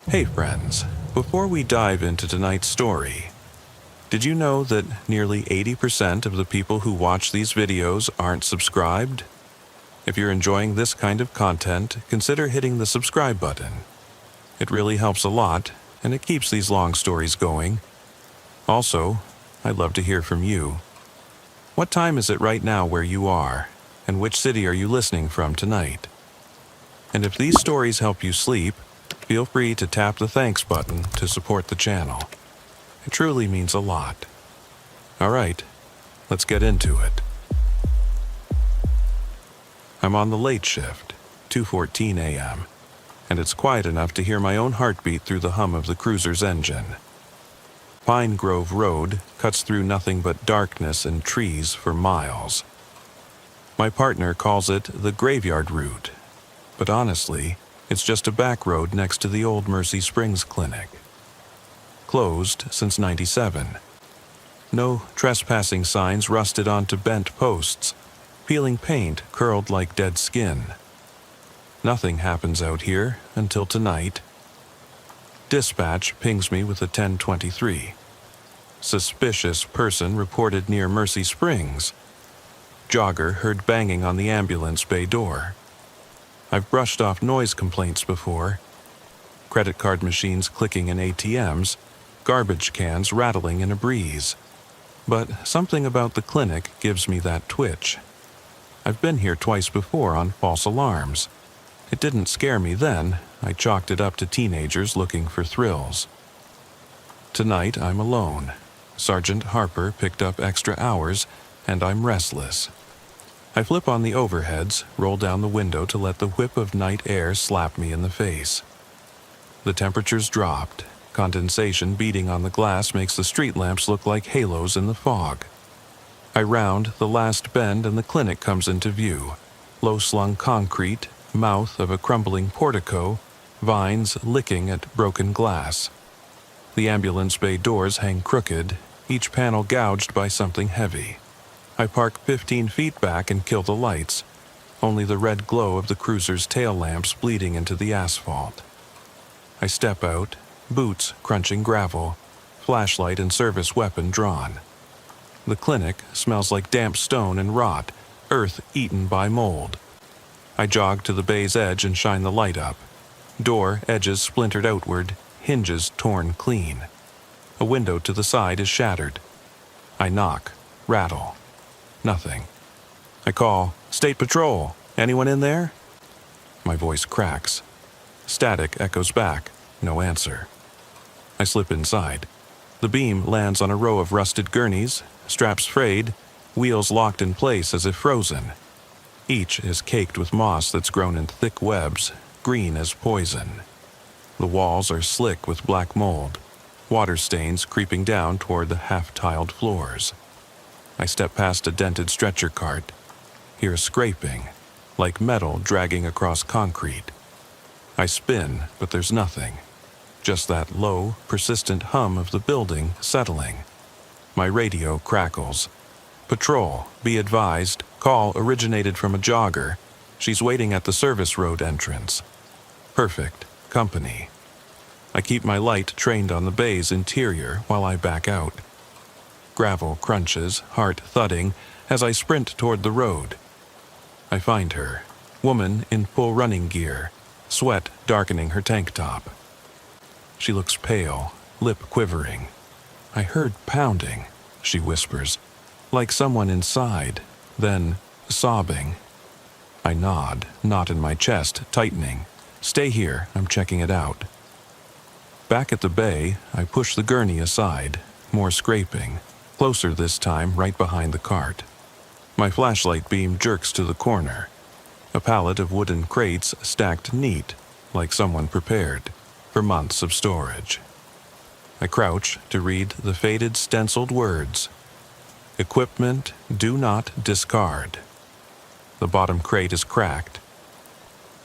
Hey friends, before we dive into tonight's story, did you know that nearly 80% of the people who watch these videos aren't subscribed? If you're enjoying this kind of content, consider hitting the subscribe button. It really helps a lot, and it keeps these long stories going. Also, I'd love to hear from you. What time is it right now where you are, and which city are you listening from tonight? And if these stories help you sleep, feel free to tap the thanks button to support the channel. It truly means a lot. Alright, let's get into it. I'm on the late shift, 2:14 a.m., and it's quiet enough to hear my own heartbeat through the hum of the cruiser's engine. Pine Grove Road cuts through nothing but darkness and trees for miles. My partner calls it the graveyard route, but honestly, it's just a back road next to the old Mercy Springs Clinic. Closed since '97. No trespassing signs rusted onto bent posts, peeling paint curled like dead skin. Nothing happens out here until tonight. Dispatch pings me with a 1023. Suspicious person reported near Mercy Springs. Jogger heard banging on the ambulance bay door. I've brushed off noise complaints before. Credit card machines clicking in ATMs, garbage cans rattling in a breeze. But something about the clinic gives me that twitch. I've been here twice before on false alarms. It didn't scare me then. I chalked it up to teenagers looking for thrills. Tonight I'm alone. Sergeant Harper picked up extra hours, and I'm restless. I flip on the overheads, roll down the window to let the whip of night air slap me in the face. The temperature's dropped. Condensation beating on the glass makes the street lamps look like halos in the fog. I round the last bend and the clinic comes into view. Low-slung concrete, mouth of a crumbling portico, vines licking at broken glass. The ambulance bay doors hang crooked, each panel gouged by something heavy. I park 15 feet back and kill the lights, only the red glow of the cruiser's tail lamps bleeding into the asphalt. I step out, boots crunching gravel, flashlight and service weapon drawn. The clinic smells like damp stone and rot, earth eaten by mold. I jog to the bay's edge and shine the light up. Door edges splintered outward, hinges torn clean. A window to the side is shattered. I knock, rattle. Nothing. I call, "State Patrol, anyone in there?" My voice cracks. Static echoes back, no answer. I slip inside. The beam lands on a row of rusted gurneys, straps frayed, wheels locked in place as if frozen. Each is caked with moss that's grown in thick webs, green as poison. The walls are slick with black mold, water stains creeping down toward the half-tiled floors. I step past a dented stretcher cart, hear a scraping, like metal dragging across concrete. I spin, but there's nothing. Just that low, persistent hum of the building settling. My radio crackles. "Patrol, be advised, call originated from a jogger. She's waiting at the service road entrance." Perfect. Company. I keep my light trained on the bay's interior while I back out. Gravel crunches, heart thudding, as I sprint toward the road. I find her, woman in full running gear, sweat darkening her tank top. She looks pale, lip quivering. "I heard pounding," she whispers, like someone inside, then sobbing. I nod, knot in my chest tightening. "Stay here, I'm checking it out." Back at the bay, I push the gurney aside, more scraping, closer this time right behind the cart. My flashlight beam jerks to the corner. A pallet of wooden crates stacked neat, like someone prepared for months of storage. I crouch to read the faded stenciled words. "Equipment do not discard." The bottom crate is cracked.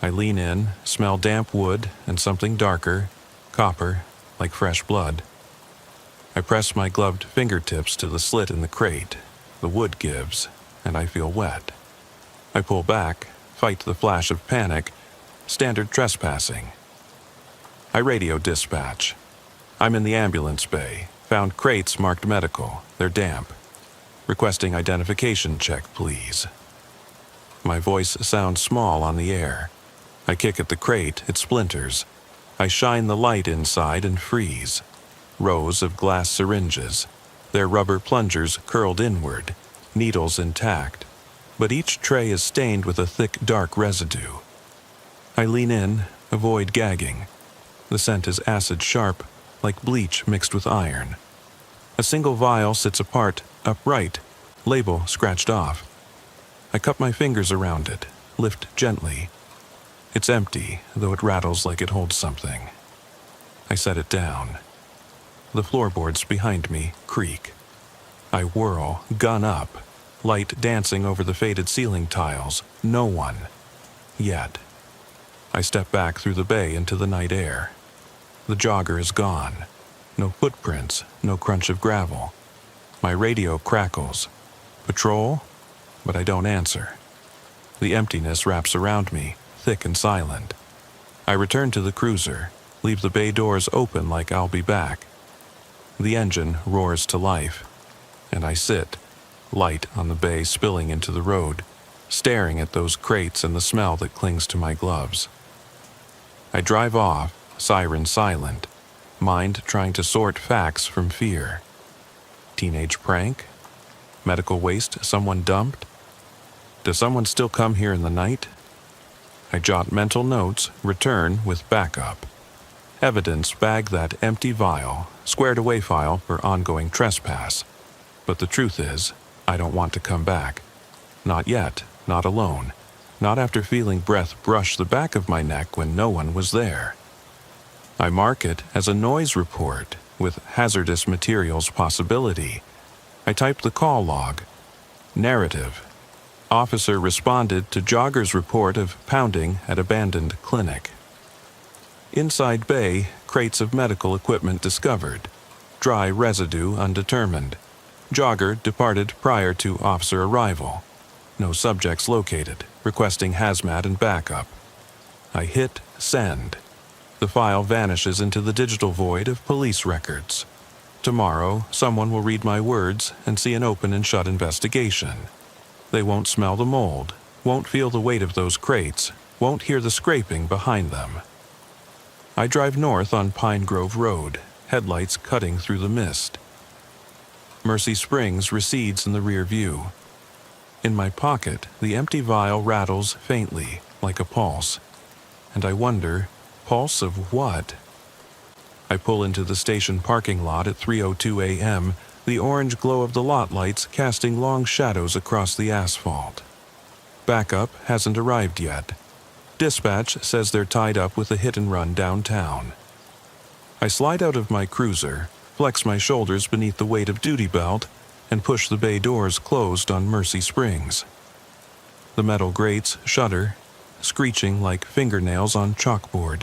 I lean in, smell damp wood and something darker, copper, like fresh blood. I press my gloved fingertips to the slit in the crate. The wood gives, and I feel wet. I pull back, fight the flash of panic, standard trespassing. I radio dispatch. I'm in the ambulance bay. Found crates marked medical. They're damp. Requesting identification check, please. My voice sounds small on the air. I kick at the crate, it splinters. I shine the light inside and freeze. Rows of glass syringes. Their rubber plungers curled inward, needles intact. But each tray is stained with a thick, dark residue. I lean in, avoid gagging. The scent is acid-sharp, like bleach mixed with iron. A single vial sits apart, upright, label scratched off. I cup my fingers around it, lift gently. It's empty, though it rattles like it holds something. I set it down. The floorboards behind me creak. I whirl, gun up, light dancing over the faded ceiling tiles. No one. Yet. I step back through the bay into the night air. The jogger is gone. No footprints, no crunch of gravel. My radio crackles. Patrol? But I don't answer. The emptiness wraps around me, thick and silent. I return to the cruiser, leave the bay doors open like I'll be back. The engine roars to life, and I sit, light on the bay spilling into the road, staring at those crates and the smell that clings to my gloves. I drive off, siren silent, mind trying to sort facts from fear. Teenage prank? Medical waste someone dumped? Does someone still come here in the night? I jot mental notes, return with backup. Evidence bag that empty vial, squared away file for ongoing trespass. But the truth is, I don't want to come back. Not yet, not alone. Not after feeling breath brush the back of my neck when no one was there. I mark it as a noise report with hazardous materials possibility. I type the call log. Narrative. Officer responded to jogger's report of pounding at abandoned clinic. Inside bay, crates of medical equipment discovered. Dry residue undetermined. Jogger departed prior to officer arrival. No subjects located, requesting hazmat and backup. I hit send. The file vanishes into the digital void of police records. Tomorrow, someone will read my words and see an open and shut investigation. They won't smell the mold, won't feel the weight of those crates, won't hear the scraping behind them. I drive north on Pine Grove Road, headlights cutting through the mist. Mercy Springs recedes in the rear view. In my pocket, the empty vial rattles faintly, like a pulse. And I wonder, pulse of what? I pull into the station parking lot at 3:02 a.m., the orange glow of the lot lights casting long shadows across the asphalt. Backup hasn't arrived yet. Dispatch says they're tied up with a hit-and-run downtown. I slide out of my cruiser, flex my shoulders beneath the weight of duty belt, and push the bay doors closed on Mercy Springs. The metal grates shudder, screeching like fingernails on chalkboard.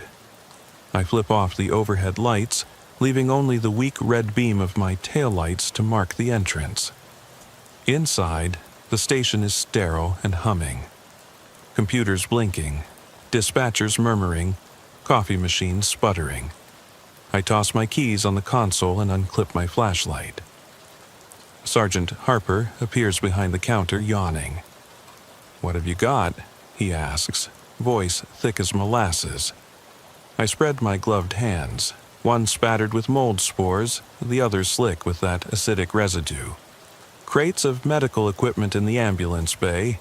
I flip off the overhead lights, leaving only the weak red beam of my taillights to mark the entrance. Inside, the station is sterile and humming. Computers blinking, dispatchers murmuring, coffee machines sputtering. I toss my keys on the console and unclip my flashlight. Sergeant Harper appears behind the counter, yawning. "What have you got?" he asks, voice thick as molasses. I spread my gloved hands, one spattered with mold spores, the other slick with that acidic residue. Crates of medical equipment in the ambulance bay,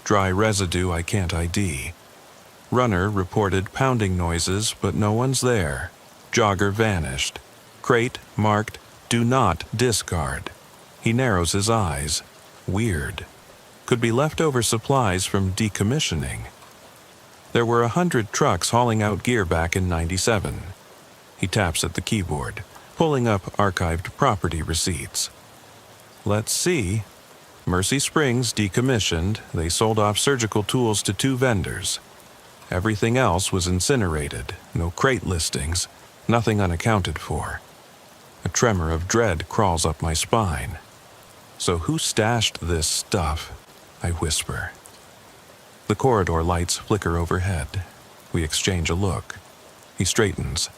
dry residue I can't ID. Runner reported pounding noises, but no one's there. Jogger vanished. Crate marked, "Do not discard." He narrows his eyes. Weird. Could be leftover supplies from decommissioning. There were 100 trucks hauling out gear back in '97. He taps at the keyboard, pulling up archived property receipts. Let's see. Mercy Springs decommissioned. They sold off surgical tools to 2 vendors. Everything else was incinerated. No crate listings. Nothing unaccounted for. A tremor of dread crawls up my spine. So who stashed this stuff? I whisper. The corridor lights flicker overhead. We exchange a look. He straightens.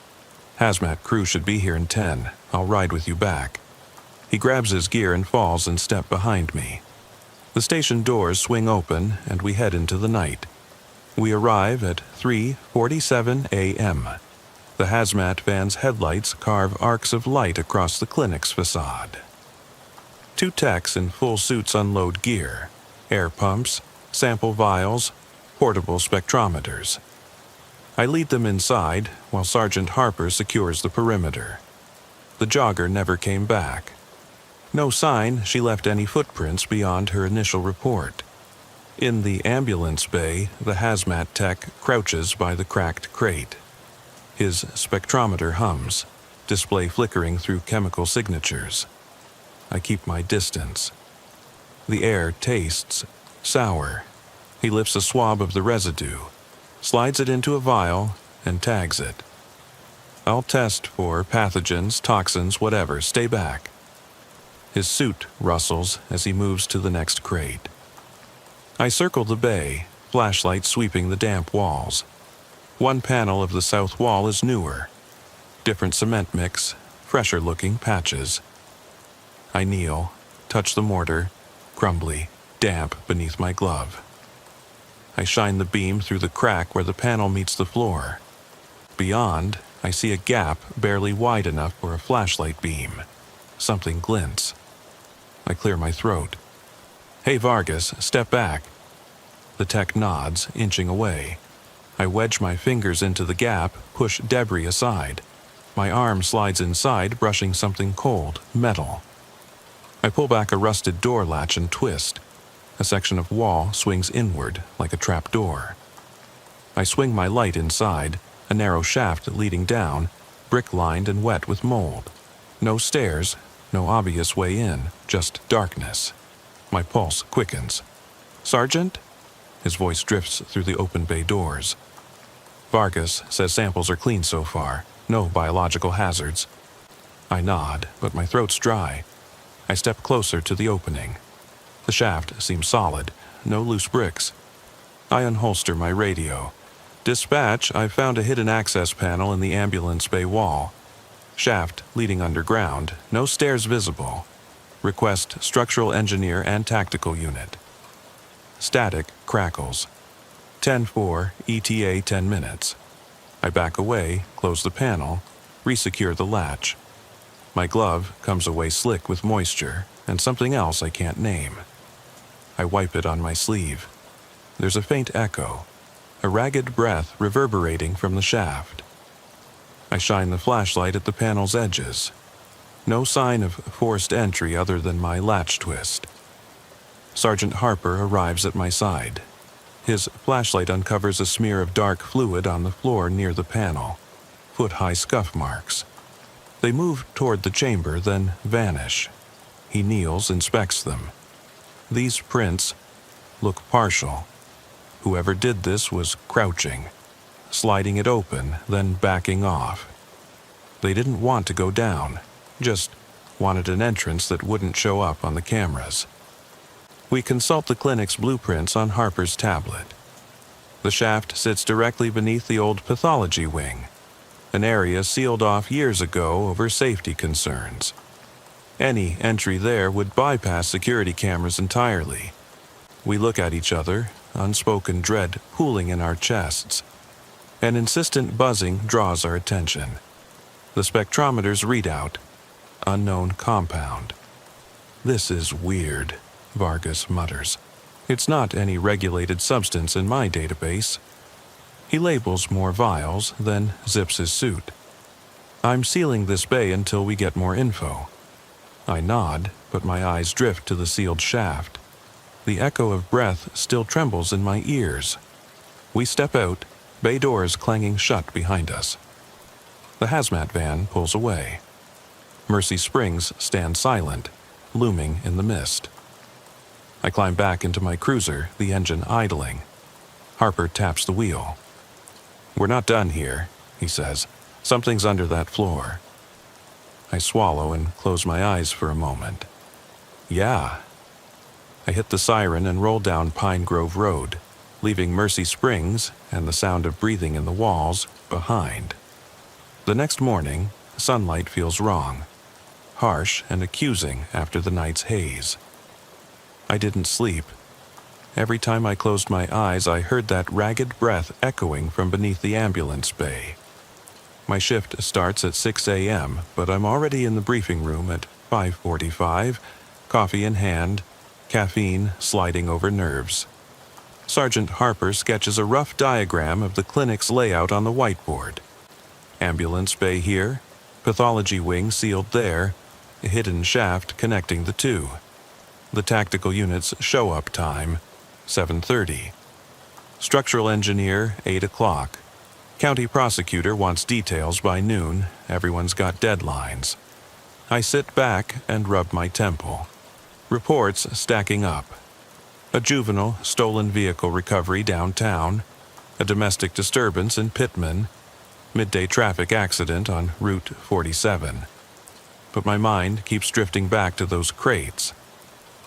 Hazmat crew should be here in 10. I'll ride with you back. He grabs his gear and falls in step behind me. The station doors swing open and we head into the night. We arrive at 3:47 a.m. The hazmat van's headlights carve arcs of light across the clinic's facade. Two techs in full suits unload gear: air pumps, sample vials, portable spectrometers. I lead them inside while Sergeant Harper secures the perimeter. The jogger never came back. No sign she left any footprints beyond her initial report. In the ambulance bay, the hazmat tech crouches by the cracked crate. His spectrometer hums, display flickering through chemical signatures. I keep my distance. The air tastes sour. He lifts a swab of the residue, slides it into a vial, and tags it. I'll test for pathogens, toxins, whatever. Stay back. His suit rustles as he moves to the next crate. I circle the bay, flashlight sweeping the damp walls. One panel of the south wall is newer. Different cement mix, fresher-looking patches. I kneel, touch the mortar, crumbly, damp beneath my glove. I shine the beam through the crack where the panel meets the floor. Beyond, I see a gap barely wide enough for a flashlight beam. Something glints. I clear my throat. "Hey, Vargas, step back." The tech nods, inching away. I wedge my fingers into the gap, push debris aside. My arm slides inside, brushing something cold, metal. I pull back a rusted door latch and twist. A section of wall swings inward like a trap door. I swing my light inside, a narrow shaft leading down, brick-lined and wet with mold. No stairs, no obvious way in, just darkness. My pulse quickens. "Sergeant?" His voice drifts through the open bay doors. Vargas says samples are clean so far, no biological hazards. I nod, but my throat's dry. I step closer to the opening. The shaft seems solid, no loose bricks. I unholster my radio. "Dispatch, I've found a hidden access panel in the ambulance bay wall. Shaft leading underground, no stairs visible. Request structural engineer and tactical unit." Static crackles. 10-4, ETA 10 minutes. I back away, close the panel, resecure the latch. My glove comes away slick with moisture and something else I can't name. I wipe it on my sleeve. There's a faint echo, a ragged breath reverberating from the shaft. I shine the flashlight at the panel's edges. No sign of forced entry other than my latch twist. Sergeant Harper arrives at my side. His flashlight uncovers a smear of dark fluid on the floor near the panel, foot-high scuff marks. They move toward the chamber, then vanish. He kneels, inspects them. These prints look partial. Whoever did this was crouching, sliding it open, then backing off. They didn't want to go down, just wanted an entrance that wouldn't show up on the cameras. We consult the clinic's blueprints on Harper's tablet. The shaft sits directly beneath the old pathology wing, an area sealed off years ago over safety concerns. Any entry there would bypass security cameras entirely. We look at each other, unspoken dread pooling in our chests. An insistent buzzing draws our attention. The spectrometer's readout: unknown compound. "This is weird," Vargas mutters. "It's not any regulated substance in my database." He labels more vials, then zips his suit. "I'm sealing this bay until we get more info." I nod, but my eyes drift to the sealed shaft. The echo of breath still trembles in my ears. We step out, bay doors clanging shut behind us. The hazmat van pulls away. Mercy Springs stands silent, looming in the mist. I climb back into my cruiser, the engine idling. Harper taps the wheel. "We're not done here," he says. "Something's under that floor." I swallow and close my eyes for a moment. Yeah. I hit the siren and roll down Pine Grove Road, leaving Mercy Springs and the sound of breathing in the walls behind. The next morning, sunlight feels wrong, harsh and accusing after the night's haze. I didn't sleep. Every time I closed my eyes, I heard that ragged breath echoing from beneath the ambulance bay. My shift starts at 6 a.m., but I'm already in the briefing room at 5:45, coffee in hand, caffeine sliding over nerves. Sergeant Harper sketches a rough diagram of the clinic's layout on the whiteboard. Ambulance bay here, pathology wing sealed there, a hidden shaft connecting the two. The tactical unit's show-up time, 7:30. Structural engineer, 8 o'clock. County prosecutor wants details by noon. Everyone's got deadlines. I sit back and rub my temple. Reports stacking up. A juvenile stolen vehicle recovery downtown, a domestic disturbance in Pittman, midday traffic accident on Route 47. But my mind keeps drifting back to those crates,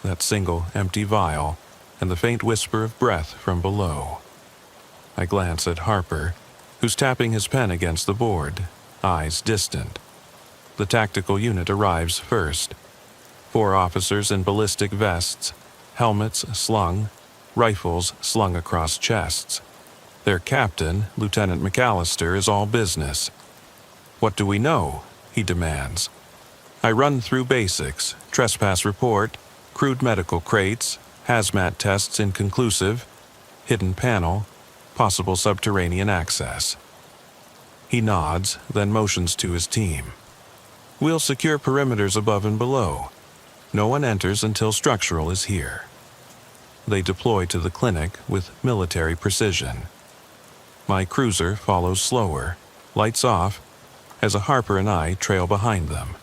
that single empty vial, and the faint whisper of breath from below. I glance at Harper, who's tapping his pen against the board, eyes distant. The tactical unit arrives first. 4 officers in ballistic vests, helmets slung, rifles slung across chests. Their captain, Lieutenant McAllister, is all business. "What do we know?" he demands. I run through basics, trespass report, crude medical crates, hazmat tests inconclusive, hidden panel, possible subterranean access. He nods, then motions to his team. "We'll secure perimeters above and below. No one enters until structural is here." They deploy to the clinic with military precision. My cruiser follows slower, lights off, as a Harper and I trail behind them.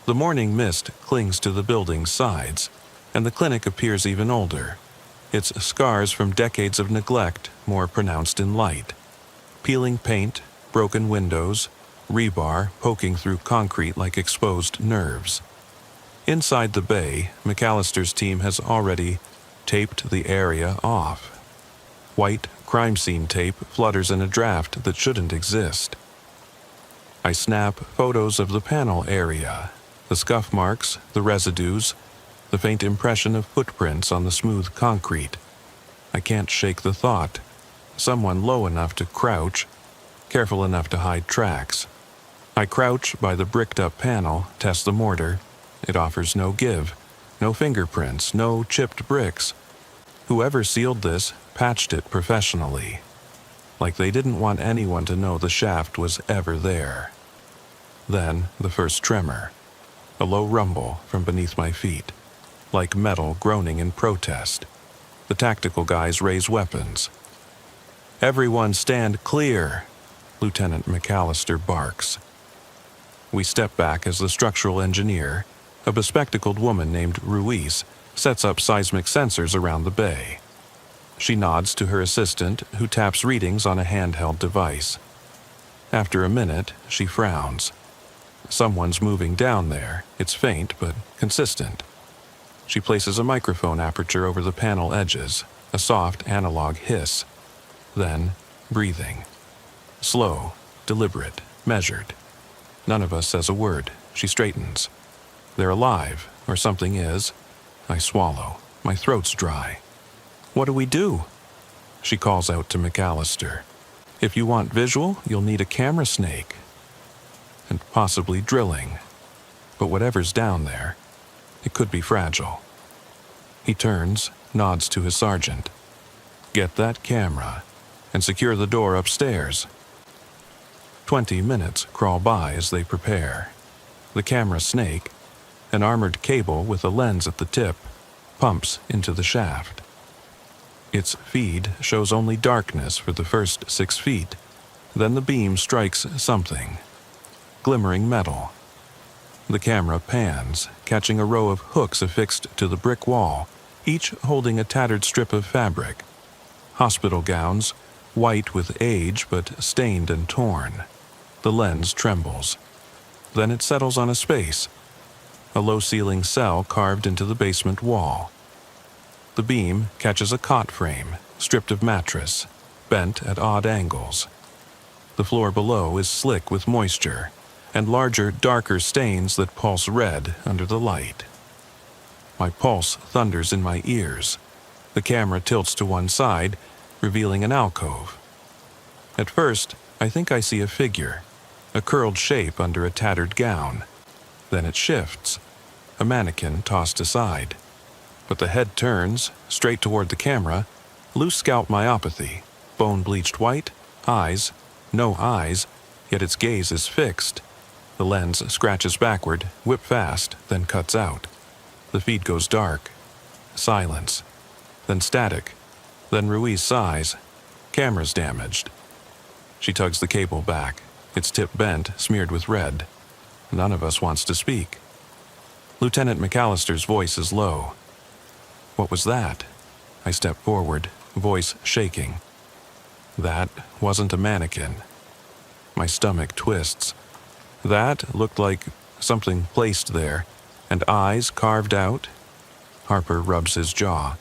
The morning mist clings to the building's sides, and the clinic appears even older, its scars from decades of neglect more pronounced in light. Peeling paint, broken windows, rebar poking through concrete like exposed nerves. Inside the bay, McAllister's team has already taped the area off. White crime scene tape flutters in a draft that shouldn't exist. I snap photos of the panel area, the scuff marks, the residues, the faint impression of footprints on the smooth concrete. I can't shake the thought. Someone low enough to crouch, careful enough to hide tracks. I crouch by the bricked-up panel, test the mortar. It offers no give, no fingerprints, no chipped bricks. Whoever sealed this patched it professionally, like they didn't want anyone to know the shaft was ever there. Then the first tremor, a low rumble from beneath my feet, like metal groaning in protest. The tactical guys raise weapons. "Everyone stand clear," Lieutenant McAllister barks. We step back as the structural engineer, a bespectacled woman named Ruiz, sets up seismic sensors around the bay. She nods to her assistant, who taps readings on a handheld device. After a minute, she frowns. Someone's moving down there. It's faint, but consistent. She places a microphone aperture over the panel edges, a soft analog hiss. Then, breathing. Slow, deliberate, measured. None of us says a word. She straightens. They're alive, or something is. I swallow. My throat's dry. "What do we do?" She calls out to McAllister. "If you want visual, you'll need a camera snake. And possibly drilling. But whatever's down there, it could be fragile." He turns, nods to his sergeant. "Get that camera, and secure the door upstairs." 20 minutes crawl by as they prepare. The camera snake, an armored cable with a lens at the tip, pumps into the shaft. Its feed shows only darkness for the first 6 feet. Then the beam strikes something. Glimmering metal. The camera pans, catching a row of hooks affixed to the brick wall, each holding a tattered strip of fabric. Hospital gowns, white with age but stained and torn. The lens trembles. Then it settles on a space. A low-ceiling cell carved into the basement wall. The beam catches a cot frame, stripped of mattress, bent at odd angles. The floor below is slick with moisture, and larger, darker stains that pulse red under the light. My pulse thunders in my ears. The camera tilts to one side, revealing an alcove. At first, I think I see a figure, a curled shape under a tattered gown. Then it shifts, a mannequin tossed aside. But the head turns, straight toward the camera, loose scalp myopathy, bone bleached white, eyes, no eyes, yet its gaze is fixed. The lens scratches backward, whip fast, then cuts out. The feed goes dark. Silence. Then static. Then Ruiz sighs. Camera's damaged. She tugs the cable back, its tip bent, smeared with red. None of us wants to speak. Lieutenant McAllister's voice is low. What was that? I step forward, voice shaking. That wasn't a mannequin. My stomach twists. That looked like something placed there, and eyes carved out. Harper rubs his jaw.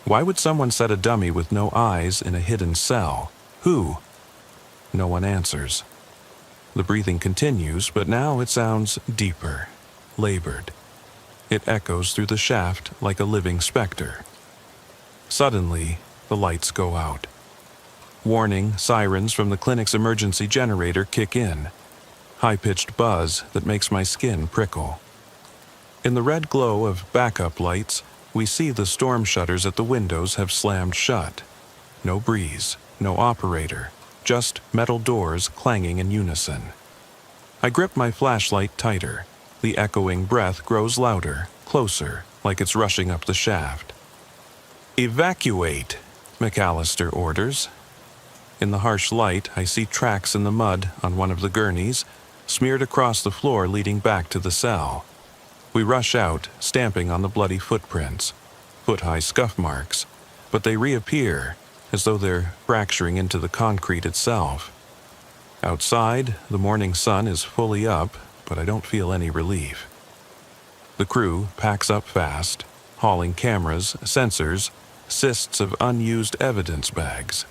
Why would someone set a dummy with no eyes in a hidden cell? Who? No one answers. The breathing continues, but now it sounds deeper, labored. It echoes through the shaft like a living specter. Suddenly, the lights go out. Warning sirens from the clinic's emergency generator kick in. High-pitched buzz that makes my skin prickle. In the red glow of backup lights, we see the storm shutters at the windows have slammed shut. No breeze, no operator, just metal doors clanging in unison. I grip my flashlight tighter. The echoing breath grows louder, closer, like it's rushing up the shaft. "Evacuate," McAllister orders. In the harsh light, I see tracks in the mud on one of the gurneys, smeared across the floor leading back to the cell. We rush out, stamping on the bloody footprints, foot-high scuff marks, but they reappear, as though they're fracturing into the concrete itself. Outside, the morning sun is fully up, but I don't feel any relief. The crew packs up fast, hauling cameras, sensors, cysts of unused evidence bags.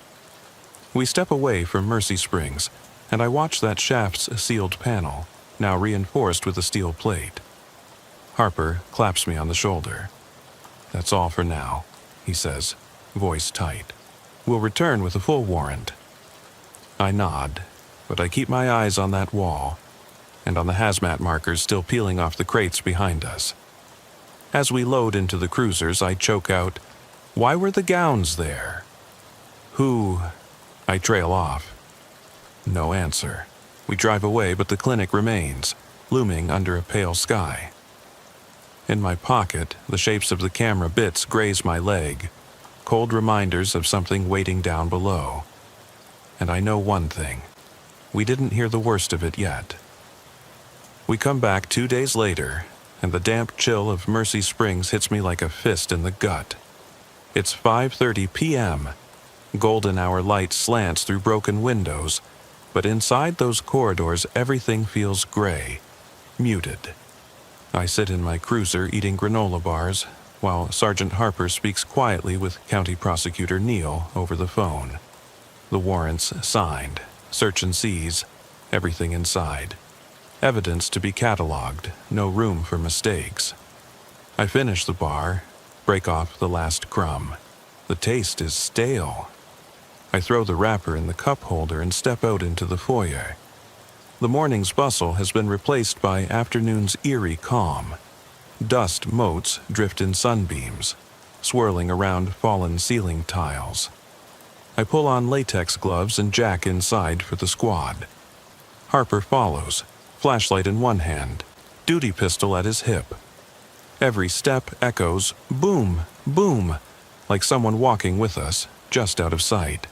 We step away from Mercy Springs, and I watch that shaft's sealed panel, now reinforced with a steel plate. Harper claps me on the shoulder. "That's all for now," he says, voice tight. "We'll return with a full warrant." I nod, but I keep my eyes on that wall, and on the hazmat markers still peeling off the crates behind us. As we load into the cruisers, I choke out, "Why were the gowns there?" "Who?" I trail off. No answer. We drive away, but the clinic remains, looming under a pale sky. In my pocket, the shapes of the camera bits graze my leg, cold reminders of something waiting down below. And I know one thing. We didn't hear the worst of it yet. We come back 2 days later, and the damp chill of Mercy Springs hits me like a fist in the gut. It's 5:30 p.m. Golden hour light slants through broken windows, but inside those corridors everything feels gray, muted. I sit in my cruiser eating granola bars, while Sergeant Harper speaks quietly with County Prosecutor Neal over the phone. The warrants signed, search and seize, everything inside. Evidence to be cataloged, no room for mistakes. I finish the bar, break off the last crumb. The taste is stale. I throw the wrapper in the cup holder and step out into the foyer. The morning's bustle has been replaced by afternoon's eerie calm. Dust motes drift in sunbeams, swirling around fallen ceiling tiles. I pull on latex gloves and jack inside for the squad. Harper follows, flashlight in one hand, duty pistol at his hip. Every step echoes, boom, boom, like someone walking with us, just out of sight.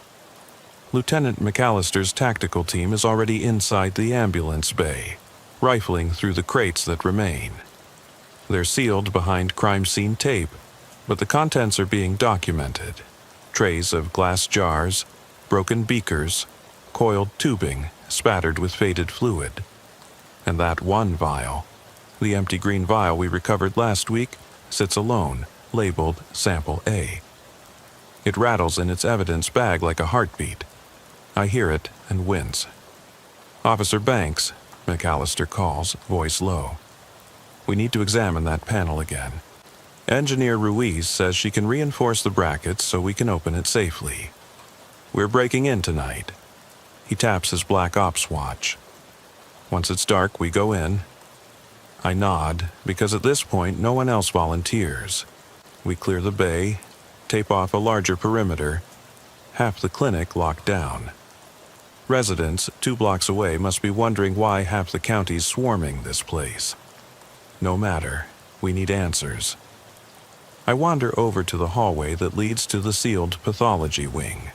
Lieutenant McAllister's tactical team is already inside the ambulance bay, rifling through the crates that remain. They're sealed behind crime scene tape, but the contents are being documented. Trays of glass jars, broken beakers, coiled tubing spattered with faded fluid. And that one vial, the empty green vial we recovered last week, sits alone, labeled Sample A. It rattles in its evidence bag like a heartbeat. I hear it and wince. "Officer Banks," McAllister calls, voice low. "We need to examine that panel again. Engineer Ruiz says she can reinforce the brackets so we can open it safely. We're breaking in tonight." He taps his black ops watch. "Once it's dark, we go in." I nod, because at this point no one else volunteers. We clear the bay, tape off a larger perimeter, half the clinic locked down. Residents 2 blocks away must be wondering why half the county's swarming this place. No matter, we need answers. I wander over to the hallway that leads to the sealed pathology wing.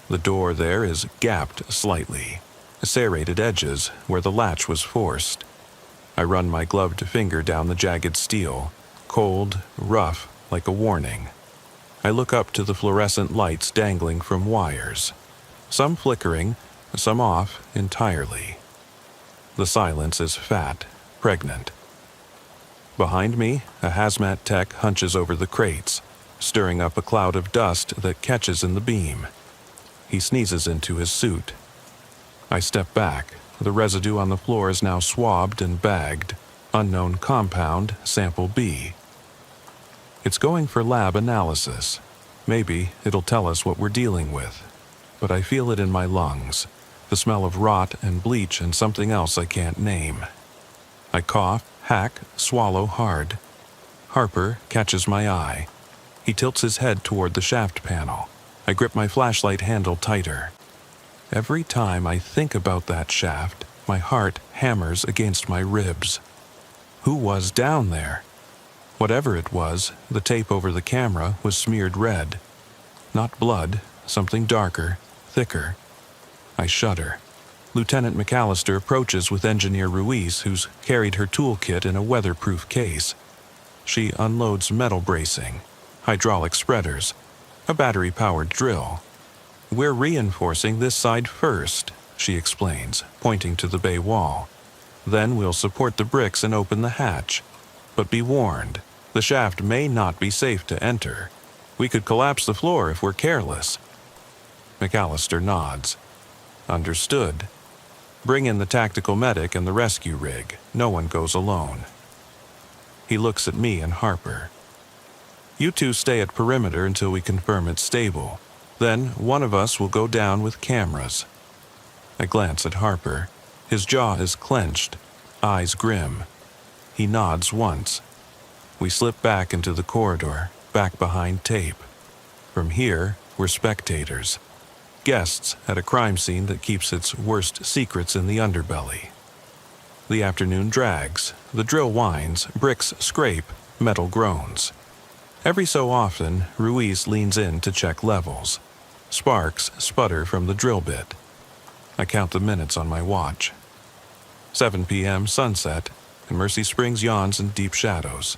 The door there is gapped slightly, serrated edges where the latch was forced. I run my gloved finger down the jagged steel, cold, rough, like a warning. I look up to the fluorescent lights dangling from wires, some flickering, some off entirely. The silence is fat, pregnant. Behind me, a hazmat tech hunches over the crates, stirring up a cloud of dust that catches in the beam. He sneezes into his suit. I step back. The residue on the floor is now swabbed and bagged. Unknown compound, sample B. It's going for lab analysis. Maybe it'll tell us what we're dealing with. But I feel it in my lungs. The smell of rot and bleach and something else I can't name. I cough, hack, swallow hard. Harper catches my eye. He tilts his head toward the shaft panel. I grip my flashlight handle tighter. Every time I think about that shaft, my heart hammers against my ribs. Who was down there? Whatever it was, the tape over the camera was smeared red. Not blood, something darker, thicker. I shudder. Lieutenant McAllister approaches with Engineer Ruiz, who's carried her toolkit in a weatherproof case. She unloads metal bracing, hydraulic spreaders, a battery-powered drill. "We're reinforcing this side first," she explains, pointing to the bay wall. "Then we'll support the bricks and open the hatch. But be warned, the shaft may not be safe to enter. We could collapse the floor if we're careless." McAllister nods. "Understood. Bring in the tactical medic and the rescue rig. No one goes alone." He looks at me and Harper. "You two stay at perimeter until we confirm it's stable. Then one of us will go down with cameras." I glance at Harper. His jaw is clenched, eyes grim. He nods once. We slip back into the corridor, back behind tape. From here, we're spectators. Guests at a crime scene that keeps its worst secrets in the underbelly. The afternoon drags. The drill whines, bricks scrape, metal groans. Every so often, Ruiz leans in to check levels. Sparks sputter from the drill bit. I count the minutes on my watch. 7 p.m. sunset, and Mercy Springs yawns in deep shadows.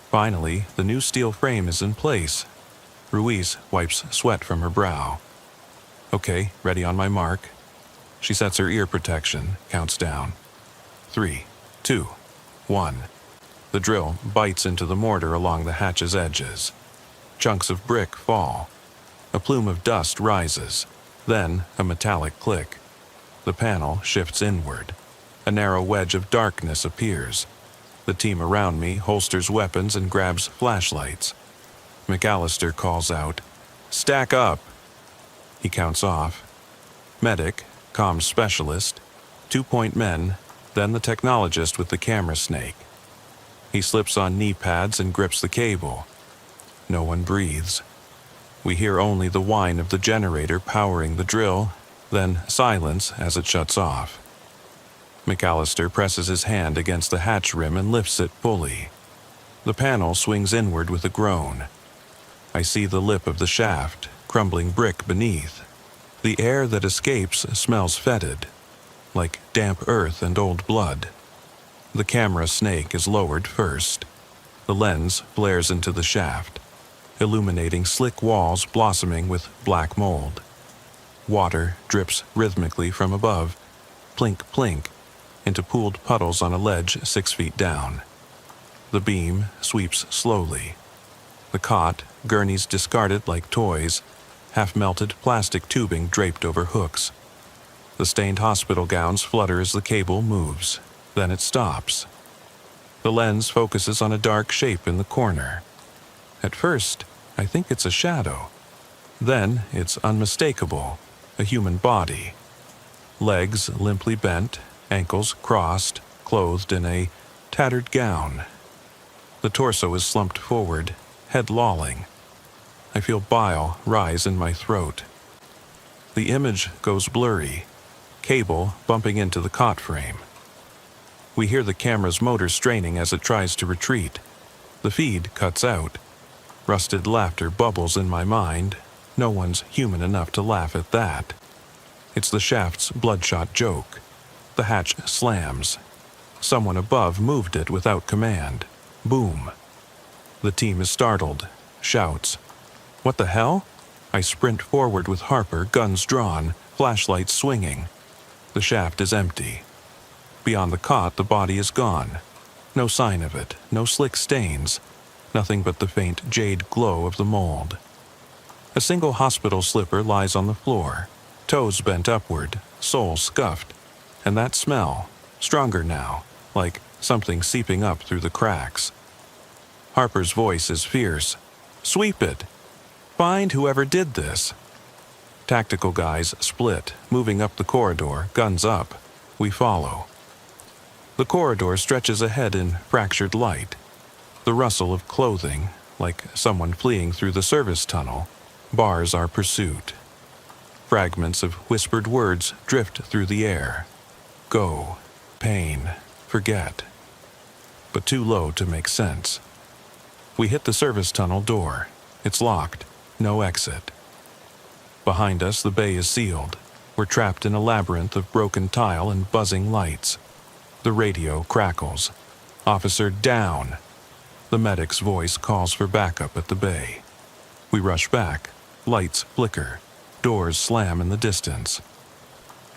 Finally, the new steel frame is in place. Ruiz wipes sweat from her brow. "Okay, ready on my mark." She sets her ear protection, counts down. 3, 2, 1. The drill bites into the mortar along the hatch's edges. Chunks of brick fall. A plume of dust rises. Then a metallic click. The panel shifts inward. A narrow wedge of darkness appears. The team around me holsters weapons and grabs flashlights. McAllister calls out, "Stack up!" He counts off. Medic, comms specialist, 2-point men, then the technologist with the camera snake. He slips on knee pads and grips the cable. No one breathes. We hear only the whine of the generator powering the drill, then silence as it shuts off. McAllister presses his hand against the hatch rim and lifts it fully. The panel swings inward with a groan. I see the lip of the shaft, crumbling brick beneath. The air that escapes smells fetid, like damp earth and old blood. The camera snake is lowered first. The lens flares into the shaft, illuminating slick walls blossoming with black mold. Water drips rhythmically from above, plink plink, into pooled puddles on a ledge 6 feet down. The beam sweeps slowly. The cot, gurneys discarded like toys, half-melted plastic tubing draped over hooks. The stained hospital gowns flutter as the cable moves. Then it stops. The lens focuses on a dark shape in the corner. At first, I think it's a shadow. Then it's unmistakable, a human body. Legs limply bent, ankles crossed, clothed in a tattered gown. The torso is slumped forward, head lolling. I feel bile rise in my throat. The image goes blurry, cable bumping into the cot frame. We hear the camera's motor straining as it tries to retreat. The feed cuts out. Rusted laughter bubbles in my mind. No one's human enough to laugh at that. It's the shaft's bloodshot joke. The hatch slams. Someone above moved it without command. Boom. The team is startled, shouts. What the hell? I sprint forward with Harper, guns drawn, flashlights swinging. The shaft is empty. Beyond the cot, the body is gone. No sign of it, no slick stains, nothing but the faint jade glow of the mold. A single hospital slipper lies on the floor, toes bent upward, sole scuffed, and that smell, stronger now, like something seeping up through the cracks. Harper's voice is fierce. Sweep it! Find whoever did this. Tactical guys split, moving up the corridor, guns up. We follow. The corridor stretches ahead in fractured light. The rustle of clothing, like someone fleeing through the service tunnel, bars our pursuit. Fragments of whispered words drift through the air. Go, pain, forget. But too low to make sense. We hit the service tunnel door. It's locked. No exit. Behind us, the bay is sealed. We're trapped in a labyrinth of broken tile and buzzing lights. The radio crackles. Officer down. The medic's voice calls for backup at the bay. We rush back. Lights flicker. Doors slam in the distance.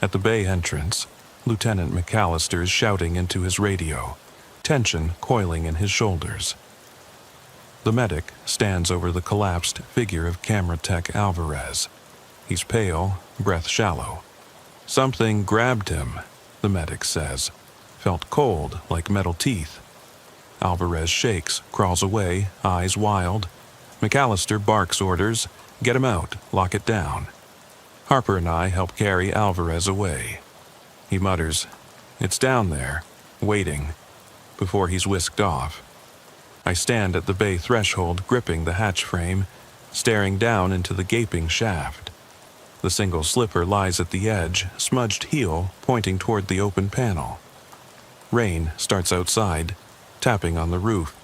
At the bay entrance, Lieutenant McAllister is shouting into his radio, tension coiling in his shoulders. The medic stands over the collapsed figure of camera tech Alvarez. He's pale, breath shallow. Something grabbed him, the medic says. Felt cold, like metal teeth. Alvarez shakes, crawls away, eyes wild. McAllister barks orders, get him out, lock it down. Harper and I help carry Alvarez away. He mutters, it's down there, waiting, before he's whisked off. I stand at the bay threshold, gripping the hatch frame, staring down into the gaping shaft. The single slipper lies at the edge, smudged heel pointing toward the open panel. Rain starts outside, tapping on the roof.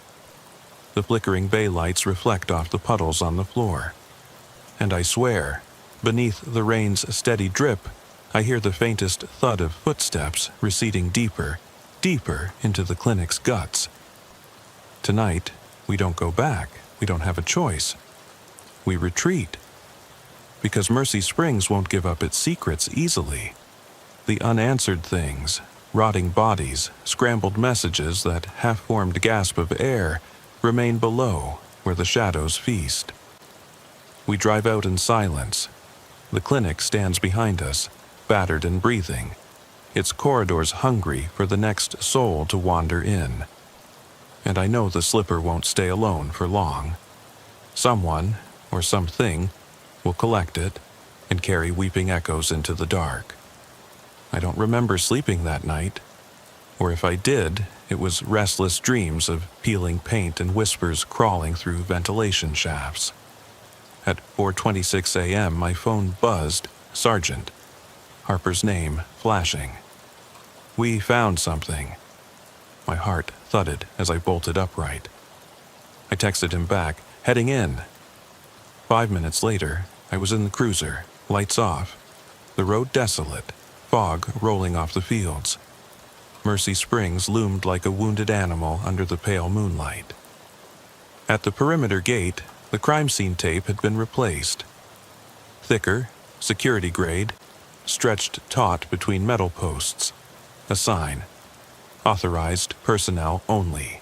The flickering bay lights reflect off the puddles on the floor. And I swear, beneath the rain's steady drip, I hear the faintest thud of footsteps receding deeper, deeper into the clinic's guts. Tonight, we don't go back. We don't have a choice. We retreat. Because Mercy Springs won't give up its secrets easily. The unanswered things, rotting bodies, scrambled messages, that half-formed gasp of air remain below where the shadows feast. We drive out in silence. The clinic stands behind us, battered and breathing, its corridors hungry for the next soul to wander in. And I know the slipper won't stay alone for long. Someone, or something, will collect it and carry weeping echoes into the dark. I don't remember sleeping that night, or if I did, it was restless dreams of peeling paint and whispers crawling through ventilation shafts. At 4:26 a.m., my phone buzzed, Sergeant, Harper's name flashing. We found something. My heart thudded as I bolted upright. I texted him back, heading in. 5 minutes later, I was in the cruiser, lights off, the road desolate, fog rolling off the fields. Mercy Springs loomed like a wounded animal under the pale moonlight. At the perimeter gate, the crime scene tape had been replaced. Thicker, security grade, stretched taut between metal posts. A sign. Authorized personnel only.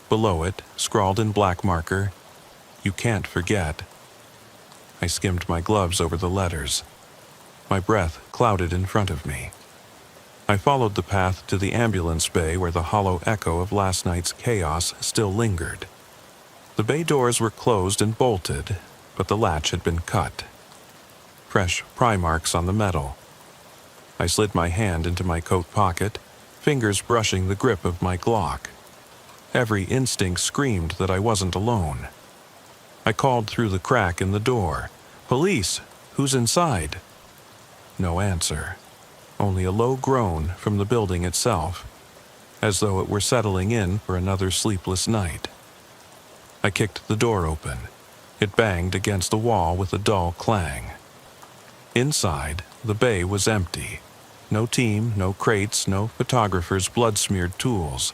Below it, scrawled in black marker, you can't forget. I skimmed my gloves over the letters. My breath clouded in front of me. I followed the path to the ambulance bay where the hollow echo of last night's chaos still lingered. The bay doors were closed and bolted, but the latch had been cut. Fresh pry marks on the metal. I slid my hand into my coat pocket, fingers brushing the grip of my Glock. Every instinct screamed that I wasn't alone. I called through the crack in the door. "Police! Who's inside?" No answer. Only a low groan from the building itself, as though it were settling in for another sleepless night. I kicked the door open. It banged against the wall with a dull clang. Inside, the bay was empty. No team, no crates, no photographer's blood-smeared tools.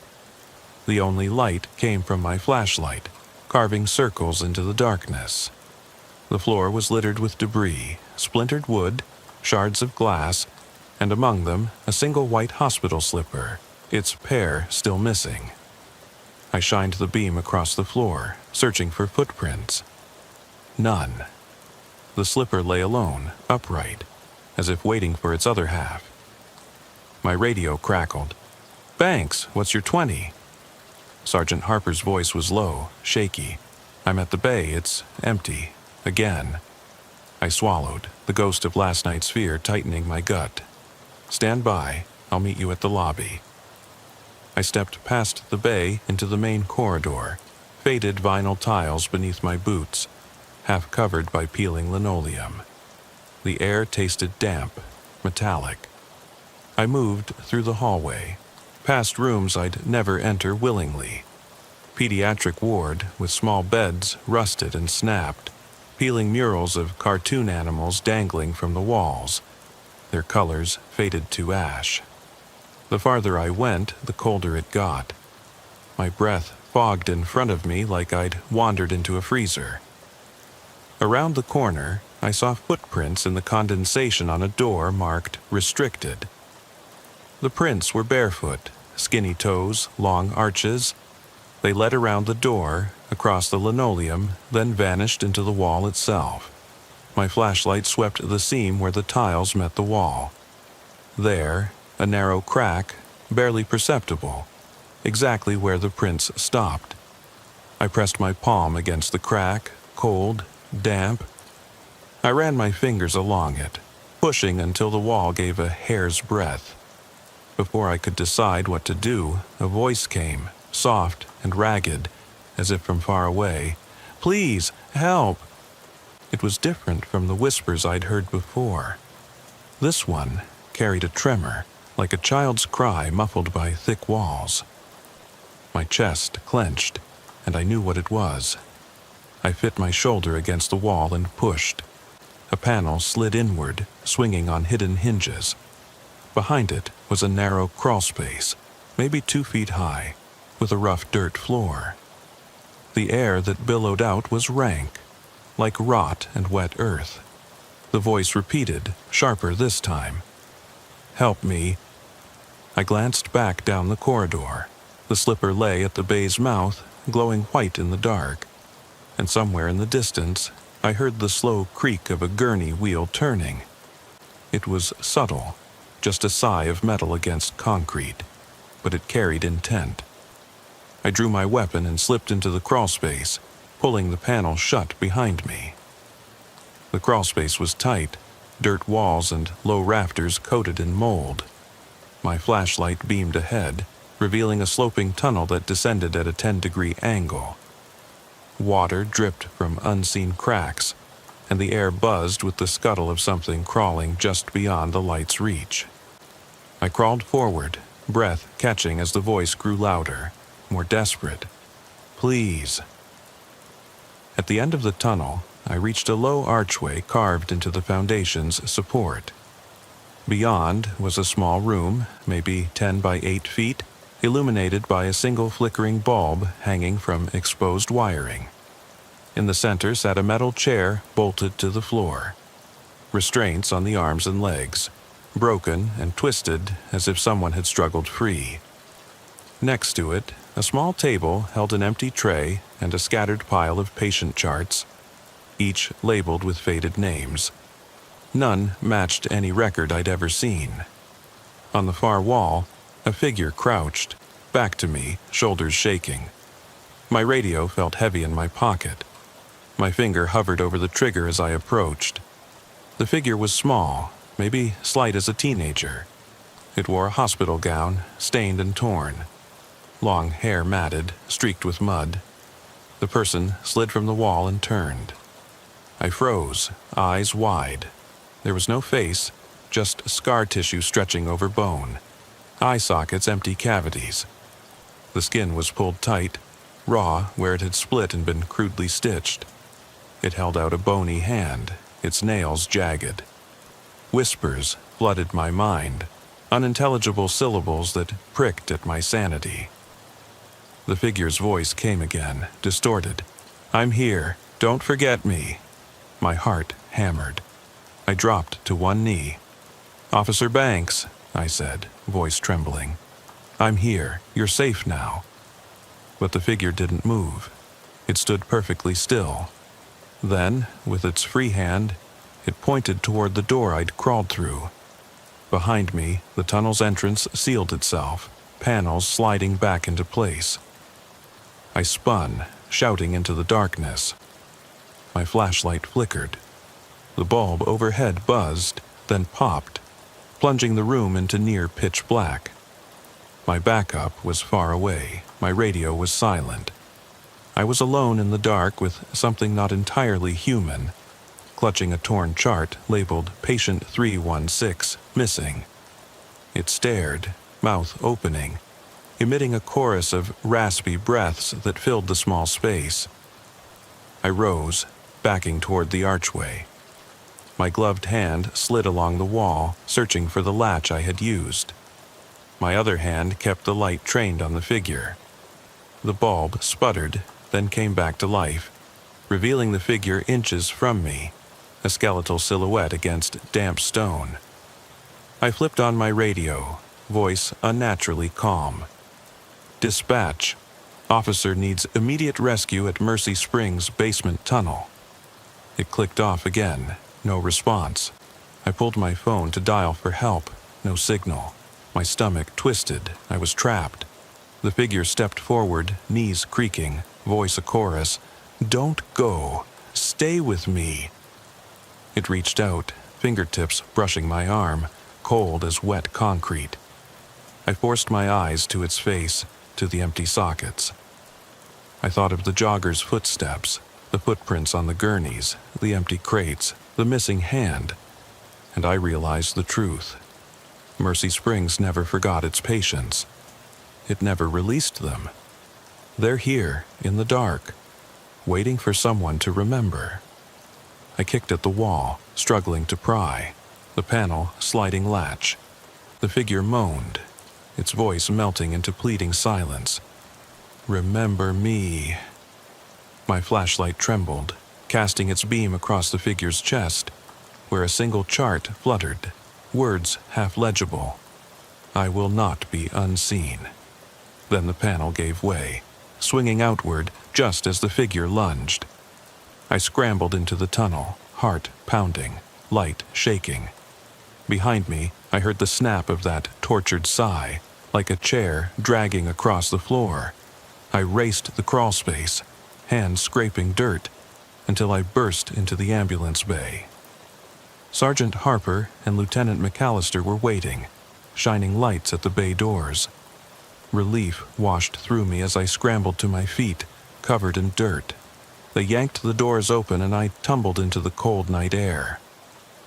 The only light came from my flashlight, carving circles into the darkness. The floor was littered with debris, splintered wood, shards of glass, and among them a single white hospital slipper, its pair still missing. I shined the beam across the floor, searching for footprints. None. The slipper lay alone, upright, as if waiting for its other half. My radio crackled. "Banks, what's your 20? Sergeant Harper's voice was low, shaky. "I'm at the bay. It's empty. Again." I swallowed, the ghost of last night's fear tightening my gut. "Stand by. I'll meet you at the lobby." I stepped past the bay into the main corridor, faded vinyl tiles beneath my boots, half covered by peeling linoleum. The air tasted damp, metallic. I moved through the hallway, past rooms I'd never enter willingly. Pediatric ward with small beds rusted and snapped, peeling murals of cartoon animals dangling from the walls, their colors faded to ash. The farther I went, the colder it got. My breath fogged in front of me like I'd wandered into a freezer. Around the corner, I saw footprints in the condensation on a door marked "Restricted." The prints were barefoot, skinny toes, long arches. They led around the door, across the linoleum, then vanished into the wall itself. My flashlight swept the seam where the tiles met the wall. There, a narrow crack, barely perceptible, exactly where the prints stopped. I pressed my palm against the crack, cold, damp. I ran my fingers along it, pushing until the wall gave a hair's breadth. Before I could decide what to do, a voice came, soft and ragged, as if from far away. "Please, help!" It was different from the whispers I'd heard before. This one carried a tremor, like a child's cry muffled by thick walls. My chest clenched, and I knew what it was. I fit my shoulder against the wall and pushed. A panel slid inward, swinging on hidden hinges. Behind it was a narrow crawl space, maybe 2 feet high, with a rough dirt floor. The air that billowed out was rank, like rot and wet earth. The voice repeated, sharper this time. "Help me." I glanced back down the corridor. The slipper lay at the bay's mouth, glowing white in the dark. And somewhere in the distance, I heard the slow creak of a gurney wheel turning. It was subtle, just a sigh of metal against concrete, but it carried intent. I drew my weapon and slipped into the crawlspace, pulling the panel shut behind me. The crawlspace was tight, dirt walls and low rafters coated in mold. My flashlight beamed ahead, revealing a sloping tunnel that descended at a 10-degree angle. Water dripped from unseen cracks, and the air buzzed with the scuttle of something crawling just beyond the light's reach. I crawled forward, breath catching as the voice grew louder, more desperate. "Please." At the end of the tunnel, I reached a low archway carved into the foundation's support. Beyond was a small room, maybe 10 by 8 feet, illuminated by a single flickering bulb hanging from exposed wiring. In the center sat a metal chair bolted to the floor. Restraints on the arms and legs, broken and twisted as if someone had struggled free. Next to it, a small table held an empty tray and a scattered pile of patient charts. each labeled with faded names. None matched any record I'd ever seen. On the far wall, a figure crouched, back to me, shoulders shaking. My radio felt heavy in my pocket. My finger hovered over the trigger as I approached. The figure was small, maybe slight as a teenager. It wore a hospital gown, stained and torn. Long hair matted, streaked with mud. The person slid from the wall and turned. I froze, eyes wide. There was no face, just scar tissue stretching over bone. Eye sockets empty cavities. The skin was pulled tight, raw where it had split and been crudely stitched. It held out a bony hand, its nails jagged. Whispers flooded my mind, unintelligible syllables that pricked at my sanity. The figure's voice came again, distorted. "I'm here. Don't forget me." My heart hammered. I dropped to one knee. "Officer Banks," I said, voice trembling. "I'm here. You're safe now." But the figure didn't move. It stood perfectly still. Then, with its free hand, it pointed toward the door I'd crawled through. Behind me, the tunnel's entrance sealed itself, panels sliding back into place. I spun, shouting into the darkness. My flashlight flickered. The bulb overhead buzzed, then popped, plunging the room into near pitch black. My backup was far away. My radio was silent. I was alone in the dark with something not entirely human, clutching a torn chart labeled Patient 316, missing. It stared, mouth opening, emitting a chorus of raspy breaths that filled the small space. I rose, backing toward the archway. My gloved hand slid along the wall, searching for the latch I had used. My other hand kept the light trained on the figure. The bulb sputtered, then came back to life, revealing the figure inches from me, a skeletal silhouette against damp stone. I flipped on my radio, voice unnaturally calm. "Dispatch. Officer needs immediate rescue at Mercy Springs basement tunnel." It clicked off again, no response. I pulled my phone to dial for help, no signal. My stomach twisted. I was trapped. The figure stepped forward, knees creaking, voice a chorus. "Don't go. Stay with me." It reached out, fingertips brushing my arm, cold as wet concrete. I forced my eyes to its face, to the empty sockets. I thought of the jogger's footsteps, the footprints on the gurneys, the empty crates, the missing hand, and I realized the truth. Mercy Springs never forgot its patients. It never released them. They're here, in the dark, waiting for someone to remember. I kicked at the wall, struggling to pry, the panel sliding latch. The figure moaned, its voice melting into pleading silence. "Remember me." My flashlight trembled, casting its beam across the figure's chest, where a single chart fluttered, words half legible. "I will not be unseen." Then the panel gave way, swinging outward just as the figure lunged. I scrambled into the tunnel, heart pounding, light shaking. Behind me, I heard the snap of that tortured sigh, like a chair dragging across the floor. I raced the crawl space, hands scraping dirt, until I burst into the ambulance bay. Sergeant Harper and Lieutenant McAllister were waiting, shining lights at the bay doors. Relief washed through me as I scrambled to my feet, covered in dirt. They yanked the doors open and I tumbled into the cold night air.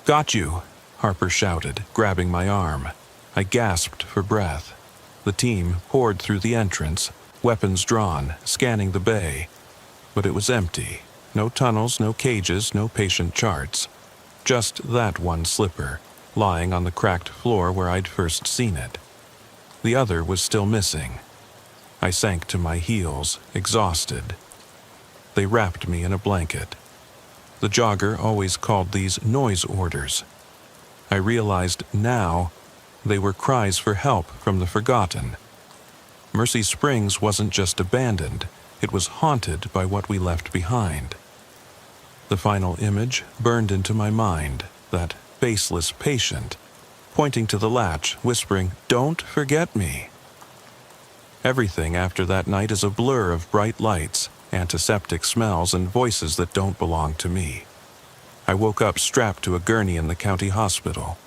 "Got you!" Harper shouted, grabbing my arm. I gasped for breath. The team poured through the entrance, weapons drawn, scanning the bay. But it was empty. No tunnels, no cages, no patient charts. Just that one slipper, lying on the cracked floor where I'd first seen it. The other was still missing. I sank to my heels, exhausted. They wrapped me in a blanket. The jogger always called these noise orders. I realized now they were cries for help from the forgotten. Mercy Springs wasn't just abandoned, it was haunted by what we left behind. The final image burned into my mind, that faceless patient, pointing to the latch, whispering, "Don't forget me." Everything after that night is a blur of bright lights, antiseptic smells, and voices that don't belong to me. I woke up strapped to a gurney in the county hospital.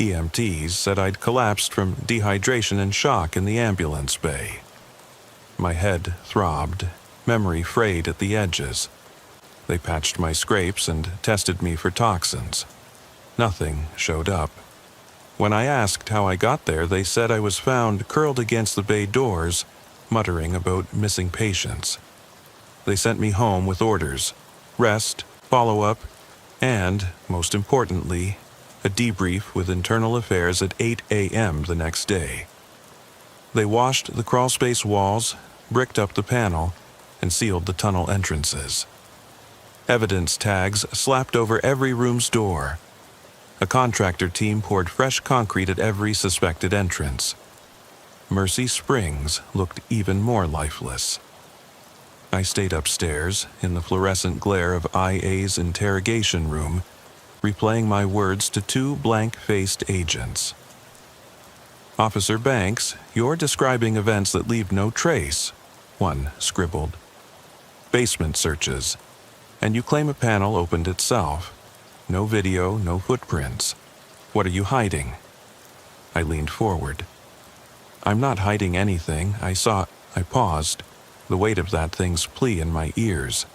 EMTs said I'd collapsed from dehydration and shock in the ambulance bay. My head throbbed, memory frayed at the edges. They patched my scrapes and tested me for toxins. Nothing showed up. When I asked how I got there, they said I was found curled against the bay doors, muttering about missing patients. They sent me home with orders: rest, follow-up, and, most importantly, a debrief with internal affairs at 8 a.m. the next day. They washed the crawlspace walls, bricked up the panel, and sealed the tunnel entrances. Evidence tags slapped over every room's door. A contractor team poured fresh concrete at every suspected entrance. Mercy Springs looked even more lifeless. I stayed upstairs in the fluorescent glare of IA's interrogation room, replaying my words to two blank-faced agents. "Officer Banks, you're describing events that leave no trace," one scribbled. "Basement searches, and you claim a panel opened itself. No video, no footprints. What are you hiding?" I leaned forward. "I'm not hiding anything. I paused, the weight of that thing's plea in my ears.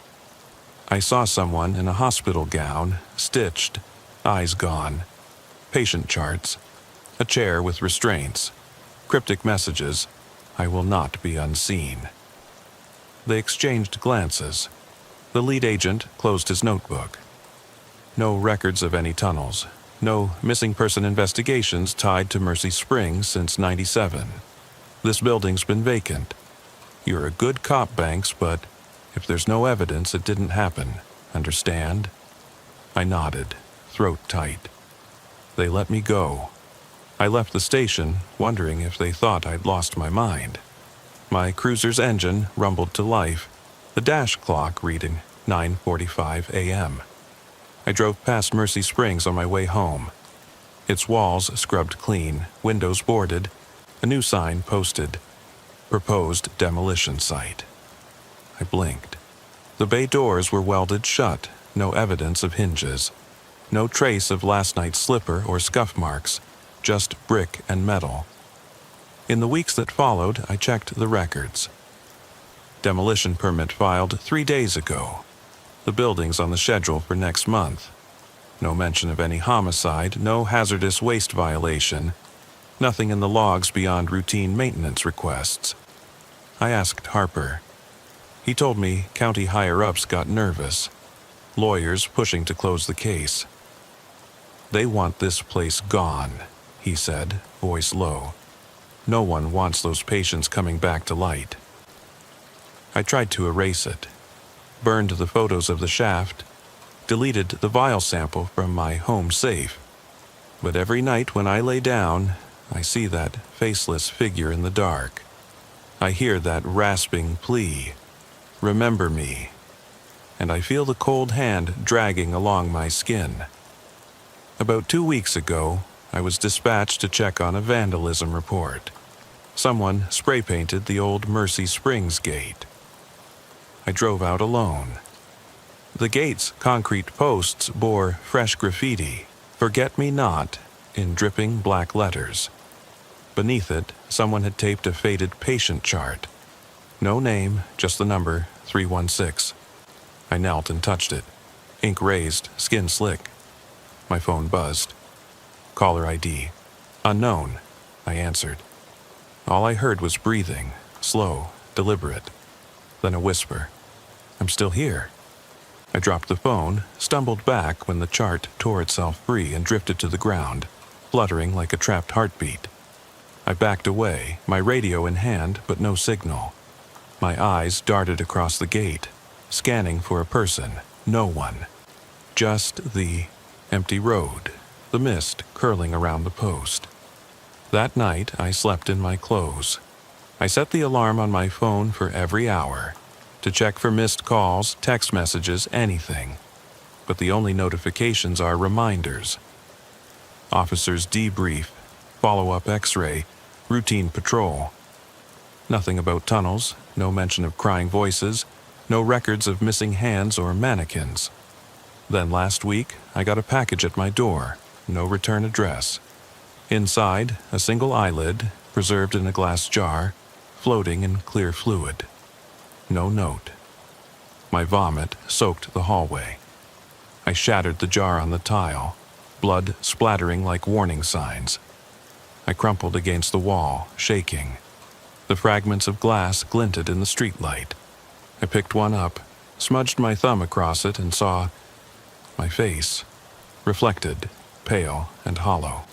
I saw someone in a hospital gown, stitched, eyes gone, patient charts, a chair with restraints, cryptic messages, 'I will not be unseen.'" They exchanged glances. The lead agent closed his notebook. "No records of any tunnels. No missing person investigations tied to Mercy Springs since '97. This building's been vacant. You're a good cop, Banks, but if there's no evidence, it didn't happen. Understand?" I nodded, throat tight. They let me go. I left the station, wondering if they thought I'd lost my mind. My cruiser's engine rumbled to life, the dash clock reading 9:45 a.m. I drove past Mercy Springs on my way home. Its walls scrubbed clean, windows boarded, a new sign posted, "Proposed demolition site." I blinked. The bay doors were welded shut, no evidence of hinges. No trace of last night's slipper or scuff marks, just brick and metal. In the weeks that followed, I checked the records. Demolition permit filed 3 days ago. The building's on the schedule for next month. No mention of any homicide, no hazardous waste violation, nothing in the logs beyond routine maintenance requests. I asked Harper. He told me county higher-ups got nervous, lawyers pushing to close the case. "They want this place gone," he said, voice low. "No one wants those patients coming back to light." I tried to erase it, burned the photos of the shaft, deleted the vial sample from my home safe. But every night when I lay down, I see that faceless figure in the dark. I hear that rasping plea, "Remember me," and I feel the cold hand dragging along my skin. About 2 weeks ago, I was dispatched to check on a vandalism report. Someone spray-painted the old Mercy Springs gate. I drove out alone. The gate's concrete posts bore fresh graffiti, "Forget Me Not," in dripping black letters. Beneath it, someone had taped a faded patient chart. No name, just the number 316. I knelt and touched it. Ink raised, skin slick. My phone buzzed. Caller ID. "Unknown," I answered. All I heard was breathing, slow, deliberate. Then a whisper. "I'm still here." I dropped the phone, stumbled back when the chart tore itself free and drifted to the ground, fluttering like a trapped heartbeat. I backed away, my radio in hand, but no signal. My eyes darted across the gate, scanning for a person. No one. Just the empty road, the mist curling around the post. That night, I slept in my clothes. I set the alarm on my phone for every hour, to check for missed calls, text messages, anything. but the only notifications are reminders. Officers debrief, follow-up X-ray, routine patrol. Nothing about tunnels, no mention of crying voices, no records of missing hands or mannequins. Then last week, I got a package at my door, no return address. Inside, a single eyelid, preserved in a glass jar, floating in clear fluid. No note. My vomit soaked the hallway. I shattered the jar on the tile, blood splattering like warning signs. I crumpled against the wall, shaking. The fragments of glass glinted in the streetlight. I picked one up, smudged my thumb across it, and saw my face, reflected, pale and hollow.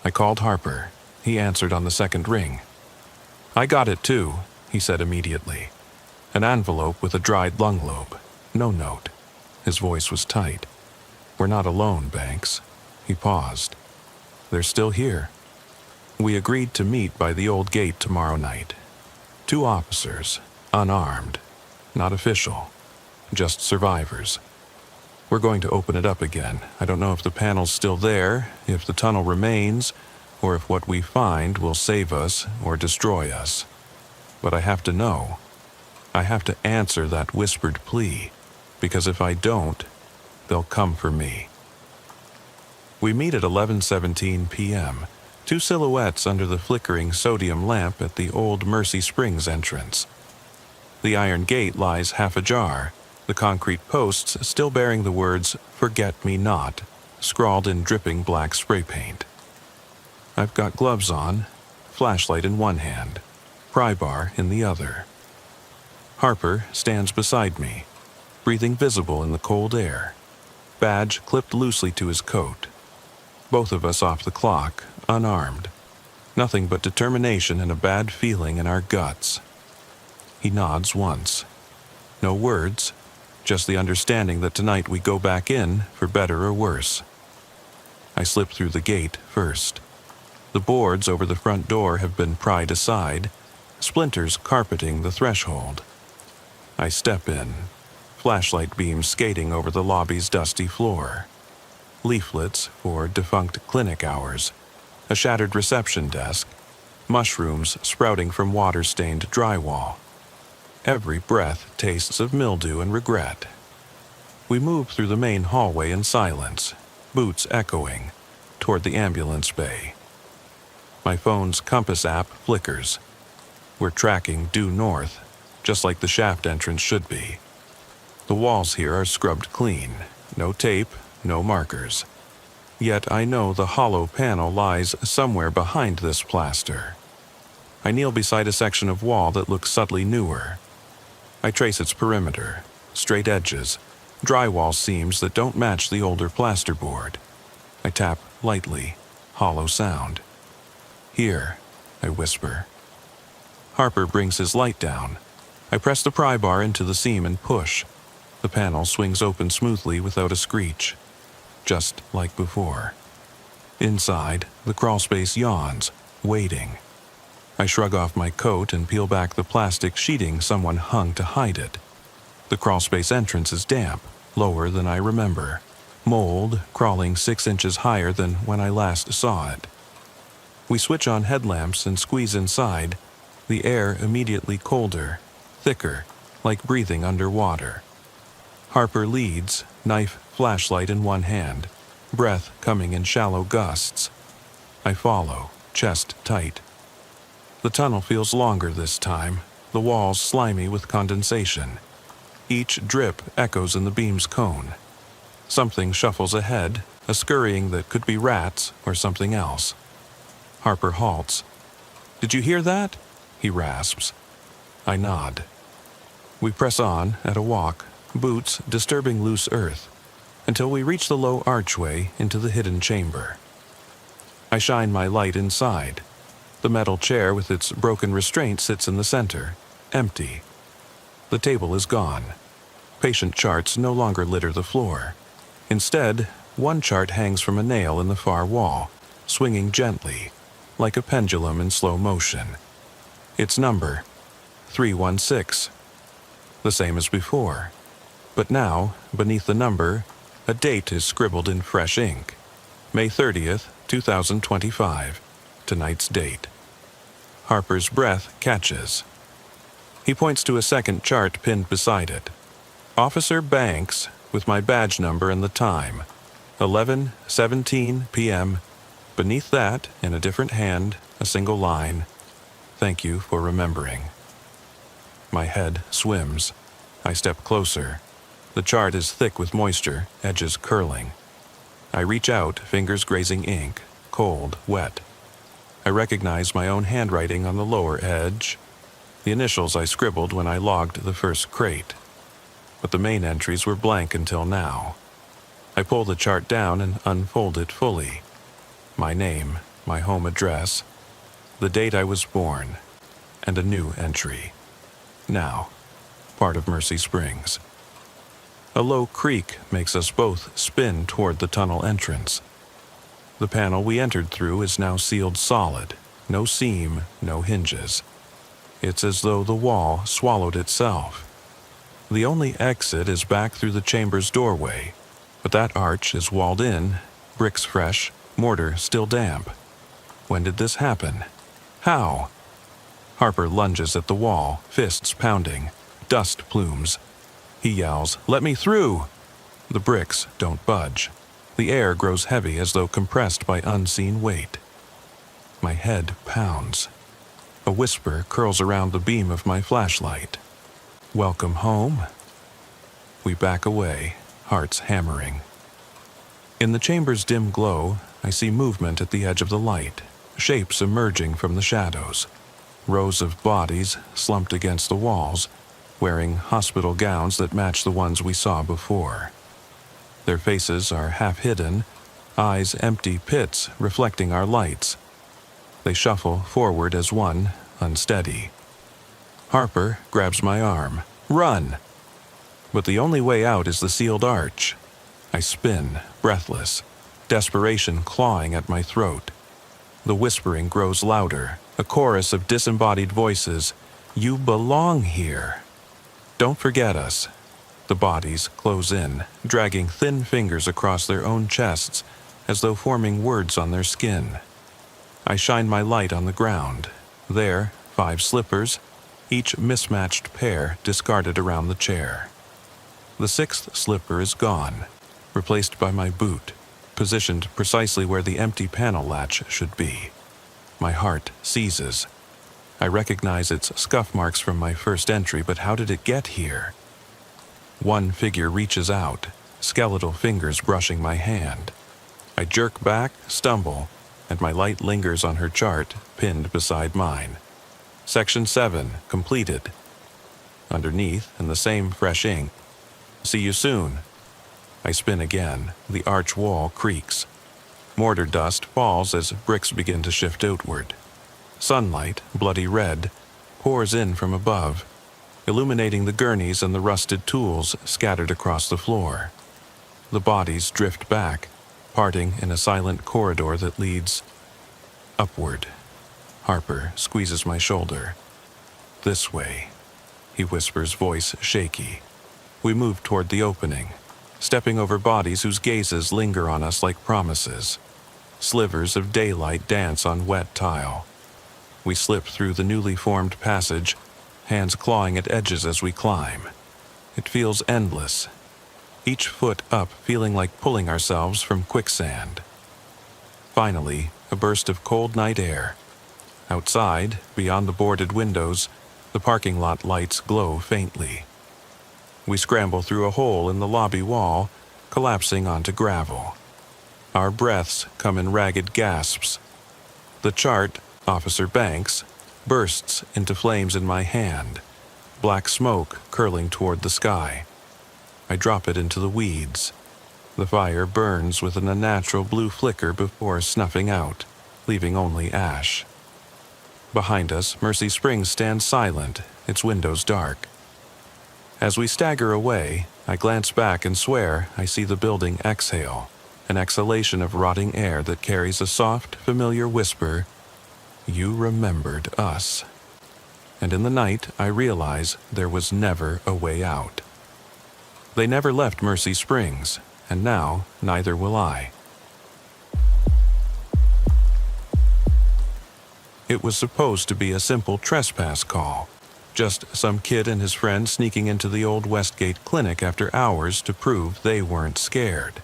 I called Harper. He answered on the second ring. "I got it too," he said immediately. An envelope with a dried lung lobe. No note. His voice was tight. "We're not alone, Banks." He paused. "They're still here." We agreed to meet by the old gate tomorrow night. 2 officers, unarmed, not official, just survivors. We're going to open it up again. I don't know if the panel's still there, if the tunnel remains, or if what we find will save us or destroy us. But I have to know. I have to answer that whispered plea, because if I don't, they'll come for me. We meet at 11:17 p.m., 2 silhouettes under the flickering sodium lamp at the old Mercy Springs entrance. The iron gate lies half ajar, the concrete posts still bearing the words, "Forget Me Not," scrawled in dripping black spray paint. I've got gloves on, flashlight in one hand, pry bar in the other. Harper stands beside me, breathing visible in the cold air, badge clipped loosely to his coat. Both of us off the clock, unarmed. Nothing but determination and a bad feeling in our guts. He nods once. No words, just the understanding that tonight we go back in for better or worse. I slip through the gate first. The boards over the front door have been pried aside, splinters carpeting the threshold. I step in, flashlight beams skating over the lobby's dusty floor. Leaflets for defunct clinic hours, a shattered reception desk, mushrooms sprouting from water-stained drywall. Every breath tastes of mildew and regret. We move through the main hallway in silence, boots echoing, toward the ambulance bay. My phone's compass app flickers. We're tracking due north, just like the shaft entrance should be. The walls here are scrubbed clean, no tape, no markers. Yet I know the hollow panel lies somewhere behind this plaster. I kneel beside a section of wall that looks subtly newer. I trace its perimeter, straight edges, drywall seams that don't match the older plasterboard. I tap lightly, hollow sound. "Here," I whisper. Harper brings his light down. I press the pry bar into the seam and push. The panel swings open smoothly without a screech, just like before. Inside, the crawlspace yawns, waiting. I shrug off my coat and peel back the plastic sheeting someone hung to hide it. The crawlspace entrance is damp, lower than I remember. Mold crawling 6 inches higher than when I last saw it. We switch on headlamps and squeeze inside, the air immediately colder, thicker, like breathing underwater. Harper leads, knife flashlight in one hand, breath coming in shallow gusts. I follow, chest tight. The tunnel feels longer this time, the walls slimy with condensation. Each drip echoes in the beam's cone. Something shuffles ahead, a scurrying that could be rats or something else. Harper halts. "Did you hear that?" he rasps. I nod. We press on at a walk, boots disturbing loose earth, until we reach the low archway into the hidden chamber. I shine my light inside. The metal chair with its broken restraint sits in the center, empty. The table is gone. Patient charts no longer litter the floor. Instead, one chart hangs from a nail in the far wall, swinging gently, like a pendulum in slow motion. Its number, 316. The same as before. But now, beneath the number, A date is scribbled in fresh ink. May 30th, 2025. Tonight's date. Harper's breath catches. He points to a second chart pinned beside it. Officer Banks, with my badge number and the time. 11:17 p.m. Beneath that, in a different hand, a single line. Thank you for remembering. My head swims. I step closer. The chart is thick with moisture, edges curling. I reach out, fingers grazing ink, cold, wet. I recognize my own handwriting on the lower edge, the initials I scribbled when I logged the first crate. But the main entries were blank until now. I pull the chart down and unfold it fully. My name, my home address, the date I was born, and a new entry. Now, part of Mercy Springs. A low creak makes us both spin toward the tunnel entrance. The panel we entered through is now sealed solid, no seam, no hinges. It's as though the wall swallowed itself. The only exit is back through the chamber's doorway, but that arch is walled in, bricks fresh, mortar still damp. When did this happen? How? Harper lunges at the wall, fists pounding, dust plumes. He yells, "Let me through!" The bricks don't budge. The air grows heavy as though compressed by unseen weight. My head pounds. A whisper curls around the beam of my flashlight. Welcome home. We back away, hearts hammering. In the chamber's dim glow, I see movement at the edge of the light, shapes emerging from the shadows. Rows of bodies slumped against the walls, wearing hospital gowns that match the ones we saw before. Their faces are half hidden, eyes empty pits reflecting our lights. They shuffle forward as one, unsteady. Harper grabs my arm. Run! But the only way out is the sealed arch. I spin, breathless, desperation clawing at my throat. The whispering grows louder, a chorus of disembodied voices. You belong here. Don't forget us. The bodies close in, dragging thin fingers across their own chests, as though forming words on their skin. I shine my light on the ground. There, 5 slippers, each mismatched pair discarded around the chair. The 6th slipper is gone, replaced by my boot, positioned precisely where the empty panel latch should be. My heart seizes. I recognize its scuff marks from my first entry, but how did it get here? One figure reaches out, skeletal fingers brushing my hand. I jerk back, stumble, and my light lingers on her chart, pinned beside mine. Section 7, completed. Underneath, in the same fresh ink, see you soon. I spin again. The arch wall creaks. Mortar dust falls as bricks begin to shift outward. Sunlight, bloody red, pours in from above, illuminating the gurneys and the rusted tools scattered across the floor. The bodies drift back, parting in a silent corridor that leads upward. Harper squeezes my shoulder. This way, he whispers, voice shaky. We move toward the opening, stepping over bodies whose gazes linger on us like promises. Slivers of daylight dance on wet tile. We slip through the newly formed passage, hands clawing at edges as we climb. It feels endless, each foot up feeling like pulling ourselves from quicksand. Finally, a burst of cold night air. Outside, beyond the boarded windows, the parking lot lights glow faintly. We scramble through a hole in the lobby wall, collapsing onto gravel. Our breaths come in ragged gasps. The chart, Officer Banks, bursts into flames in my hand, black smoke curling toward the sky. I drop it into the weeds. The fire burns with an unnatural blue flicker before snuffing out, leaving only ash. Behind us, Mercy Springs stands silent, its windows dark. As we stagger away, I glance back and swear I see the building exhale, an exhalation of rotting air that carries a soft, familiar whisper, "You remembered us." And in the night, I realize there was never a way out. They never left Mercy Springs. and now neither will I. It was supposed to be a simple trespass call, just some kid and his friend sneaking into the old Westgate clinic after hours to prove they weren't scared.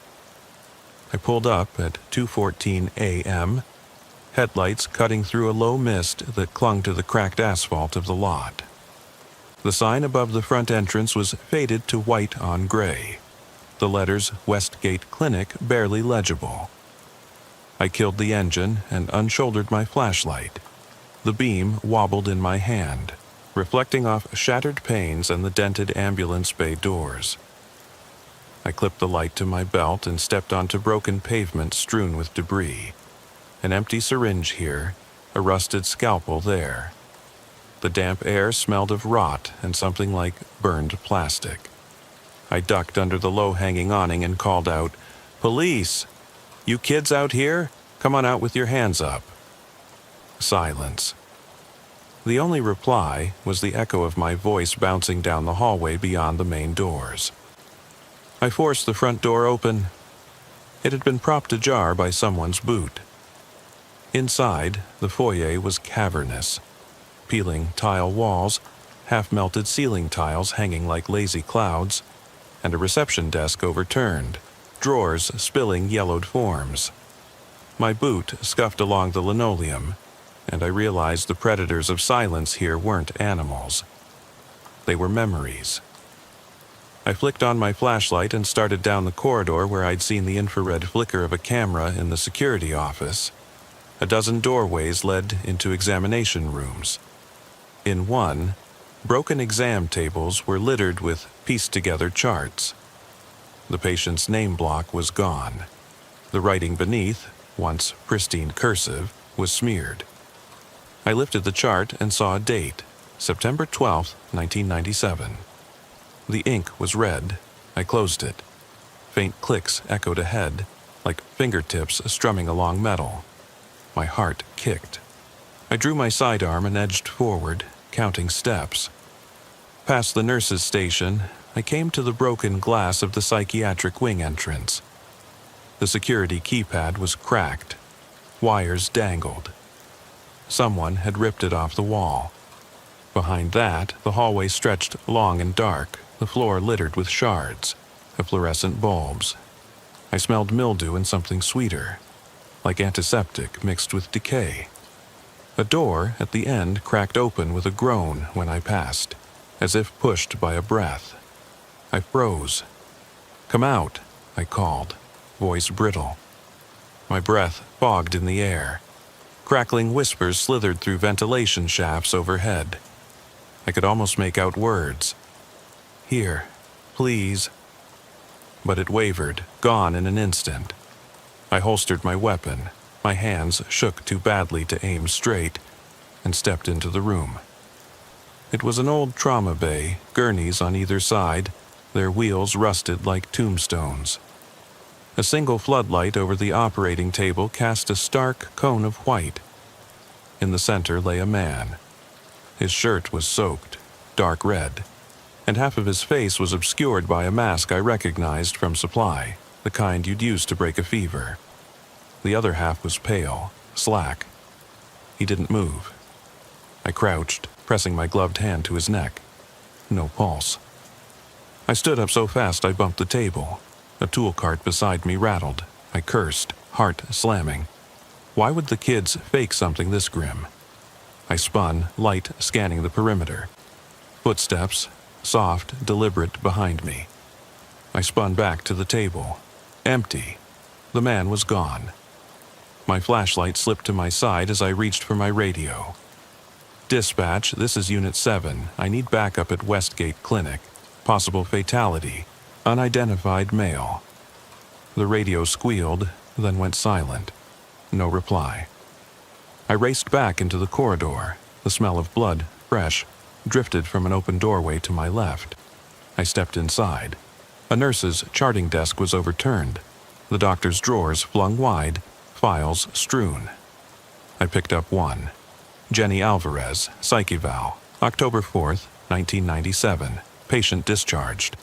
I pulled up at 2:14 a.m., headlights cutting through a low mist that clung to the cracked asphalt of the lot. The sign above the front entrance was faded to white on gray, the letters Westgate Clinic barely legible. I killed the engine and unshouldered my flashlight. The beam wobbled in my hand, reflecting off shattered panes and the dented ambulance bay doors. I clipped the light to my belt and stepped onto broken pavement strewn with debris. An empty syringe here, a rusted scalpel there. The damp air smelled of rot and something like burned plastic. I ducked under the low-hanging awning and called out, "Police! You kids out here? Come on out with your hands up." Silence. The only reply was the echo of my voice bouncing down the hallway beyond the main doors. I forced the front door open. It had been propped ajar by someone's boot. Inside, the foyer was cavernous. Peeling tile walls, half-melted ceiling tiles hanging like lazy clouds, and a reception desk overturned, drawers spilling yellowed forms. My boot scuffed along the linoleum, and I realized the predators of silence here weren't animals. They were memories. I flicked on my flashlight and started down the corridor where I'd seen the infrared flicker of a camera in the security office. A dozen doorways led into examination rooms. In one, broken exam tables were littered with pieced-together charts. The patient's name block was gone. The writing beneath, once pristine cursive, was smeared. I lifted the chart and saw a date, September 12, 1997. The ink was red. I closed it. Faint clicks echoed ahead, like fingertips strumming along metal. My heart kicked. I drew my sidearm and edged forward, counting steps. Past the nurse's station, I came to the broken glass of the psychiatric wing entrance. The security keypad was cracked. Wires dangled. Someone had ripped it off the wall. Behind that, the hallway stretched long and dark, the floor littered with shards of fluorescent bulbs. I smelled mildew and something sweeter, like antiseptic mixed with decay. A door at the end cracked open with a groan when I passed, as if pushed by a breath. I froze. "Come out," I called, voice brittle. My breath fogged in the air. Crackling whispers slithered through ventilation shafts overhead. I could almost make out words. "Here, please." But it wavered, gone in an instant. I holstered my weapon. My hands shook too badly to aim straight, and stepped into the room. It was an old trauma bay, gurneys on either side, their wheels rusted like tombstones. A single floodlight over the operating table cast a stark cone of white. In the center lay a man. His shirt was soaked, dark red, and half of his face was obscured by a mask I recognized from supply, the kind you'd use to break a fever. The other half was pale, slack. He didn't move. I crouched, pressing my gloved hand to his neck. No pulse. I stood up so fast I bumped the table. A tool cart beside me rattled. I cursed, heart slamming. Why would the kids fake something this grim? I spun, light scanning the perimeter. Footsteps, soft, deliberate, behind me. I spun back to the table. Empty. The man was gone. My flashlight slipped to my side as I reached for my radio. "Dispatch, this is Unit 7. I need backup at Westgate Clinic. Possible fatality. Unidentified male." The radio squealed, then went silent. No reply. I raced back into the corridor. The smell of blood, fresh, drifted from an open doorway to my left. I stepped inside. A nurse's charting desk was overturned. The doctor's drawers flung wide, files strewn. I picked up one. Jenny Alvarez, psych eval, October 4th, 1997. Patient discharged.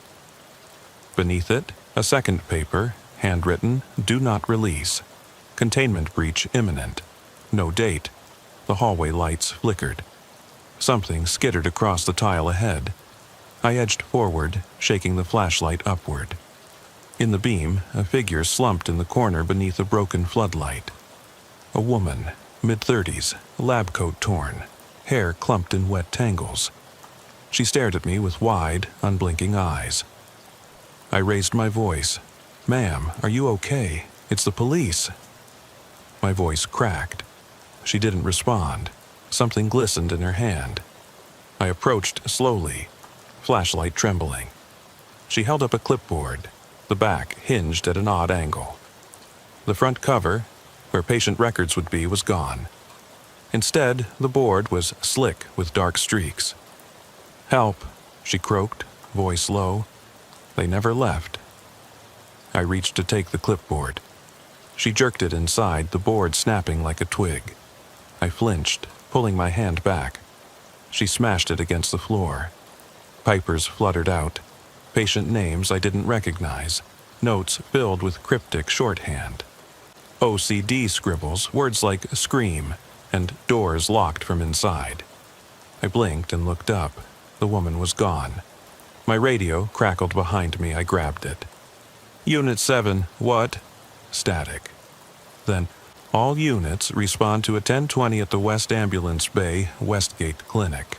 Beneath it, A second paper, handwritten, "Do not release. Containment breach imminent." No date. The hallway lights flickered. Something skittered across the tile ahead. I edged forward, shaking the flashlight upward. In the beam, a figure slumped in the corner beneath a broken floodlight. A woman, mid-30s, lab coat torn, hair clumped in wet tangles. She stared at me with wide, unblinking eyes. I raised my voice. "Ma'am, are you okay? It's the police." My voice cracked. She didn't respond. Something glistened in her hand. I approached slowly, flashlight trembling. She held up a clipboard, the back hinged at an odd angle. The front cover, where patient records would be, was gone. Instead, the board was slick with dark streaks. "Help," she croaked, voice low. "They never left." I reached to take the clipboard. She jerked it inside, the board snapping like a twig. I flinched, pulling my hand back. She smashed it against the floor. Papers fluttered out. Patient names I didn't recognize. Notes filled with cryptic shorthand. OCD scribbles, words like "scream" and "doors locked from inside." I blinked and looked up. The woman was gone. My radio crackled behind me. I grabbed it. "Unit 7, what?" Static. Then, "All units respond to a 1020 at the West Ambulance Bay, Westgate Clinic.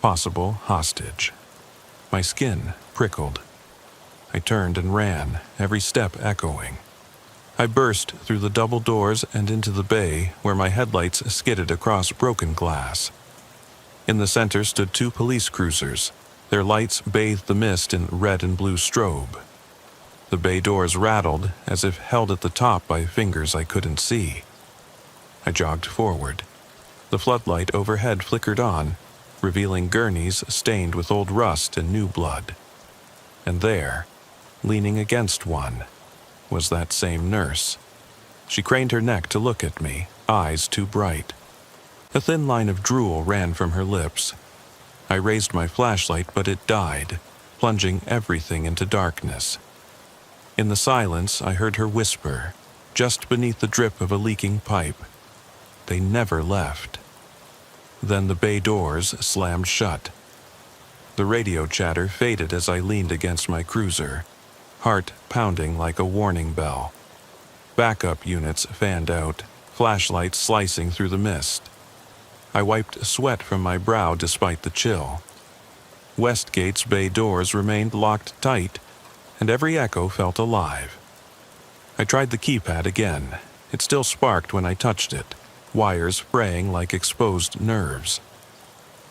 Possible hostage." My skin prickled. I turned and ran, every step echoing. I burst through the double doors and into the bay, where my headlights skidded across broken glass. In the center stood 2 police cruisers. Their lights bathed the mist in red and blue strobe. The bay doors rattled, as if held at the top by fingers I couldn't see. I jogged forward. The floodlight overhead flickered on, revealing gurneys stained with old rust and new blood. And there, leaning against one, was that same nurse. She craned her neck to look at me, eyes too bright. A thin line of drool ran from her lips. I raised my flashlight, but it died, plunging everything into darkness. In the silence, I heard her whisper, just beneath the drip of a leaking pipe. They never left. Then the bay doors slammed shut. The radio chatter faded as I leaned against my cruiser, heart pounding like a warning bell. Backup units fanned out, flashlights slicing through the mist. I wiped sweat from my brow despite the chill. Westgate's bay doors remained locked tight, and every echo felt alive. I tried the keypad again. It still sparked when I touched it, wires fraying like exposed nerves.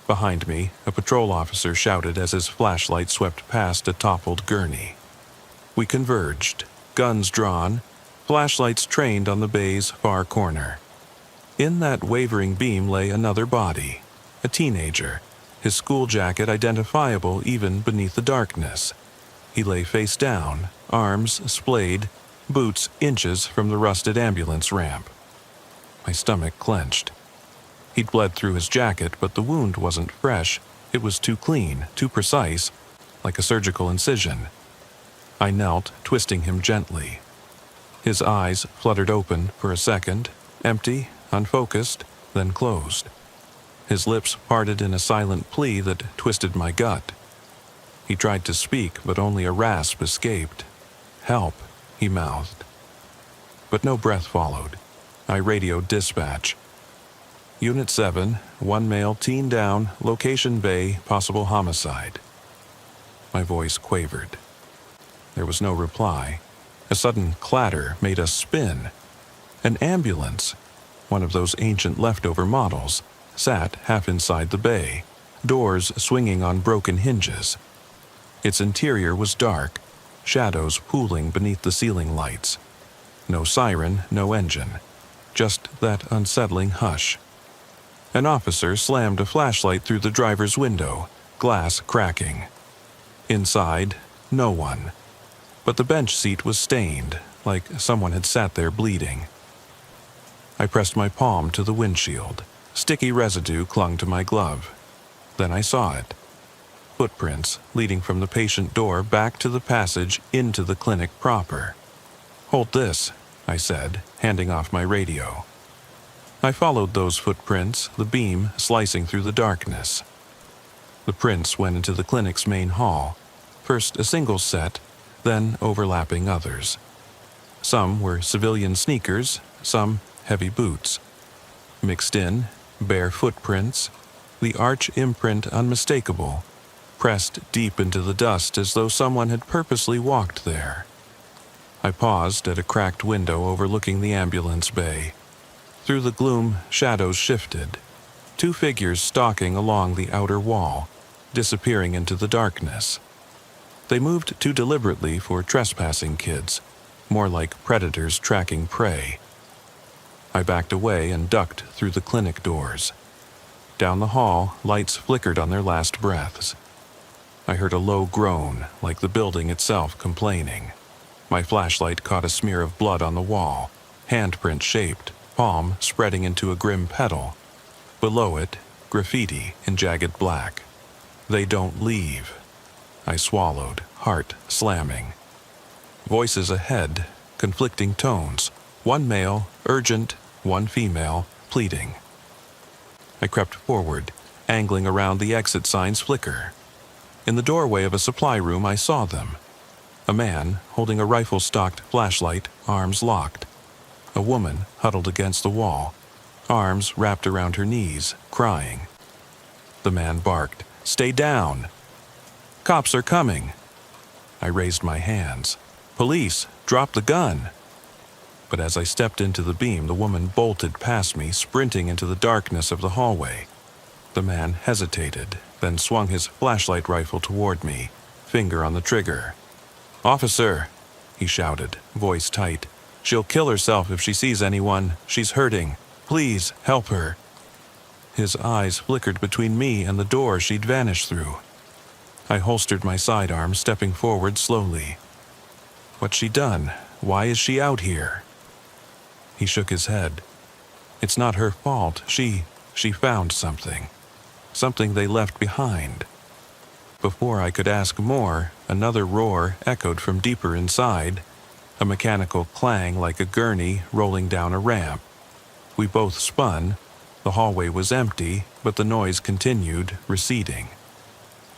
Behind me, a patrol officer shouted as his flashlight swept past a toppled gurney. We converged, guns drawn, flashlights trained on the bay's far corner. In that wavering beam lay another body, a teenager, his school jacket identifiable even beneath the darkness. He lay face down, arms splayed, boots inches from the rusted ambulance ramp. My stomach clenched. He'd bled through his jacket, but the wound wasn't fresh. It was too clean, too precise, like a surgical incision. I knelt, twisting him gently. His eyes fluttered open for a second, empty, unfocused, then closed. His lips parted in a silent plea that twisted my gut. He tried to speak, but only a rasp escaped. "Help," he mouthed. But no breath followed. I radioed dispatch. "Unit 7, 1 male, teen down, location bay, possible homicide." My voice quavered. There was no reply. A sudden clatter made us spin. An ambulance, one of those ancient leftover models, sat half inside the bay, doors swinging on broken hinges. Its interior was dark, shadows pooling beneath the ceiling lights. No siren, no engine, just that unsettling hush. An officer slammed a flashlight through the driver's window, glass cracking. Inside, no one. But the bench seat was stained, like someone had sat there bleeding. I pressed my palm to the windshield. Sticky residue clung to my glove. Then I saw it. footprints leading from the patient door back to the passage into the clinic proper. "Hold this," I said, handing off my radio. I followed those footprints, the beam slicing through the darkness. The prints went into the clinic's main hall, first a single set, then overlapping others. Some were civilian sneakers, some heavy boots. Mixed in, bare footprints, the arch imprint unmistakable, pressed deep into the dust as though someone had purposely walked there. I paused at a cracked window overlooking the ambulance bay. Through the gloom, shadows shifted. 2 figures stalking along the outer wall, disappearing into the darkness. They moved too deliberately for trespassing kids, more like predators tracking prey. I backed away and ducked through the clinic doors. Down the hall, lights flickered on their last breaths. I heard a low groan, like the building itself complaining. My flashlight caught a smear of blood on the wall, handprint shaped, palm spreading into a grim petal. Below it, graffiti in jagged black. "They don't leave." I swallowed, heart slamming. Voices ahead, conflicting tones. One male, urgent, one female, pleading. I crept forward, angling around the exit sign's flicker. In the doorway of a supply room I saw them. A man, holding a rifle-stocked flashlight, arms locked. A woman huddled against the wall, arms wrapped around her knees, crying. The man barked, "Stay down!" "Cops are coming!" I raised my hands. "Police, drop the gun!" But as I stepped into the beam, the woman bolted past me, sprinting into the darkness of the hallway. The man hesitated, then swung his flashlight rifle toward me, finger on the trigger. "Officer," he shouted, voice tight. "She'll kill herself if she sees anyone. She's hurting. Please, help her." His eyes flickered between me and the door she'd vanished through. I holstered my sidearm, stepping forward slowly. "What's she done? Why is she out here?" He shook his head. "It's not her fault. She found something. Something they left behind." Before I could ask more, another roar echoed from deeper inside, a mechanical clang like a gurney rolling down a ramp. We both spun. The hallway was empty, but the noise continued, receding.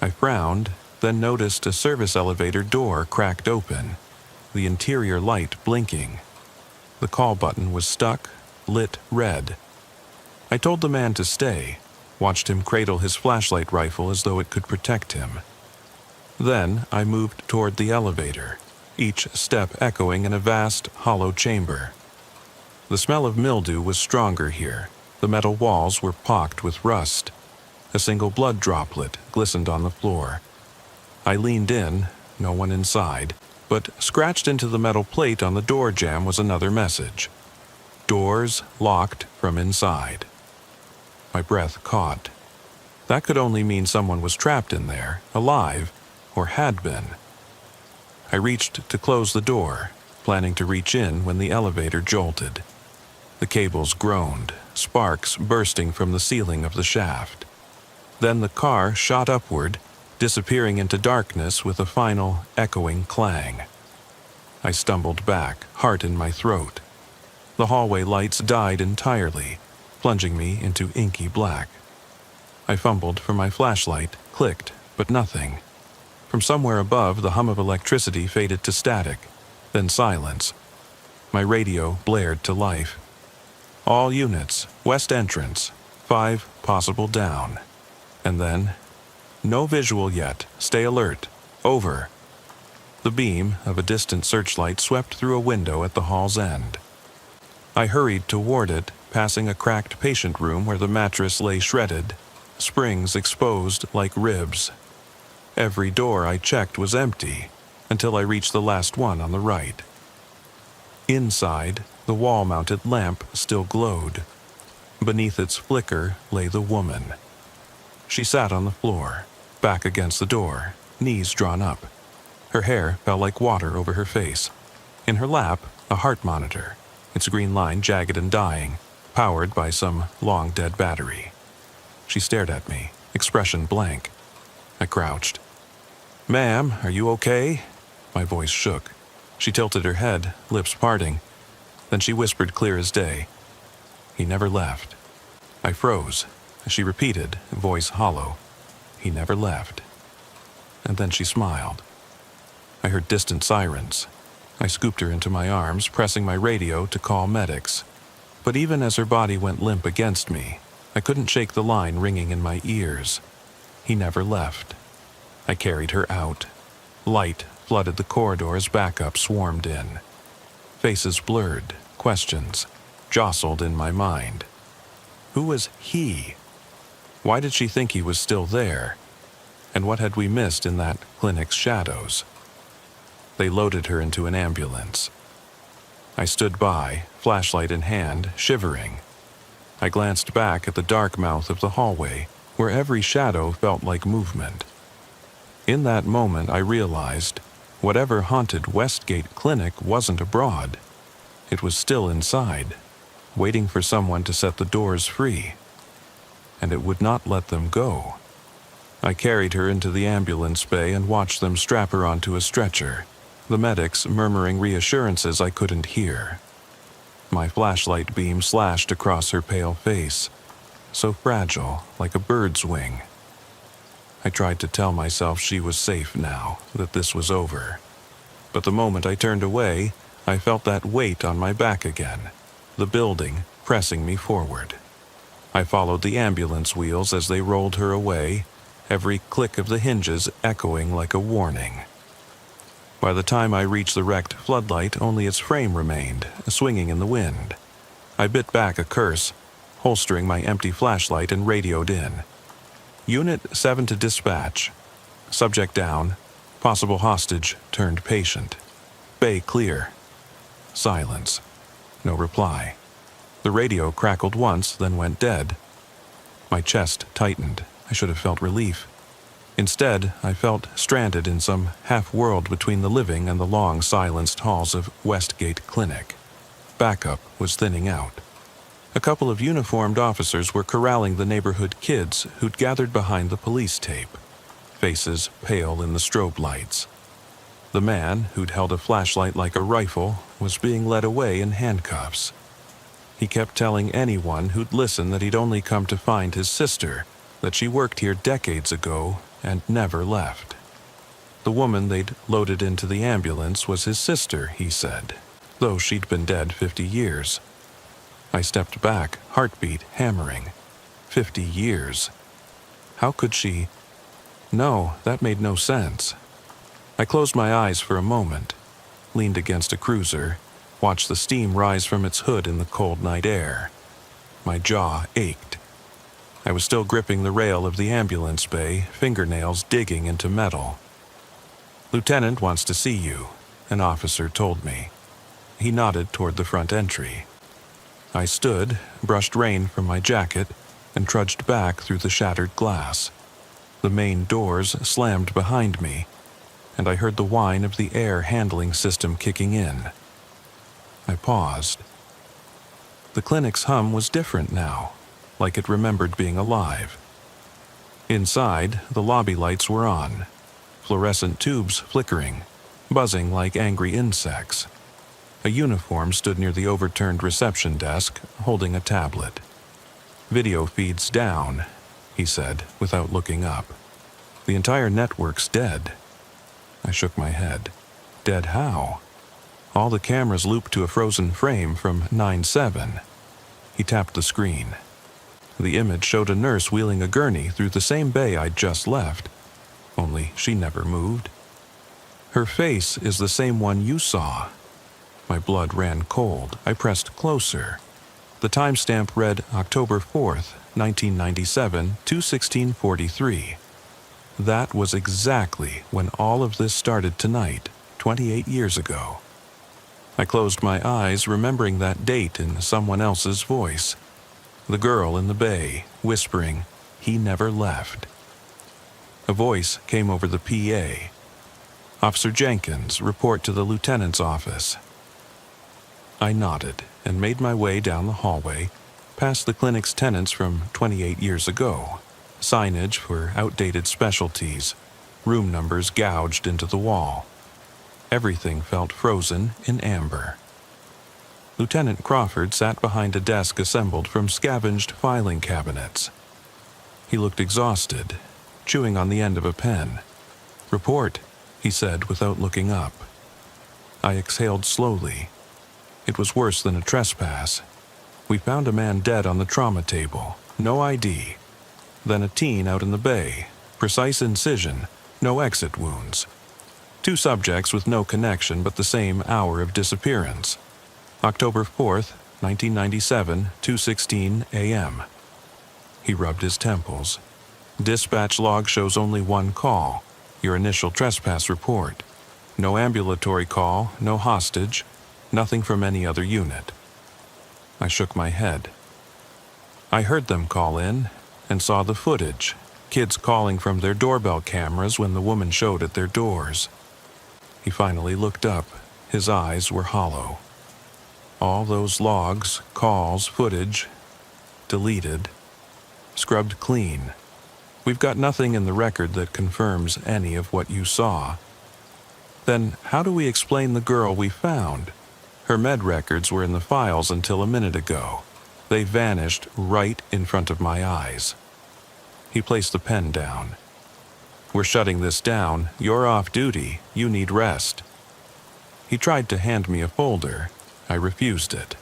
I frowned, then noticed a service elevator door cracked open, the interior light blinking. The call button was stuck, lit red. I told the man to stay, watched him cradle his flashlight rifle as though it could protect him. Then I moved toward the elevator, each step echoing in a vast, hollow chamber. The smell of mildew was stronger here. The metal walls were pocked with rust. A single blood droplet glistened on the floor. I leaned in, no one inside, but scratched into the metal plate on the door jamb was another message. "Doors locked from inside." My breath caught. That could only mean someone was trapped in there, alive, or had been. I reached to close the door, planning to reach in when the elevator jolted. The cables groaned, sparks bursting from the ceiling of the shaft. Then the car shot upward, disappearing into darkness with a final, echoing clang. I stumbled back, heart in my throat. The hallway lights died entirely, plunging me into inky black. I fumbled for my flashlight, clicked, but nothing. From somewhere above, the hum of electricity faded to static, then silence. My radio blared to life. "All units, west entrance, 5 possible down." And then, "No visual yet, stay alert, over." The beam of a distant searchlight swept through a window at the hall's end. I hurried toward it, passing a cracked patient room where the mattress lay shredded, springs exposed like ribs. Every door I checked was empty, until I reached the last one on the right. Inside, the wall-mounted lamp still glowed. Beneath its flicker lay the woman. She sat on the floor, back against the door, knees drawn up. Her hair fell like water over her face. In her lap, a heart monitor, its green line jagged and dying, powered by some long-dead battery. She stared at me, expression blank. I crouched. "Ma'am, are you okay?" My voice shook. She tilted her head, lips parting. Then she whispered clear as day, "He never left." I froze. She repeated, voice hollow, "He never left." And then she smiled. I heard distant sirens. I scooped her into my arms, pressing my radio to call medics. But even as her body went limp against me, I couldn't shake the line ringing in my ears. He never left. I carried her out. Light flooded the corridor as backup swarmed in. Faces blurred, questions jostled in my mind. Who was he? Why did she think he was still there? And what had we missed in that clinic's shadows? They loaded her into an ambulance. I stood by, flashlight in hand, shivering. I glanced back at the dark mouth of the hallway, where every shadow felt like movement. In that moment, I realized whatever haunted Westgate Clinic wasn't abroad. It was still inside, waiting for someone to set the doors free. And it would not let them go. I carried her into the ambulance bay and watched them strap her onto a stretcher, the medics murmuring reassurances I couldn't hear. My flashlight beam slashed across her pale face, so fragile, like a bird's wing. I tried to tell myself she was safe now, that this was over. But the moment I turned away, I felt that weight on my back again, the building pressing me forward. I followed the ambulance wheels as they rolled her away, every click of the hinges echoing like a warning. By the time I reached the wrecked floodlight, only its frame remained, swinging in the wind. I bit back a curse, holstering my empty flashlight, and radioed in. Unit 7 to dispatch. Subject down. Possible hostage turned patient. Bay clear. Silence. No reply. The radio crackled once, then went dead. My chest tightened. I should have felt relief. Instead, I felt stranded in some half-world between the living and the long, silenced halls of Westgate Clinic. Backup was thinning out. A couple of uniformed officers were corralling the neighborhood kids who'd gathered behind the police tape, faces pale in the strobe lights. The man, who'd held a flashlight like a rifle, was being led away in handcuffs. He kept telling anyone who'd listen that he'd only come to find his sister, that she worked here decades ago and never left. The woman they'd loaded into the ambulance was his sister, he said, though she'd been dead 50 years. I stepped back, heartbeat hammering. 50 years. How could she? No, that made no sense. I closed my eyes for a moment, leaned against a cruiser, watched the steam rise from its hood in the cold night air. My jaw ached. I was still gripping the rail of the ambulance bay, fingernails digging into metal. "Lieutenant wants to see you," an officer told me. He nodded toward the front entry. I stood, brushed rain from my jacket, and trudged back through the shattered glass. The main doors slammed behind me, and I heard the whine of the air handling system kicking in. I paused. The clinic's hum was different now, like it remembered being alive. Inside, the lobby lights were on, fluorescent tubes flickering, buzzing like angry insects. A uniform stood near the overturned reception desk, holding a tablet. "Video feeds down," he said, without looking up. "The entire network's dead." I shook my head. Dead how? All the cameras looped to a frozen frame from 9/7. He tapped the screen. The image showed a nurse wheeling a gurney through the same bay I'd just left, only she never moved. "Her face is the same one you saw." My blood ran cold. I pressed closer. The timestamp read October 4th, 1997, 2:16:43. That was exactly when all of this started tonight, 28 years ago. I closed my eyes, remembering that date in someone else's voice. The girl in the bay, whispering, "He never left." A voice came over the PA. "Officer Jenkins, report to the lieutenant's office." I nodded and made my way down the hallway, past the clinic's tenants from 28 years ago, signage for outdated specialties, room numbers gouged into the wall. Everything felt frozen in amber. Lieutenant Crawford sat behind a desk assembled from scavenged filing cabinets. He looked exhausted, chewing on the end of a pen. "Report," he said without looking up. I exhaled slowly. It was worse than a trespass. We found a man dead on the trauma table, no ID. Then a teen out in the bay, precise incision, no exit wounds. 2 subjects with no connection but the same hour of disappearance. October 4th, 1997, 2:16 a.m. He rubbed his temples. Dispatch log shows only 1 call, your initial trespass report. No ambulatory call, no hostage, nothing from any other unit. I shook my head. I heard them call in and saw the footage, kids calling from their doorbell cameras when the woman showed at their doors. He finally looked up. His eyes were hollow. All those logs, calls, footage, deleted, scrubbed clean. We've got nothing in the record that confirms any of what you saw. Then how do we explain the girl we found? Her med records were in the files until a minute ago. They vanished right in front of my eyes. He placed the pen down. "We're shutting this down. You're off duty. You need rest." He tried to hand me a folder. I refused it.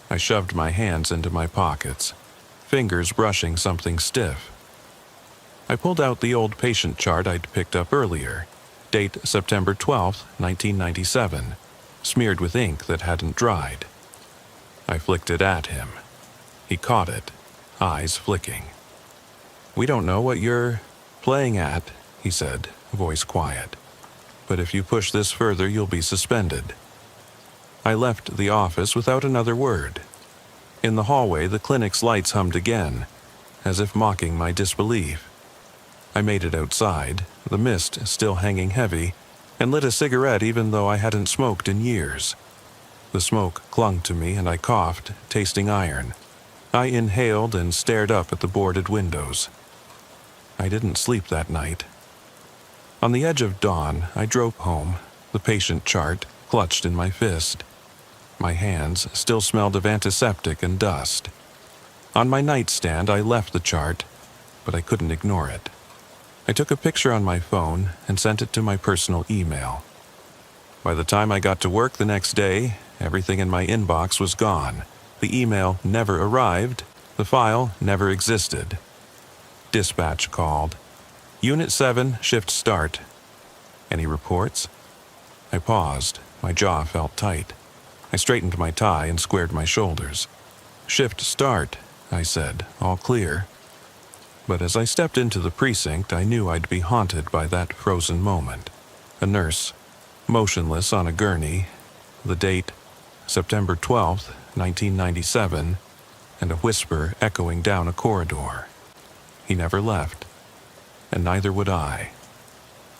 I shoved my hands into my pockets, fingers brushing something stiff. I pulled out the old patient chart I'd picked up earlier, date September 12, 1997, smeared with ink that hadn't dried. I flicked it at him. He caught it, eyes flicking. "We don't know what you're playing at," he said, voice quiet. "But if you push this further, you'll be suspended." I left the office without another word. In the hallway, the clinic's lights hummed again, as if mocking my disbelief. I made it outside, the mist still hanging heavy, and lit a cigarette even though I hadn't smoked in years. The smoke clung to me and I coughed, tasting iron. I inhaled and stared up at the boarded windows. I didn't sleep that night. On the edge of dawn, I drove home, the patient chart clutched in my fist. My hands still smelled of antiseptic and dust. On my nightstand, I left the chart, but I couldn't ignore it. I took a picture on my phone and sent it to my personal email. By the time I got to work the next day, everything in my inbox was gone. The email never arrived. The file never existed. Dispatch called. "Unit 7, shift start." "Any reports?" I paused. My jaw felt tight. I straightened my tie and squared my shoulders. "Shift start," I said, all clear. But as I stepped into the precinct, I knew I'd be haunted by that frozen moment. A nurse, motionless on a gurney, the date, September 12th, 1997, and a whisper echoing down a corridor. He never left, and neither would I.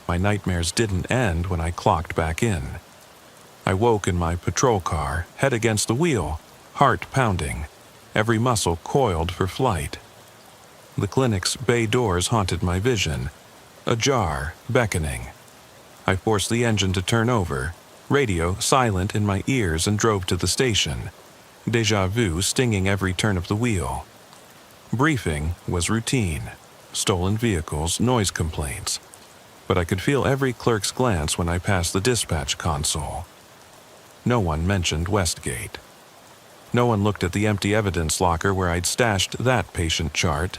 My nightmares didn't end when I clocked back in. I woke in my patrol car, head against the wheel, heart pounding, every muscle coiled for flight. The clinic's bay doors haunted my vision, ajar, beckoning. I forced the engine to turn over, radio silent in my ears, and drove to the station, déjà vu stinging every turn of the wheel. Briefing was routine, stolen vehicles, noise complaints, but I could feel every clerk's glance when I passed the dispatch console. No one mentioned Westgate. No one looked at the empty evidence locker where I'd stashed that patient chart.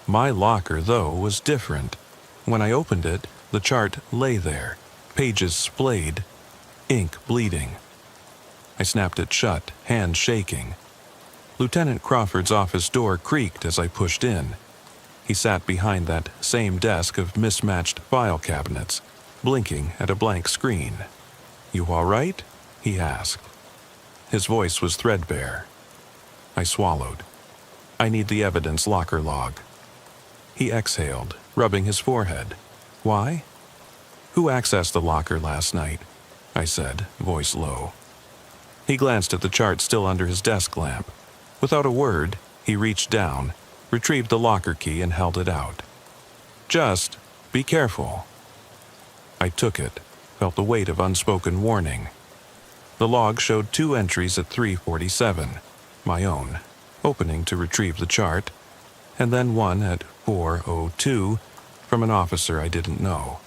My locker, though, was different. When I opened it, the chart lay there, pages splayed, ink bleeding. I snapped it shut, hands shaking. Lieutenant Crawford's office door creaked as I pushed in. He sat behind that same desk of mismatched file cabinets, blinking at a blank screen. "You all right?" he asked. His voice was threadbare. I swallowed. "I need the evidence locker log." He exhaled, rubbing his forehead. "Why?" "Who accessed the locker last night?" I said, voice low. He glanced at the chart still under his desk lamp. Without a word, he reached down, retrieved the locker key and held it out. "Just be careful." I took it, felt the weight of unspoken warning. The log showed 2 entries at 3:47, my own, opening to retrieve the chart, and then one at 4:02 from an officer I didn't know.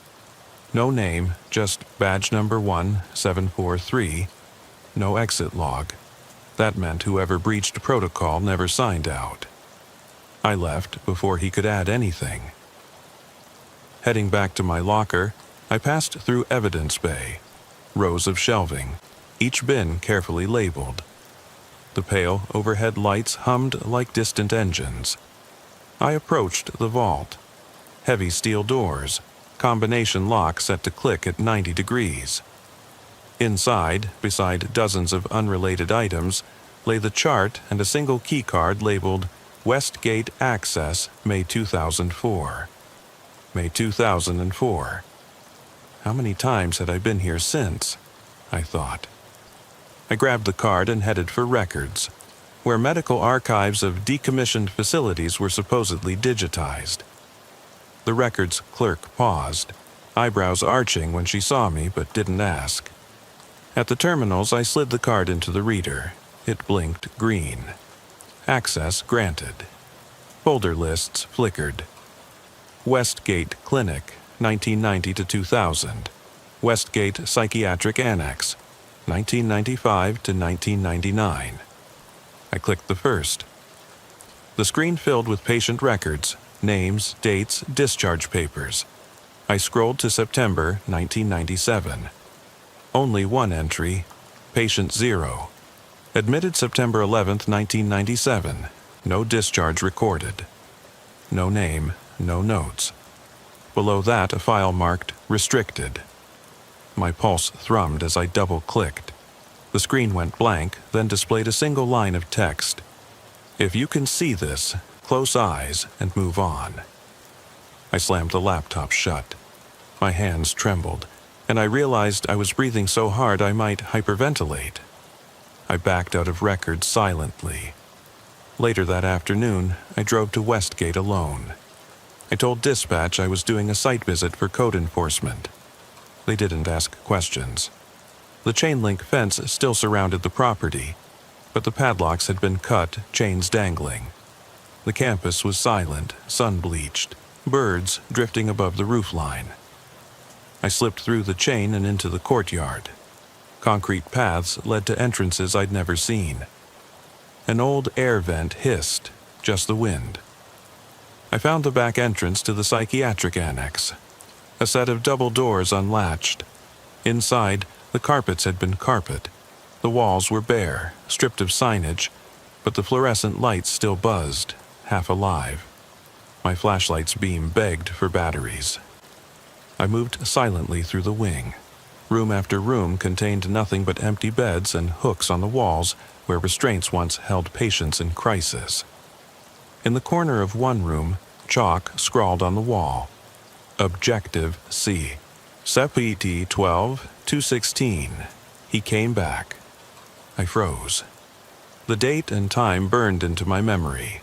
No name, just badge number 1743, no exit log. That meant whoever breached protocol never signed out. I left before he could add anything. Heading back to my locker, I passed through evidence bay, rows of shelving, each bin carefully labeled. The pale overhead lights hummed like distant engines. I approached the vault. Heavy steel doors, combination lock set to click at 90 degrees. Inside, beside dozens of unrelated items, lay the chart and a single keycard labeled Westgate Access, May 2004. May 2004. How many times had I been here since? I thought. I grabbed the card and headed for records, where medical archives of decommissioned facilities were supposedly digitized. The records clerk paused, eyebrows arching when she saw me but didn't ask. At the terminals, I slid the card into the reader. It blinked green. Access granted. Folder lists flickered. Westgate Clinic, 1990 to 2000. Westgate Psychiatric Annex, 1995 to 1999. I clicked the first. The screen filled with patient records, names, dates, discharge papers. I scrolled to September 1997. Only one entry, patient 0. Admitted September 11, 1997. No discharge recorded. No name, no notes. Below that, a file marked restricted. My pulse thrummed as I double-clicked. The screen went blank, then displayed a single line of text. If you can see this, close eyes and move on. I slammed the laptop shut. My hands trembled, and I realized I was breathing so hard I might hyperventilate. I backed out of records silently. Later that afternoon, I drove to Westgate alone. I told dispatch I was doing a site visit for code enforcement. They didn't ask questions. The chain-link fence still surrounded the property, but the padlocks had been cut, chains dangling. The campus was silent, sun-bleached, birds drifting above the roofline. I slipped through the chain and into the courtyard. Concrete paths led to entrances I'd never seen. An old air vent hissed, just the wind. I found the back entrance to the psychiatric annex. A set of double doors unlatched. Inside, the carpets had been carpet. The walls were bare, stripped of signage, but the fluorescent lights still buzzed, half alive. My flashlight's beam begged for batteries. I moved silently through the wing. Room after room contained nothing but empty beds and hooks on the walls where restraints once held patients in crisis. In the corner of one room, chalk scrawled on the wall. Objective C. CEPET 12-216. He came back. I froze. The date and time burned into my memory.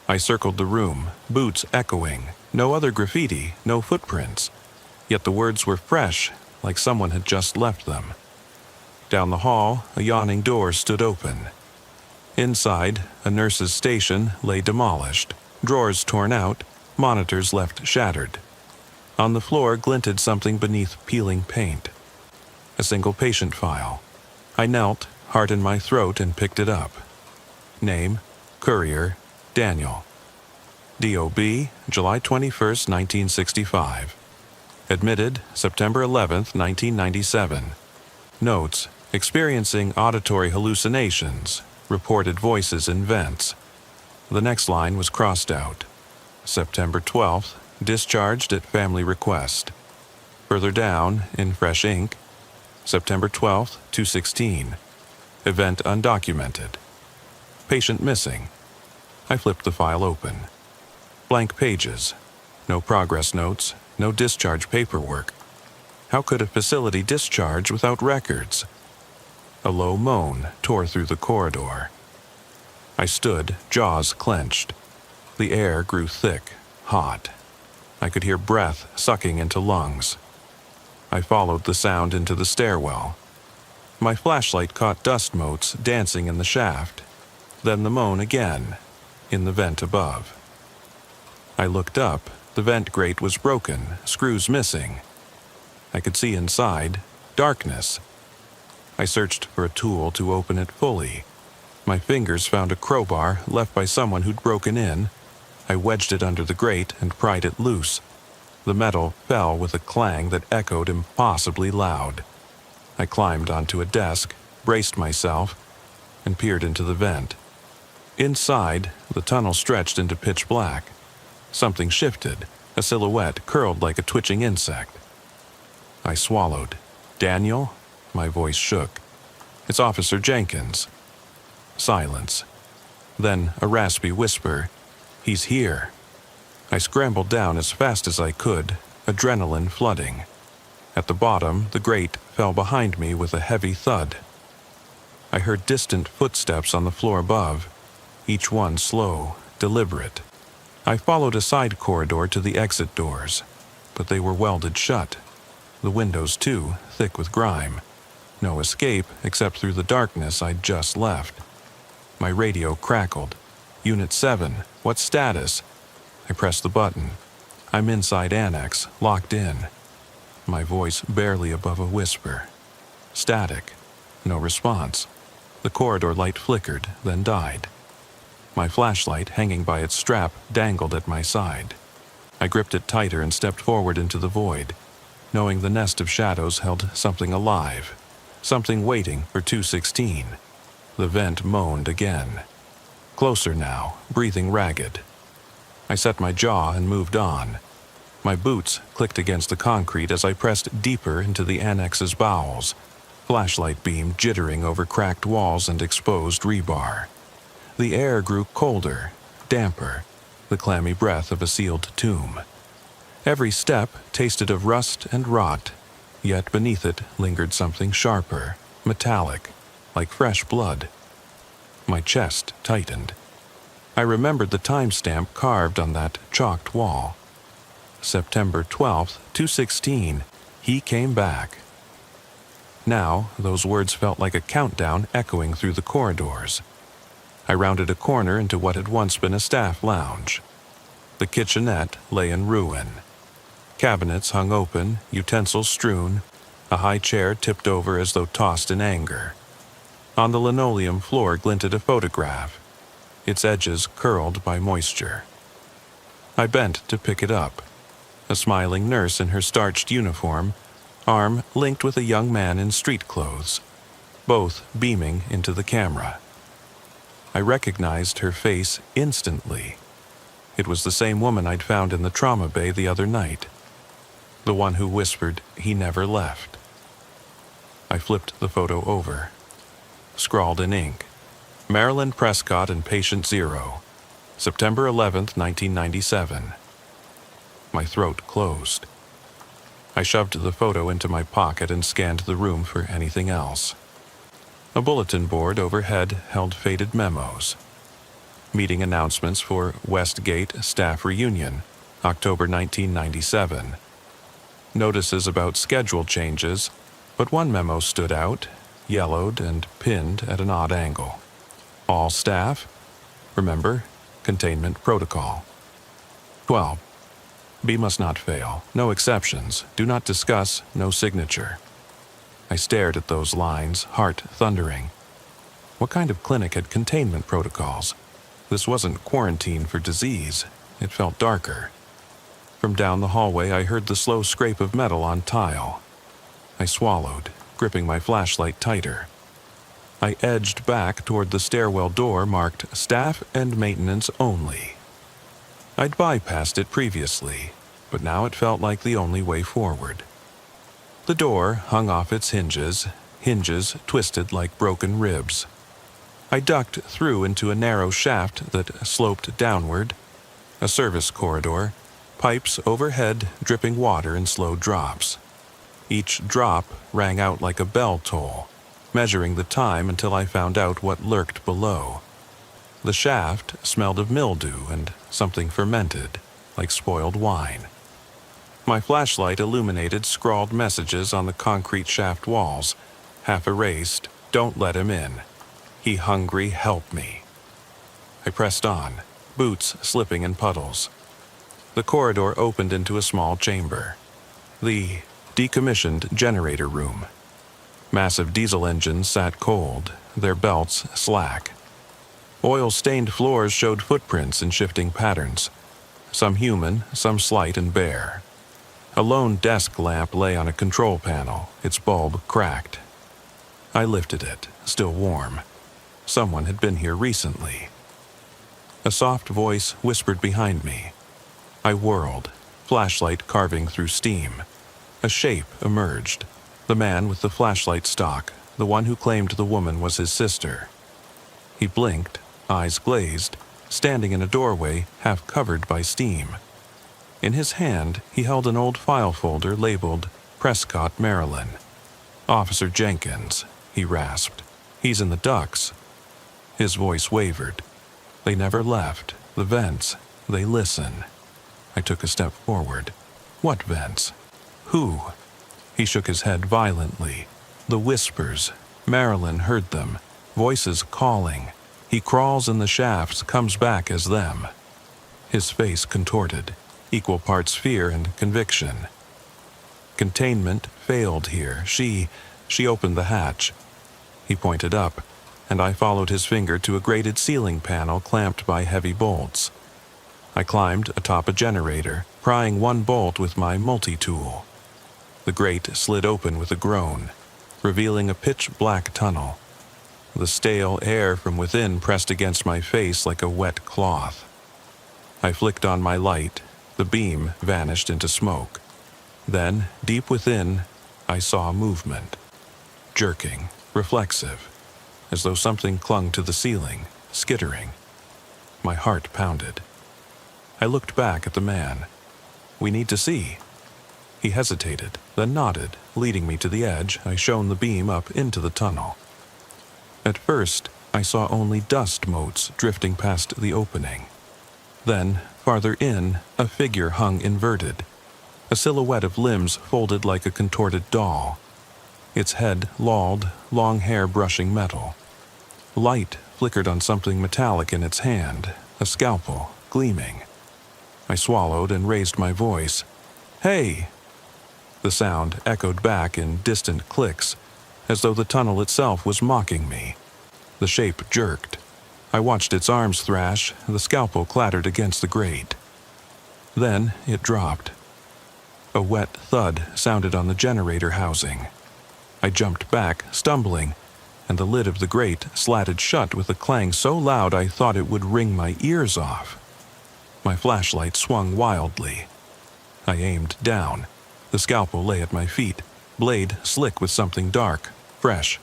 I circled the room, boots echoing, no other graffiti, no footprints. Yet the words were fresh, like someone had just left them. Down the hall, a yawning door stood open. Inside, a nurse's station lay demolished, drawers torn out, monitors left shattered. On the floor glinted something beneath peeling paint. A single patient file. I knelt, heart in my throat, and picked it up. Name, Courier, Daniel. DOB, July 21, 1965. Admitted, September 11, 1997. Notes, experiencing auditory hallucinations, reported voices in vents. The next line was crossed out. September 12th, discharged at family request. Further down, in fresh ink, September 12th, 216. Event undocumented. Patient missing. I flipped the file open. Blank pages. No progress notes, no discharge paperwork. How could a facility discharge without records? A low moan tore through the corridor. I stood, jaws clenched. The air grew thick, hot. I could hear breath sucking into lungs. I followed the sound into the stairwell. My flashlight caught dust motes dancing in the shaft, then the moan again, in the vent above. I looked up. The vent grate was broken, screws missing. I could see inside, darkness. I searched for a tool to open it fully. My fingers found a crowbar left by someone who'd broken in. I wedged it under the grate and pried it loose. The metal fell with a clang that echoed impossibly loud. I climbed onto a desk, braced myself, and peered into the vent. Inside, the tunnel stretched into pitch black. Something shifted, a silhouette curled like a twitching insect. I swallowed. "Daniel?" My voice shook. "It's Officer Jenkins." Silence. Then a raspy whisper. "He's here." I scrambled down as fast as I could, adrenaline flooding. At the bottom, the grate fell behind me with a heavy thud. I heard distant footsteps on the floor above, each one slow, deliberate. I followed a side corridor to the exit doors, but they were welded shut. The windows, too, thick with grime. No escape except through the darkness I'd just left. My radio crackled. "Unit 7, what status?" I pressed the button. "I'm inside Annex, locked in." My voice barely above a whisper. Static. No response. The corridor light flickered, then died. My flashlight, hanging by its strap, dangled at my side. I gripped it tighter and stepped forward into the void, knowing the nest of shadows held something alive, something waiting for 216. The vent moaned again. Closer now, breathing ragged. I set my jaw and moved on. My boots clicked against the concrete as I pressed deeper into the annex's bowels, flashlight beam jittering over cracked walls and exposed rebar. The air grew colder, damper, the clammy breath of a sealed tomb. Every step tasted of rust and rot, yet beneath it lingered something sharper, metallic, like fresh blood. My chest tightened. I remembered the timestamp carved on that chalked wall. September 12th, 216, he came back. Now, those words felt like a countdown echoing through the corridors. I rounded a corner into what had once been a staff lounge. The kitchenette lay in ruin. Cabinets hung open, utensils strewn, a high chair tipped over as though tossed in anger. On the linoleum floor glinted a photograph, its edges curled by moisture. I bent to pick it up. A smiling nurse in her starched uniform, arm linked with a young man in street clothes, both beaming into the camera. I recognized her face instantly. It was the same woman I'd found in the trauma bay the other night. The one who whispered he never left. I flipped the photo over. Scrawled in ink, "Marilyn Prescott and Patient Zero, September 11th, 1997. My throat closed. I shoved the photo into my pocket and scanned the room for anything else. A bulletin board overhead held faded memos. Meeting announcements for Westgate Staff Reunion, October 1997. Notices about schedule changes, but one memo stood out, yellowed and pinned at an odd angle. All staff, remember, containment protocol. 12. B must not fail, no exceptions, do not discuss, no signature. I stared at those lines, heart thundering. What kind of clinic had containment protocols? This wasn't quarantine for disease. It felt darker. From down the hallway, I heard the slow scrape of metal on tile. I swallowed, gripping my flashlight tighter. I edged back toward the stairwell door marked Staff and Maintenance Only. I'd bypassed it previously, but now it felt like the only way forward. The door hung off its hinges twisted like broken ribs. I ducked through into a narrow shaft that sloped downward, a service corridor, pipes overhead dripping water in slow drops. Each drop rang out like a bell toll, measuring the time until I found out what lurked below. The shaft smelled of mildew and something fermented, like spoiled wine. My flashlight illuminated scrawled messages on the concrete shaft walls, half erased, "Don't let him in. He hungry, help me." I pressed on, boots slipping in puddles. The corridor opened into a small chamber. The decommissioned generator room. Massive diesel engines sat cold, their belts slack. Oil-stained floors showed footprints in shifting patterns, some human, some slight and bare. A lone desk lamp lay on a control panel, its bulb cracked. I lifted it, still warm. Someone had been here recently. A soft voice whispered behind me. I whirled, flashlight carving through steam. A shape emerged. The man with the flashlight stock, the one who claimed the woman was his sister. He blinked, eyes glazed, standing in a doorway half covered by steam. In his hand, he held an old file folder labeled Prescott, Maryland. "Officer Jenkins," he rasped. "He's in the ducts." His voice wavered. "They never left. The vents. They listen." I took a step forward. "What vents? Who?" He shook his head violently. "The whispers. Marilyn heard them. Voices calling. He crawls in the shafts, comes back as them." His face contorted, equal parts fear and conviction. Containment failed here. She opened the hatch. He pointed up, and I followed his finger to a grated ceiling panel clamped by heavy bolts. I climbed atop a generator, prying one bolt with my multi-tool. The grate slid open with a groan, revealing a pitch-black tunnel. The stale air from within pressed against my face like a wet cloth. I flicked on my light. The beam vanished into smoke. Then, deep within, I saw movement. Jerking, reflexive, as though something clung to the ceiling, skittering. My heart pounded. I looked back at the man. "We need to see." He hesitated, then nodded, leading me to the edge. I shone the beam up into the tunnel. At first, I saw only dust motes drifting past the opening. Then, farther in, a figure hung inverted, a silhouette of limbs folded like a contorted doll. Its head lolled, long hair brushing metal. Light flickered on something metallic in its hand, a scalpel, gleaming. I swallowed and raised my voice. "Hey!" The sound echoed back in distant clicks, as though the tunnel itself was mocking me. The shape jerked. I watched its arms thrash, the scalpel clattered against the grate. Then it dropped. A wet thud sounded on the generator housing. I jumped back, stumbling, and the lid of the grate slatted shut with a clang so loud I thought it would wring my ears off. My flashlight swung wildly. I aimed down. The scalpel lay at my feet, blade slick with something dark, fresh.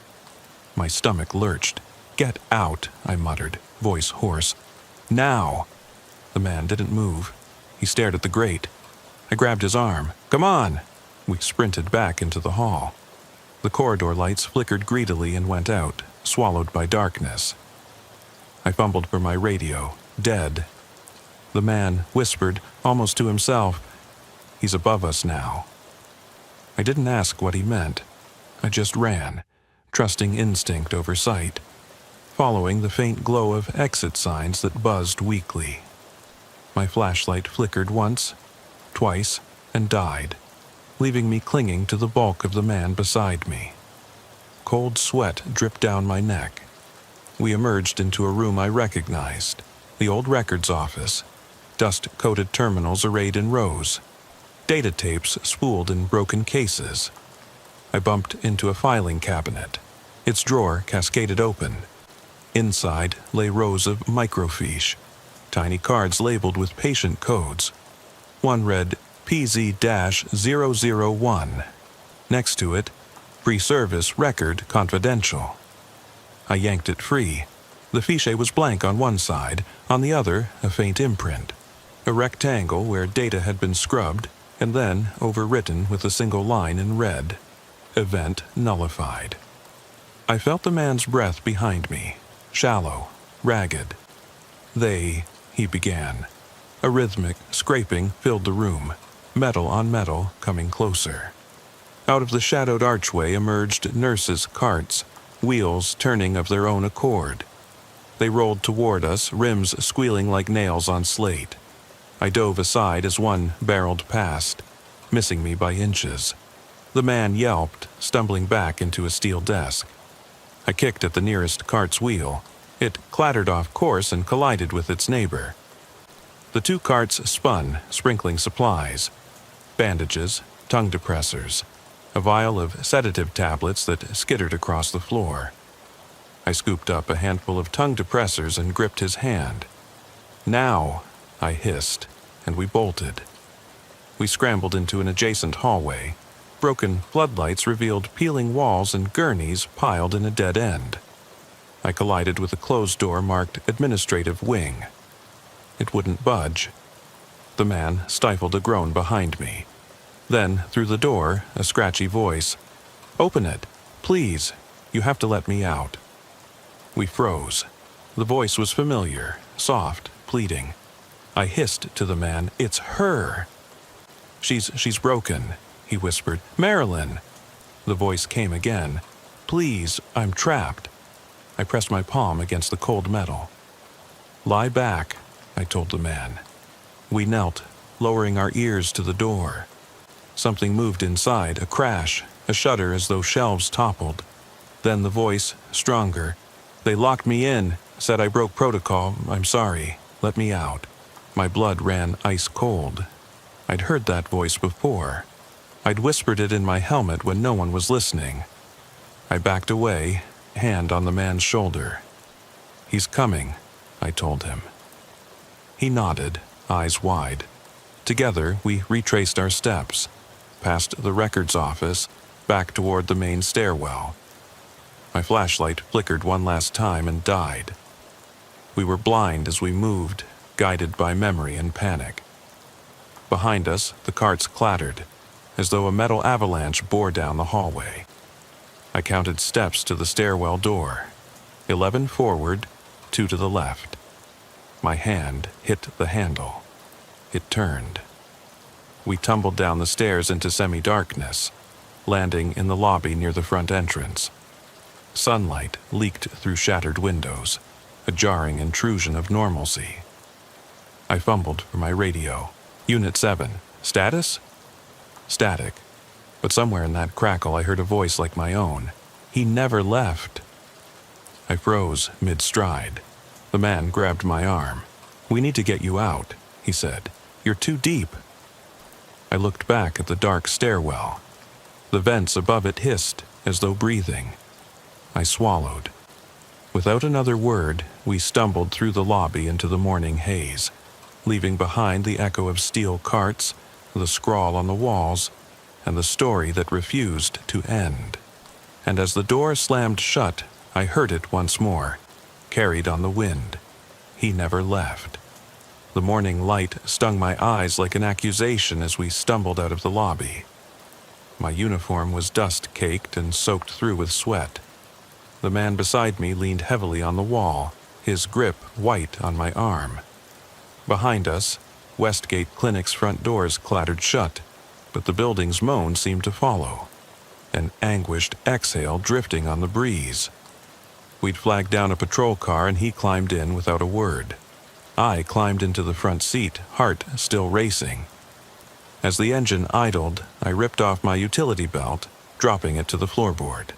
My stomach lurched. "Get out," I muttered, voice hoarse. "Now!" The man didn't move. He stared at the grate. I grabbed his arm. "Come on!" We sprinted back into the hall. The corridor lights flickered greedily and went out, swallowed by darkness. I fumbled for my radio. Dead. The man whispered, almost to himself, "He's above us now." I didn't ask what he meant. I just ran, trusting instinct over sight, following the faint glow of exit signs that buzzed weakly. My flashlight flickered once, twice, and died, leaving me clinging to the bulk of the man beside me. Cold sweat dripped down my neck. We emerged into a room I recognized, the old records office, dust-coated terminals arrayed in rows, data tapes spooled in broken cases. I bumped into a filing cabinet. Its drawer cascaded open. Inside lay rows of microfiche, tiny cards labeled with patient codes. One read PZ-001. Next to it, pre-service record confidential. I yanked it free. The fiche was blank on one side, on the other a faint imprint. A rectangle where data had been scrubbed and then overwritten with a single line in red. Event nullified. I felt the man's breath behind me, shallow, ragged. He began. A rhythmic scraping filled the room, metal on metal coming closer. Out of the shadowed archway emerged nurses' carts, wheels turning of their own accord. They rolled toward us, rims squealing like nails on slate. I dove aside as one barreled past, missing me by inches. The man yelped, stumbling back into a steel desk. I kicked at the nearest cart's wheel. It clattered off course and collided with its neighbor. The two carts spun, sprinkling supplies. Bandages, tongue depressors, a vial of sedative tablets that skittered across the floor. I scooped up a handful of tongue depressors and gripped his hand. "Now," I hissed, and we bolted. We scrambled into an adjacent hallway. Broken floodlights revealed peeling walls and gurneys piled in a dead end. I collided with a closed door marked Administrative Wing. It wouldn't budge. The man stifled a groan behind me. Then, through the door, a scratchy voice. "Open it, please. You have to let me out." We froze. The voice was familiar, soft, pleading. I hissed to the man, "It's her." She's broken," he whispered. "Marilyn." The voice came again. "Please, I'm trapped." I pressed my palm against the cold metal. "Lie back," I told the man. We knelt, lowering our ears to the door. Something moved inside, a crash, a shudder as though shelves toppled. Then the voice, stronger. "They locked me in, said I broke protocol. I'm sorry. Let me out." My blood ran ice cold. I'd heard that voice before. I'd whispered it in my helmet when no one was listening. I backed away, hand on the man's shoulder. "He's coming," I told him. He nodded, eyes wide. Together, we retraced our steps, past the records office, back toward the main stairwell. My flashlight flickered one last time and died. We were blind as we moved, guided by memory and panic. Behind us, the carts clattered, as though a metal avalanche bore down the hallway. I counted steps to the stairwell door. 11 forward, 2 to the left. My hand hit the handle. It turned. We tumbled down the stairs into semi-darkness, landing in the lobby near the front entrance. Sunlight leaked through shattered windows, a jarring intrusion of normalcy. I fumbled for my radio. "Unit 7, status?" Static. But somewhere in that crackle I heard a voice like my own. "He never left." I froze mid-stride. The man grabbed my arm. "We need to get you out," he said. "You're too deep." I looked back at the dark stairwell. The vents above it hissed, as though breathing. I swallowed. Without another word, we stumbled through the lobby into the morning haze, leaving behind the echo of steel carts, the scrawl on the walls, and the story that refused to end. And as the door slammed shut, I heard it once more, carried on the wind. He never left. The morning light stung my eyes like an accusation as we stumbled out of the lobby. My uniform was dust-caked and soaked through with sweat. The man beside me leaned heavily on the wall, his grip white on my arm. Behind us, Westgate Clinic's front doors clattered shut, but the building's moan seemed to follow, an anguished exhale drifting on the breeze. We'd flagged down a patrol car and he climbed in without a word. I climbed into the front seat, heart still racing. As the engine idled, I ripped off my utility belt, dropping it to the floorboard.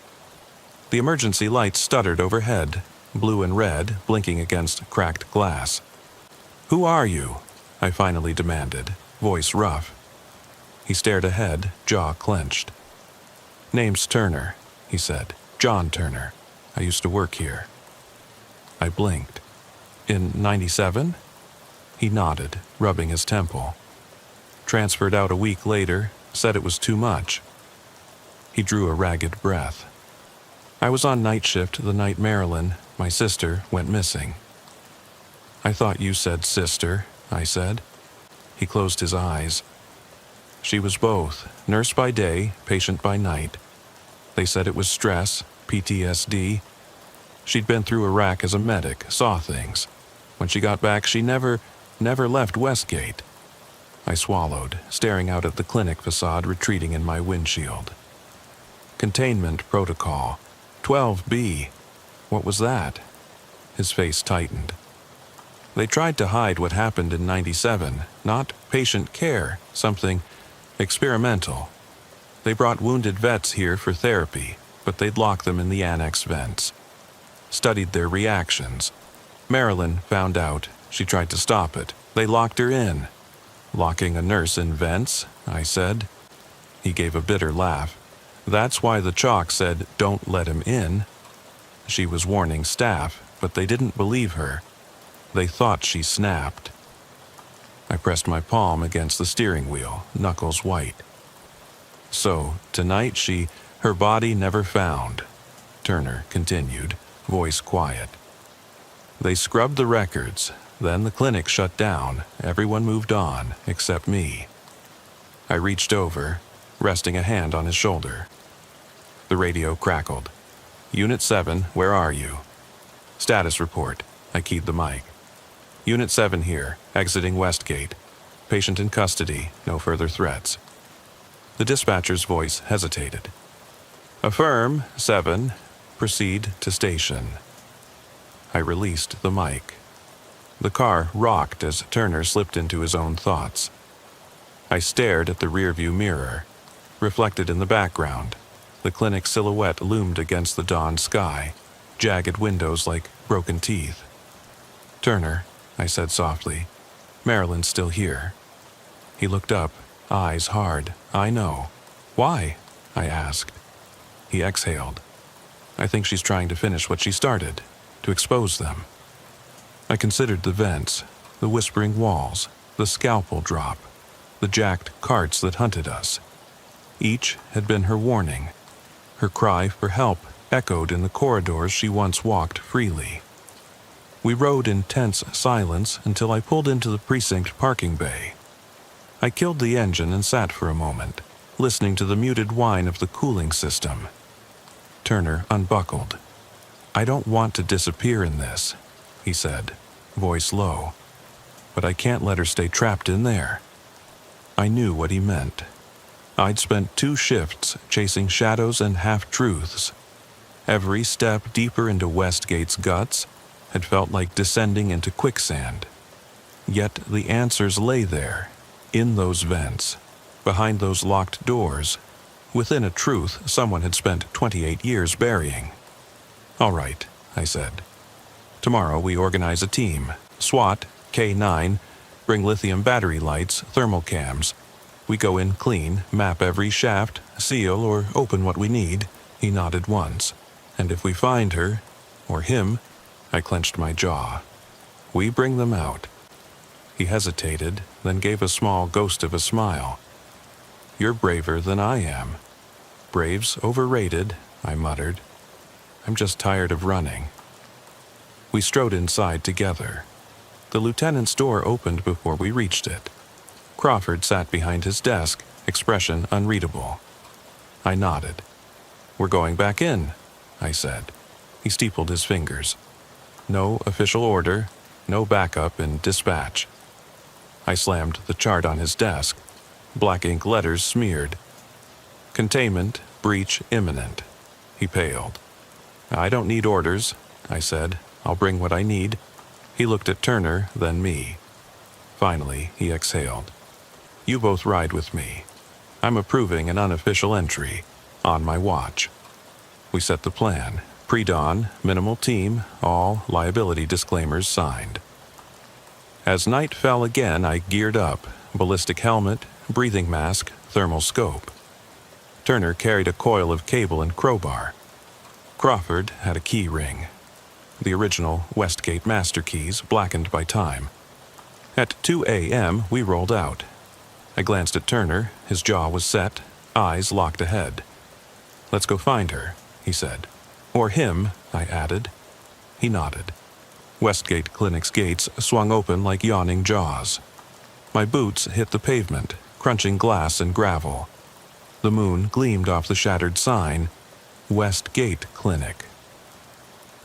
The emergency lights stuttered overhead, blue and red, blinking against cracked glass. "Who are you?" I finally demanded, voice rough. He stared ahead, jaw clenched. "Name's Turner," he said. "John Turner. I used to work here." I blinked. "In 97? He nodded, rubbing his temple. "Transferred out a week later, said it was too much." He drew a ragged breath. "I was on night shift the night Marilyn, my sister, went missing." "I thought you said sister," I said. He closed his eyes. "She was both, nurse by day, patient by night. They said it was stress, PTSD. She'd been through Iraq as a medic, saw things. When she got back, she never left Westgate. I swallowed, staring out at the clinic facade retreating in my windshield. Containment protocol. 12B. What was that? His face tightened. They tried to hide what happened in '97, not patient care, something experimental. They brought wounded vets here for therapy, but they'd lock them in the annex vents. Studied their reactions. Marilyn found out. She tried to stop it. They locked her in. Locking a nurse in vents, I said. He gave a bitter laugh. That's why the chalk said, "Don't let him in." She was warning staff, but they didn't believe her. They thought she snapped. I pressed my palm against the steering wheel, knuckles white. So, tonight her body never found, Turner continued, voice quiet. They scrubbed the records, then the clinic shut down. Everyone moved on, except me. I reached over, resting a hand on his shoulder. The radio crackled. Unit 7, where are you? Status report. I keyed the mic. Unit 7 here, exiting Westgate. Patient in custody, no further threats. The dispatcher's voice hesitated. Affirm, 7. Proceed to station. I released the mic. The car rocked as Turner slipped into his own thoughts. I stared at the rearview mirror. Reflected in the background, the clinic silhouette loomed against the dawn sky, jagged windows like broken teeth. Turner, I said softly, Marilyn's still here. He looked up, eyes hard. I know. Why? I asked. He exhaled. I think she's trying to finish what she started, to expose them. I considered the vents, the whispering walls, the scalpel drop, the jacked carts that hunted us. Each had been her warning. Her cry for help echoed in the corridors she once walked freely. We rode in tense silence until I pulled into the precinct parking bay. I killed the engine and sat for a moment, listening to the muted whine of the cooling system. Turner unbuckled. I don't want to disappear in this, he said, voice low. But I can't let her stay trapped in there. I knew what he meant. I'd spent 2 shifts chasing shadows and half-truths. Every step deeper into Westgate's guts had felt like descending into quicksand. Yet the answers lay there, in those vents, behind those locked doors, within a truth someone had spent 28 years burying. All right, I said. Tomorrow we organize a team. SWAT, K9, bring lithium battery lights, thermal cams. We go in clean, map every shaft, seal or open what we need. He nodded once. And if we find her, or him, I clenched my jaw. We bring them out. He hesitated, then gave a small ghost of a smile. You're braver than I am. Brave's overrated, I muttered. I'm just tired of running. We strode inside together. The lieutenant's door opened before we reached it. Crawford sat behind his desk, expression unreadable. I nodded. We're going back in, I said. He steepled his fingers. No official order, no backup in dispatch. I slammed the chart on his desk. Black ink letters smeared. Containment, breach imminent. He paled. I don't need orders, I said. I'll bring what I need. He looked at Turner, then me. Finally, he exhaled. You both ride with me. I'm approving an unofficial entry, on my watch. We set the plan. Pre-dawn, minimal team, all liability disclaimers signed. As night fell again, I geared up. Ballistic helmet, breathing mask, thermal scope. Turner carried a coil of cable and crowbar. Crawford had a key ring. The original Westgate master keys, blackened by time. At 2 a.m., we rolled out. I glanced at Turner. His jaw was set, eyes locked ahead. Let's go find her, he said. Or him, I added. He nodded. Westgate Clinic's gates swung open like yawning jaws. My boots hit the pavement, crunching glass and gravel. The moon gleamed off the shattered sign, Westgate Clinic.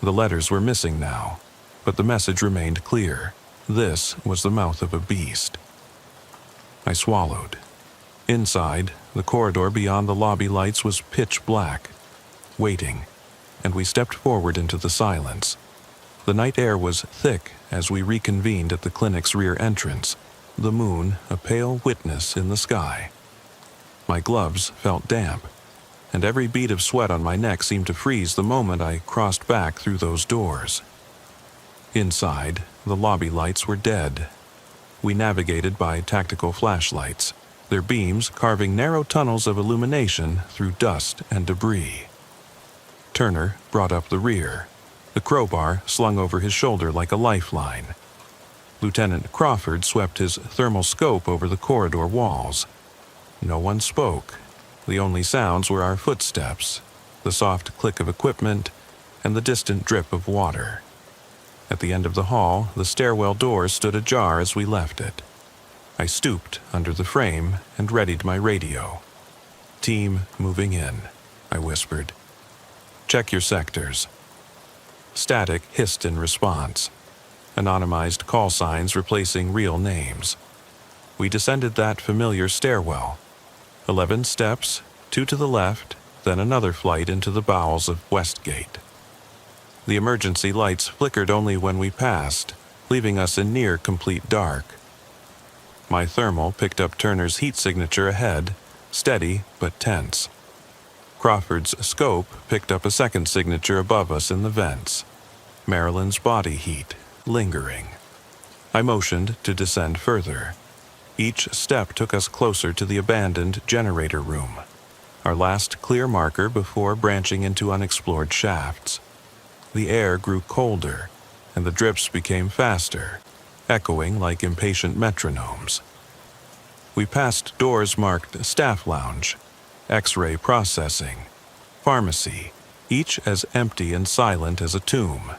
The letters were missing now, but the message remained clear. This was the mouth of a beast. I swallowed. Inside, the corridor beyond the lobby lights was pitch black, waiting, and we stepped forward into the silence. The night air was thick as we reconvened at the clinic's rear entrance, the moon a pale witness in the sky. My gloves felt damp, and every bead of sweat on my neck seemed to freeze the moment I crossed back through those doors. Inside, the lobby lights were dead. We navigated by tactical flashlights, their beams carving narrow tunnels of illumination through dust and debris. Turner brought up the rear, the crowbar slung over his shoulder like a lifeline. Lieutenant Crawford swept his thermal scope over the corridor walls. No one spoke. The only sounds were our footsteps, the soft click of equipment, and the distant drip of water. At the end of the hall, the stairwell door stood ajar as we left it. I stooped under the frame and readied my radio. "Team moving in," I whispered. "Check your sectors." Static hissed in response, anonymized call signs replacing real names. We descended that familiar stairwell. 11 steps, 2 to the left, then another flight into the bowels of Westgate. The emergency lights flickered only when we passed, leaving us in near complete dark. My thermal picked up Turner's heat signature ahead, steady but tense. Crawford's scope picked up a second signature above us in the vents. Marilyn's body heat, lingering. I motioned to descend further. Each step took us closer to the abandoned generator room, our last clear marker before branching into unexplored shafts. The air grew colder, and the drips became faster, echoing like impatient metronomes. We passed doors marked Staff Lounge, X-ray Processing, Pharmacy, each as empty and silent as a tomb.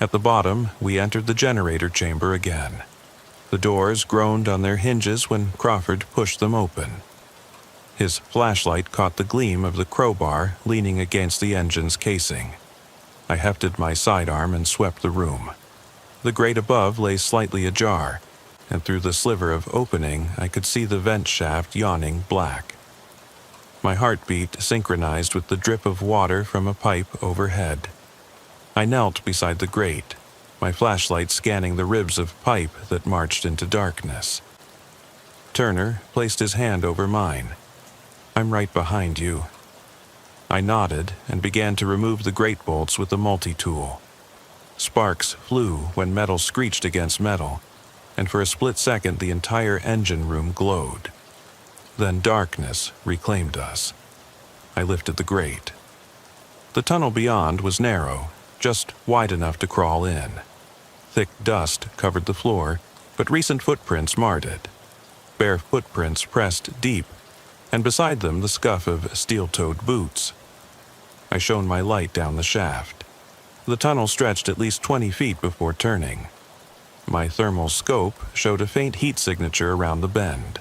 At the bottom, we entered the generator chamber again. The doors groaned on their hinges when Crawford pushed them open. His flashlight caught the gleam of the crowbar leaning against the engine's casing. I hefted my sidearm and swept the room. The grate above lay slightly ajar, and through the sliver of opening I could see the vent shaft yawning black. My heartbeat synchronized with the drip of water from a pipe overhead. I knelt beside the grate, my flashlight scanning the ribs of pipe that marched into darkness. Turner placed his hand over mine. "I'm right behind you." I nodded and began to remove the grate bolts with the multi-tool. Sparks flew when metal screeched against metal, and for a split second the entire engine room glowed. Then darkness reclaimed us. I lifted the grate. The tunnel beyond was narrow, just wide enough to crawl in. Thick dust covered the floor, but recent footprints marred it. Bare footprints pressed deep, and beside them the scuff of steel-toed boots. I shone my light down the shaft. The tunnel stretched at least 20 feet before turning. My thermal scope showed a faint heat signature around the bend.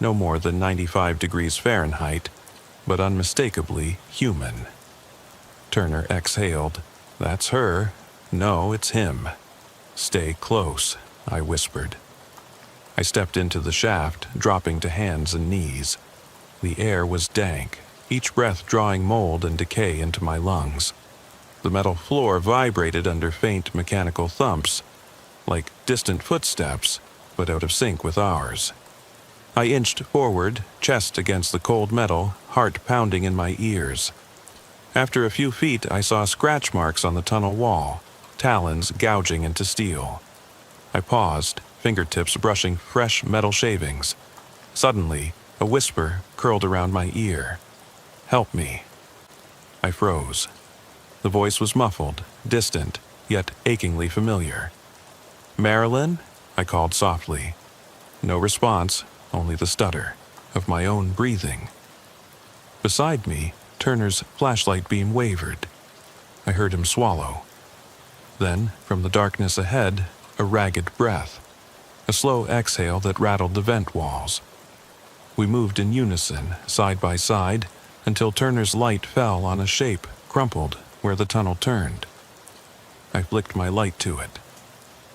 No more than 95 degrees Fahrenheit, but unmistakably human. Turner exhaled. "That's her. No, it's him." "Stay close," I whispered. I stepped into the shaft, dropping to hands and knees. The air was dank, each breath drawing mold and decay into my lungs. The metal floor vibrated under faint mechanical thumps, like distant footsteps, but out of sync with ours. I inched forward, chest against the cold metal, heart pounding in my ears. After a few feet, I saw scratch marks on the tunnel wall, talons gouging into steel. I paused, fingertips brushing fresh metal shavings. Suddenly, a whisper curled around my ear. "Help me." I froze. The voice was muffled, distant, yet achingly familiar. "Marilyn?" I called softly. No response, only the stutter of my own breathing. Beside me, Turner's flashlight beam wavered. I heard him swallow. Then, from the darkness ahead, a ragged breath, a slow exhale that rattled the vent walls. We moved in unison, side by side, until Turner's light fell on a shape crumpled where the tunnel turned. I flicked my light to it.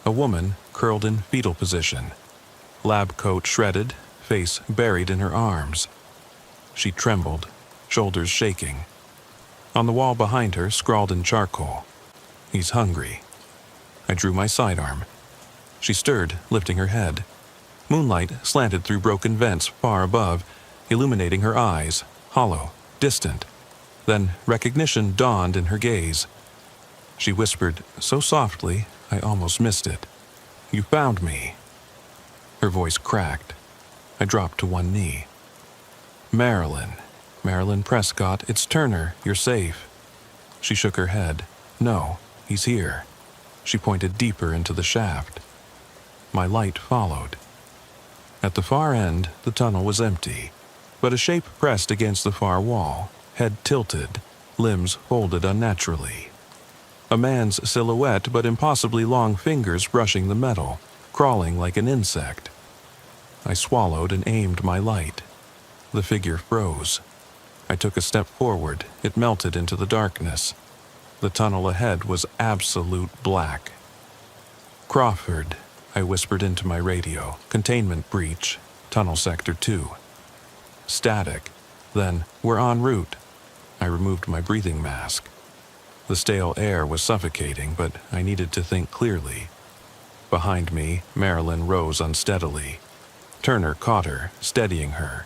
A woman curled in fetal position, lab coat shredded, face buried in her arms. She trembled, shoulders shaking. On the wall behind her, scrawled in charcoal, "He's hungry." I drew my sidearm. She stirred, lifting her head. Moonlight slanted through broken vents far above, illuminating her eyes, hollow, distant. Then recognition dawned in her gaze. She whispered so softly I almost missed it. "You found me." Her voice cracked. I dropped to one knee. Marilyn Prescott, it's Turner, you're safe." She shook her head. "No, he's here." She pointed deeper into the shaft. My light followed. At the far end, the tunnel was empty, but a shape pressed against the far wall, head tilted, limbs folded unnaturally. A man's silhouette, but impossibly long fingers brushing the metal, crawling like an insect. I swallowed and aimed my light. The figure froze. I took a step forward. It melted into the darkness. The tunnel ahead was absolute black. "Crawford," I whispered into my radio. "Containment breach. Tunnel Sector 2. Static. Then, we're en route." I removed my breathing mask. The stale air was suffocating, but I needed to think clearly. Behind me, Marilyn rose unsteadily. Turner caught her, steadying her.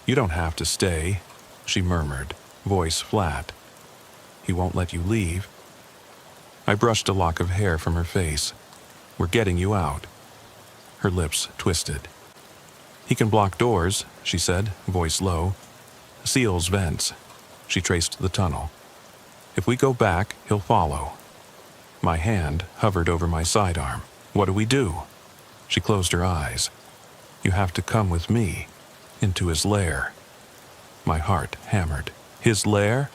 "You don't have to stay," she murmured, voice flat. "He won't let you leave." I brushed a lock of hair from her face. "We're getting you out." Her lips twisted. "He can block doors," she said, voice low. "Seals vents." She traced the tunnel. "If we go back, he'll follow." My hand hovered over my sidearm. "What do we do?" She closed her eyes. "You have to come with me, into his lair." My heart hammered. "His lair?"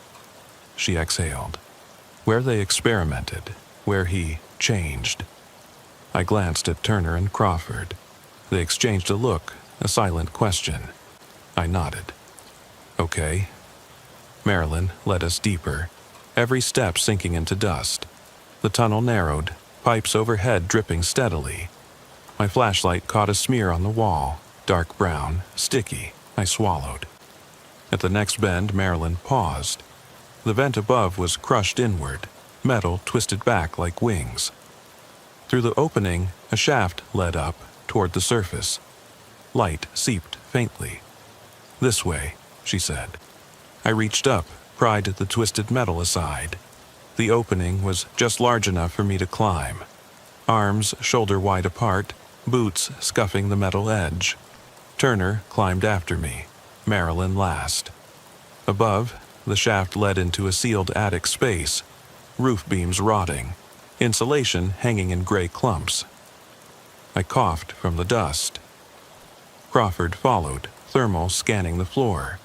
She exhaled. "Where they experimented, where he changed." I glanced at Turner and Crawford. They exchanged a look, a silent question. I nodded. "Okay." Marilyn led us deeper, every step sinking into dust. The tunnel narrowed, pipes overhead dripping steadily. My flashlight caught a smear on the wall, dark brown, sticky. I swallowed. At the next bend, Marilyn paused. The vent above was crushed inward, metal twisted back like wings. Through the opening, a shaft led up, toward the surface. Light seeped faintly. "This way," she said. I reached up, pried the twisted metal aside. The opening was just large enough for me to climb. Arms shoulder-wide apart, boots scuffing the metal edge. Turner climbed after me, Marilyn last. Above, the shaft led into a sealed attic space, roof beams rotting, insulation hanging in gray clumps. I coughed from the dust. Crawford followed, thermal scanning the floor.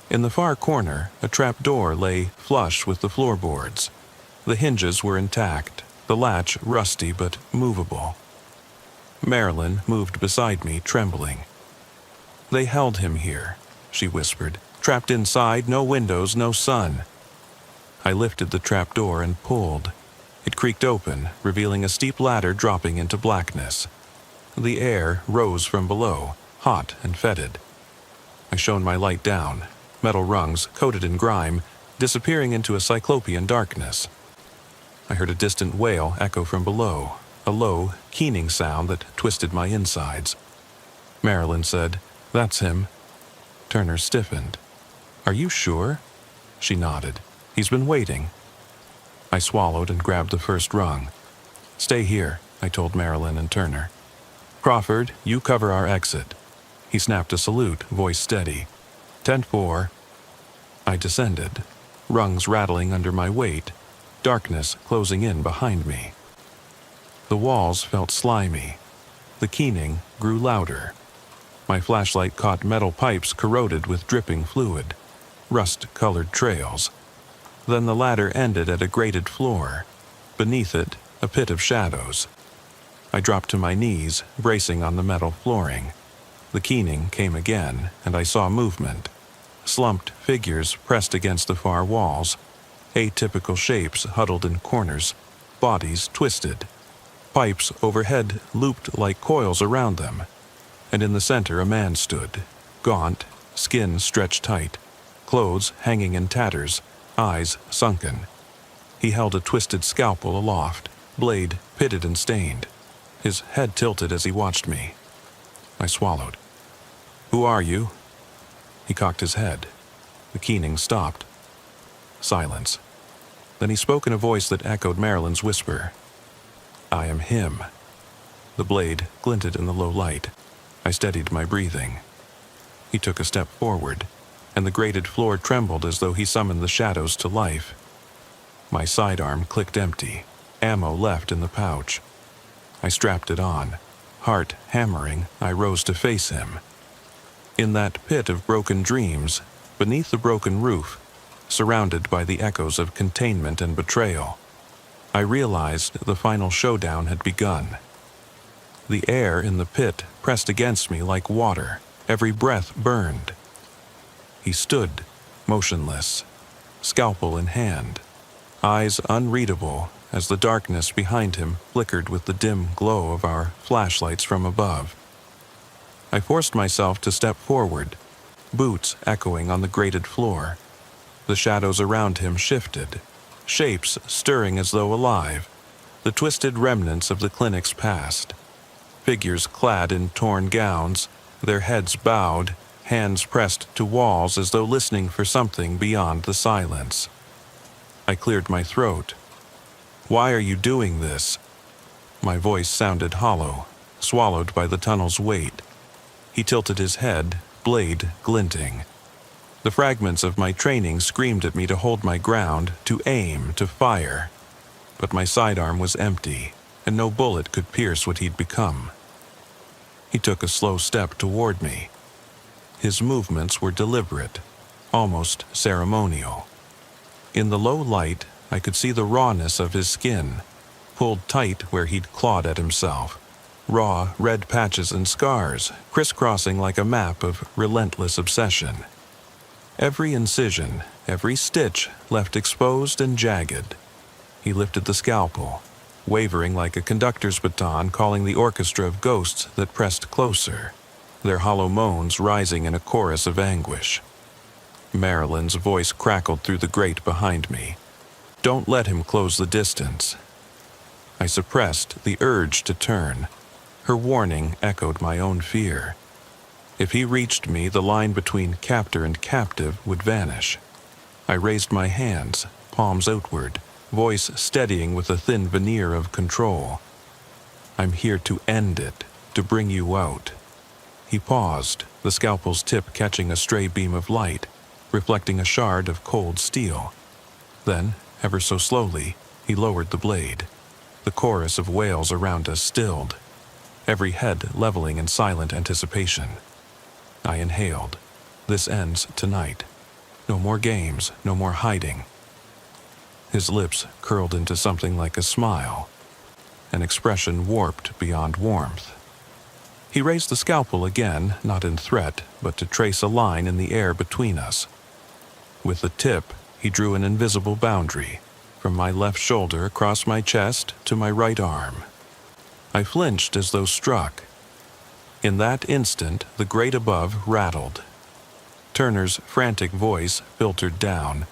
In the far corner, a trap door lay flush with the floorboards. The hinges were intact, the latch rusty but movable. Marilyn moved beside me, trembling. "They held him here," she whispered. "Trapped inside, no windows, no sun." I lifted the trap door and pulled. It creaked open, revealing a steep ladder dropping into blackness. The air rose from below, hot and fetid. I shone my light down, metal rungs coated in grime, disappearing into a cyclopean darkness. I heard a distant wail echo from below, a low, keening sound that twisted my insides. Marilyn said, "That's him." Turner stiffened. "Are you sure?" She nodded. "He's been waiting." I swallowed and grabbed the first rung. "Stay here," I told Marilyn and Turner. "Crawford, you cover our exit." He snapped a salute, voice steady. 10-4. I descended, rungs rattling under my weight, darkness closing in behind me. The walls felt slimy. The keening grew louder. My flashlight caught metal pipes corroded with dripping fluid, rust-colored trails. Then the ladder ended at a grated floor. Beneath it, a pit of shadows. I dropped to my knees, bracing on the metal flooring. The keening came again, and I saw movement. Slumped figures pressed against the far walls, atypical shapes huddled in corners. bodies twisted. Pipes overhead looped like coils around them, and in the center a man stood, gaunt, skin stretched tight, clothes hanging in tatters, eyes sunken. He held a twisted scalpel aloft, blade pitted and stained. His head tilted as he watched me. I swallowed. "Who are you?" He cocked his head. The keening stopped. Silence. Then he spoke in a voice that echoed Marilyn's whisper. "I am him." The blade glinted in the low light. I steadied my breathing. He took a step forward, and the grated floor trembled as though he summoned the shadows to life. My sidearm clicked empty, ammo left in the pouch. I strapped it on. Heart hammering, I rose to face him. In that pit of broken dreams, beneath the broken roof, surrounded by the echoes of containment and betrayal, I realized the final showdown had begun. The air in the pit pressed against me like water. Every breath burned. He stood, motionless, scalpel in hand, eyes unreadable as the darkness behind him flickered with the dim glow of our flashlights from above. I forced myself to step forward, boots echoing on the grated floor. The shadows around him shifted, shapes stirring as though alive, the twisted remnants of the clinic's past. Figures clad in torn gowns, their heads bowed, hands pressed to walls as though listening for something beyond the silence. I cleared my throat. "Why are you doing this?" My voice sounded hollow, swallowed by the tunnel's weight. He tilted his head, blade glinting. The fragments of my training screamed at me to hold my ground, to aim, to fire. But my sidearm was empty, and no bullet could pierce what he'd become. He took a slow step toward me. His movements were deliberate, almost ceremonial. In the low light, I could see the rawness of his skin, pulled tight where he'd clawed at himself. Raw, red patches and scars, crisscrossing like a map of relentless obsession. Every incision, every stitch left exposed and jagged. He lifted the scalpel, wavering like a conductor's baton calling the orchestra of ghosts that pressed closer, their hollow moans rising in a chorus of anguish. Marilyn's voice crackled through the grate behind me. "Don't let him close the distance." I suppressed the urge to turn. Her warning echoed my own fear. If he reached me, the line between captor and captive would vanish. I raised my hands, palms outward, voice steadying with a thin veneer of control. "I'm here to end it, to bring you out." He paused, the scalpel's tip catching a stray beam of light, reflecting a shard of cold steel. Then, ever so slowly, he lowered the blade. The chorus of wails around us stilled, every head leveling in silent anticipation. I inhaled. This ends tonight. No more games, no more hiding. His lips curled into something like a smile, an expression warped beyond warmth. He raised the scalpel again, not in threat, but to trace a line in the air between us. With the tip, he drew an invisible boundary, from my left shoulder across my chest to my right arm. I flinched as though struck. In that instant, the grate above rattled. Turner's frantic voice filtered down.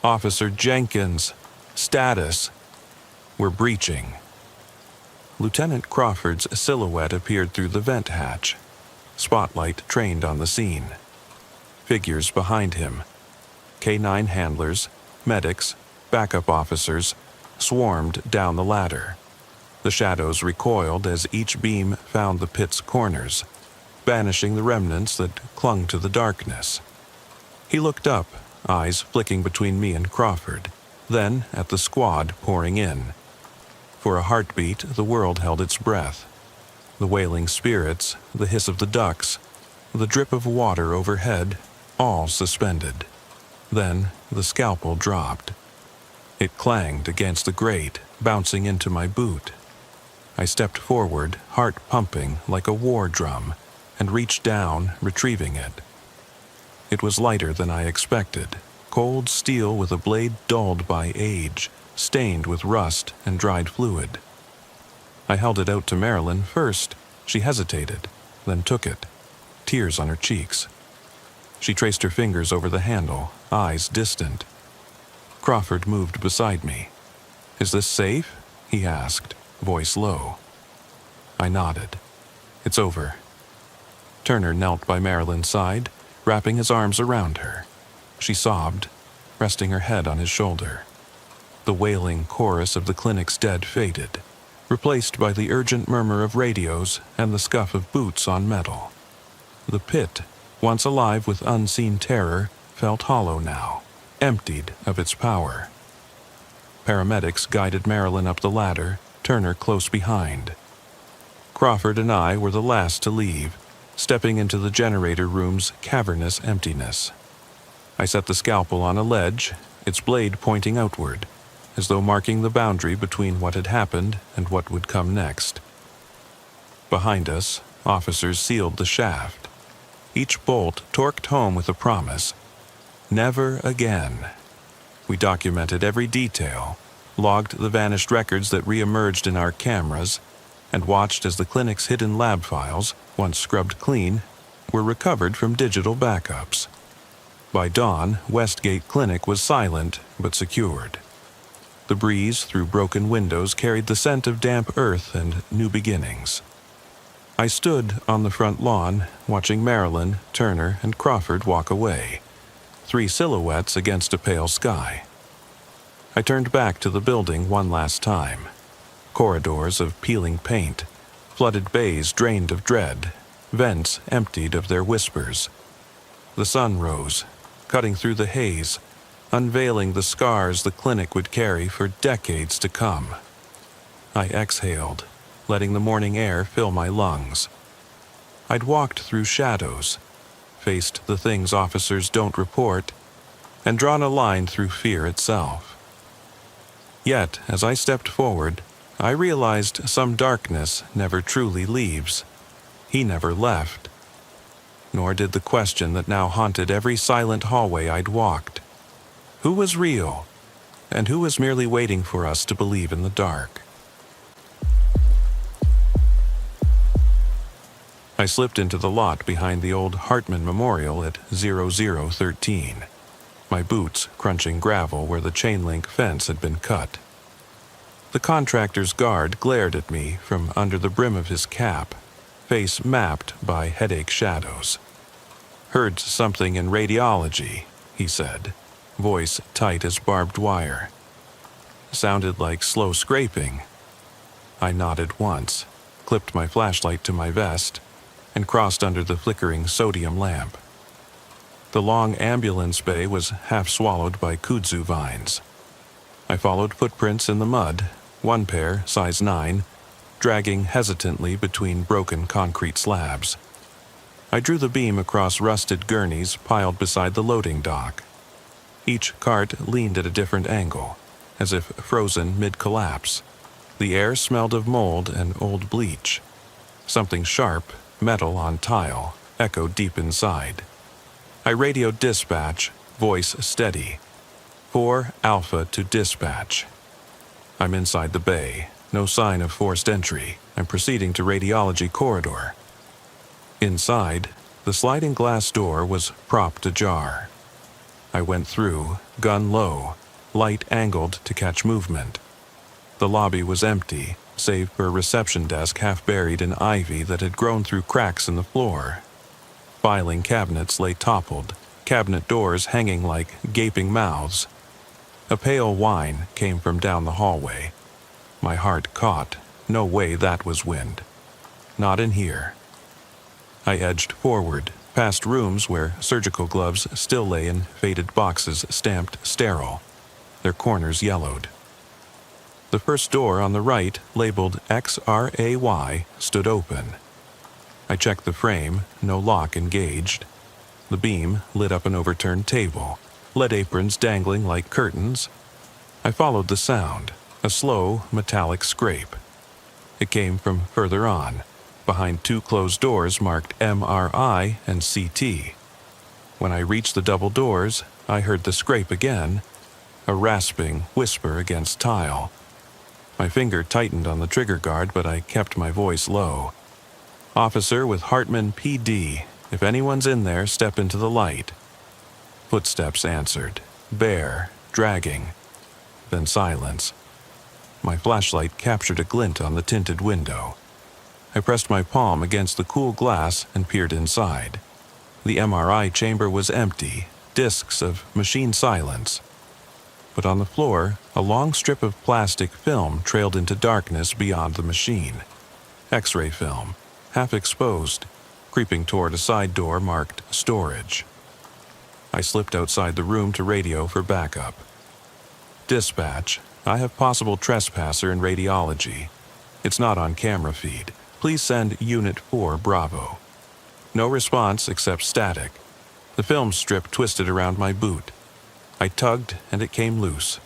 "Officer Jenkins, status. We're breaching." Lieutenant Crawford's silhouette appeared through the vent hatch. Spotlight trained on the scene. Figures behind him. K-9 handlers, medics, backup officers, swarmed down the ladder. The shadows recoiled as each beam found the pit's corners, banishing the remnants that clung to the darkness. He looked up, eyes flicking between me and Crawford, then at the squad pouring in. For a heartbeat, the world held its breath. The wailing spirits, the hiss of the ducks, the drip of water overhead, all suspended. Then the scalpel dropped. It clanged against the grate, bouncing into my boot. I stepped forward, heart pumping like a war drum, and reached down, retrieving it. It was lighter than I expected, cold steel with a blade dulled by age, stained with rust and dried fluid. I held it out to Marilyn first. She hesitated, then took it, tears on her cheeks. She traced her fingers over the handle, eyes distant. Crawford moved beside me. "Is this safe?" he asked, voice low. I nodded. "It's over." Turner knelt by Marilyn's side, wrapping his arms around her. She sobbed, resting her head on his shoulder. The wailing chorus of the clinic's dead faded, replaced by the urgent murmur of radios and the scuff of boots on metal. The pit, once alive with unseen terror, felt hollow now, emptied of its power. Paramedics guided Marilyn up the ladder, Turner close behind. Crawford and I were the last to leave, stepping into the generator room's cavernous emptiness. I set the scalpel on a ledge, its blade pointing outward, as though marking the boundary between what had happened and what would come next. Behind us, officers sealed the shaft. Each bolt torqued home with a promise. Never again. We documented every detail, logged the vanished records that re-emerged in our cameras, and watched as the clinic's hidden lab files, once scrubbed clean, were recovered from digital backups. By dawn, Westgate Clinic was silent but secured. The breeze through broken windows carried the scent of damp earth and new beginnings. I stood on the front lawn, watching Marilyn, Turner, and Crawford walk away, 3 silhouettes against a pale sky. I turned back to the building one last time. Corridors of peeling paint, flooded bays drained of dread, vents emptied of their whispers. The sun rose, cutting through the haze, unveiling the scars the clinic would carry for decades to come. I exhaled, letting the morning air fill my lungs. I'd walked through shadows, faced the things officers don't report, and drawn a line through fear itself. Yet, as I stepped forward, I realized some darkness never truly leaves. He never left. Nor did the question that now haunted every silent hallway I'd walked. Who was real, and who was merely waiting for us to believe in the dark? I slipped into the lot behind the old Hartman Memorial at 0013, my boots crunching gravel where the chain-link fence had been cut. The contractor's guard glared at me from under the brim of his cap, face mapped by headache shadows. "Heard something in radiology," he said, voice tight as barbed wire. Sounded like slow scraping. I nodded once, clipped my flashlight to my vest, and crossed under the flickering sodium lamp. The long ambulance bay was half swallowed by kudzu vines. I followed footprints in the mud, one pair, size 9, dragging hesitantly between broken concrete slabs. I drew the beam across rusted gurneys piled beside the loading dock. Each cart leaned at a different angle, as if frozen mid-collapse. The air smelled of mold and old bleach. Something sharp, metal on tile, echoed deep inside. I radioed dispatch, voice steady. 4 Alpha to dispatch. I'm inside the bay, no sign of forced entry. I'm proceeding to radiology corridor. Inside, the sliding glass door was propped ajar. I went through, gun low, light angled to catch movement. The lobby was empty, save for a reception desk half buried in ivy that had grown through cracks in the floor. Filing cabinets lay toppled, cabinet doors hanging like gaping mouths. A pale whine came from down the hallway. My heart caught. No way that was wind. Not in here. I edged forward, past rooms where surgical gloves still lay in faded boxes stamped sterile, their corners yellowed. The first door on the right, labeled XRAY, stood open. I checked the frame, no lock engaged. The beam lit up an overturned table, lead aprons dangling like curtains. I followed the sound, a slow, metallic scrape. It came from further on, behind 2 closed doors marked MRI and CT. When I reached the double doors, I heard the scrape again, a rasping whisper against tile. My finger tightened on the trigger guard, but I kept my voice low. "Officer with Hartman PD. If anyone's in there, step into the light." Footsteps answered, bare, dragging. Then silence. My flashlight captured a glint on the tinted window. I pressed my palm against the cool glass and peered inside. The MRI chamber was empty, discs of machine silence. But on the floor, a long strip of plastic film trailed into darkness beyond the machine. X-ray film, half exposed, creeping toward a side door marked storage. I slipped outside the room to radio for backup. "Dispatch, I have possible trespasser in radiology. It's not on camera feed. Please send Unit 4 Bravo." No response except static. The film strip twisted around my boot. I tugged and it came loose.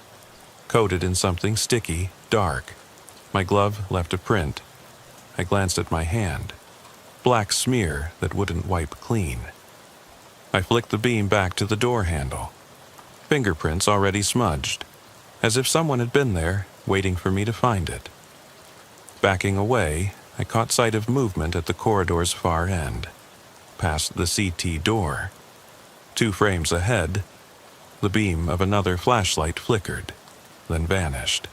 Coated in something sticky, dark. My glove left a print. I glanced at my hand. Black smear that wouldn't wipe clean. I flicked the beam back to the door handle. Fingerprints already smudged, as if someone had been there, waiting for me to find it. Backing away, I caught sight of movement at the corridor's far end. Past the CT door. 2 frames ahead, the beam of another flashlight flickered, then vanished.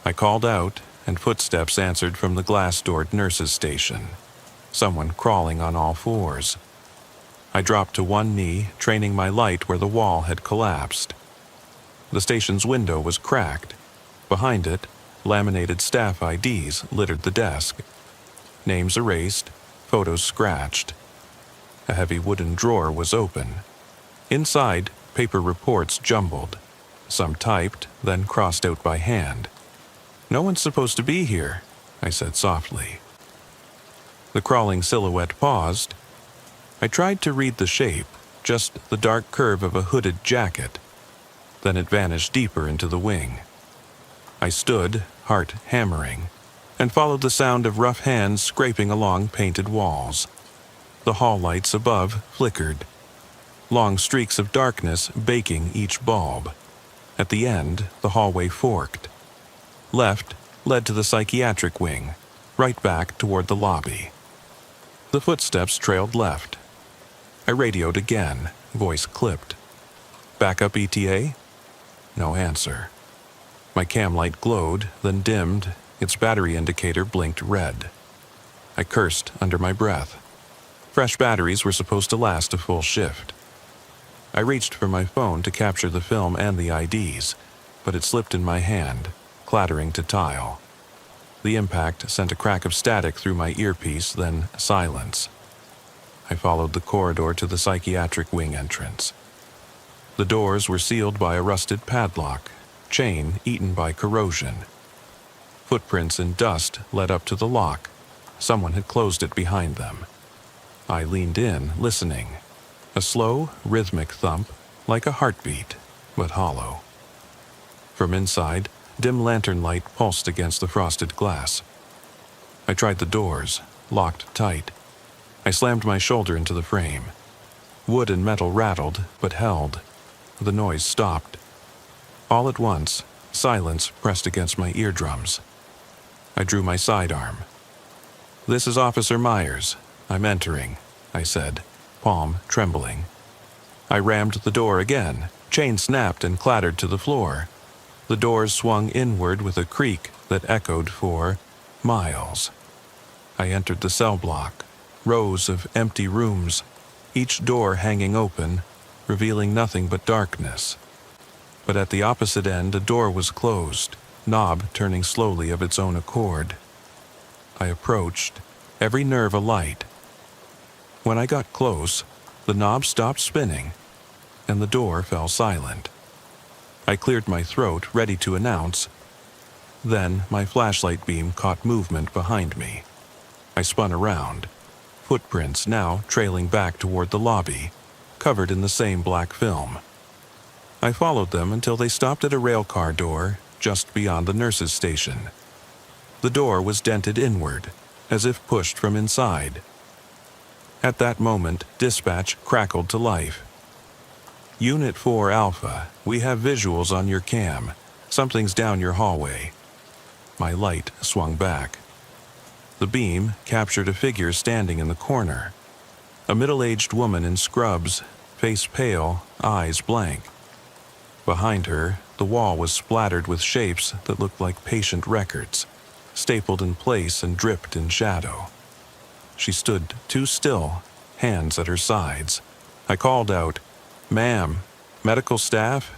I called out, and footsteps answered from the glass-doored nurse's station. Someone crawling on all fours. I dropped to one knee, training my light where the wall had collapsed. The station's window was cracked. Behind it, laminated staff IDs littered the desk. Names erased, photos scratched. A heavy wooden drawer was open. Inside, paper reports jumbled. Some typed, then crossed out by hand. "No one's supposed to be here," I said softly. The crawling silhouette paused. I tried to read the shape, just the dark curve of a hooded jacket. Then it vanished deeper into the wing. I stood, heart hammering, and followed the sound of rough hands scraping along painted walls. The hall lights above flickered. Long streaks of darkness baking each bulb. At the end, the hallway forked. Left led to the psychiatric wing, right back toward the lobby. The footsteps trailed left. I radioed again, voice clipped. "Backup ETA?" No answer. My cam light glowed, then dimmed. Its battery indicator blinked red. I cursed under my breath. Fresh batteries were supposed to last a full shift. I reached for my phone to capture the film and the IDs, but it slipped in my hand, clattering to tile. The impact sent a crack of static through my earpiece, then silence. I followed the corridor to the psychiatric wing entrance. The doors were sealed by a rusted padlock, chain eaten by corrosion. Footprints in dust led up to the lock. Someone had closed it behind them. I leaned in, listening. A slow, rhythmic thump, like a heartbeat, but hollow. From inside, dim lantern light pulsed against the frosted glass. I tried the doors, locked tight. I slammed my shoulder into the frame. Wood and metal rattled, but held. The noise stopped. All at once, silence pressed against my eardrums. I drew my sidearm. "This is Officer Myers. I'm entering," I said, palm trembling. I rammed the door again. Chain snapped and clattered to the floor. The doors swung inward with a creak that echoed for miles. I entered the cell block. Rows of empty rooms, each door hanging open, revealing nothing but darkness. But at the opposite end, a door was closed, knob turning slowly of its own accord. I approached, every nerve alight. When I got close, the knob stopped spinning, and the door fell silent. I cleared my throat, ready to announce. Then my flashlight beam caught movement behind me. I spun around. Footprints now trailing back toward the lobby, covered in the same black film. I followed them until they stopped at a railcar door just beyond the nurse's station. The door was dented inward, as if pushed from inside. At that moment, dispatch crackled to life. Unit 4 Alpha, we have visuals on your cam. Something's down your hallway. My light swung back. The beam captured a figure standing in the corner. A middle-aged woman in scrubs, face pale, eyes blank. Behind her, the wall was splattered with shapes that looked like patient records, stapled in place and dripped in shadow. She stood too still, hands at her sides. I called out, "Ma'am, medical staff?"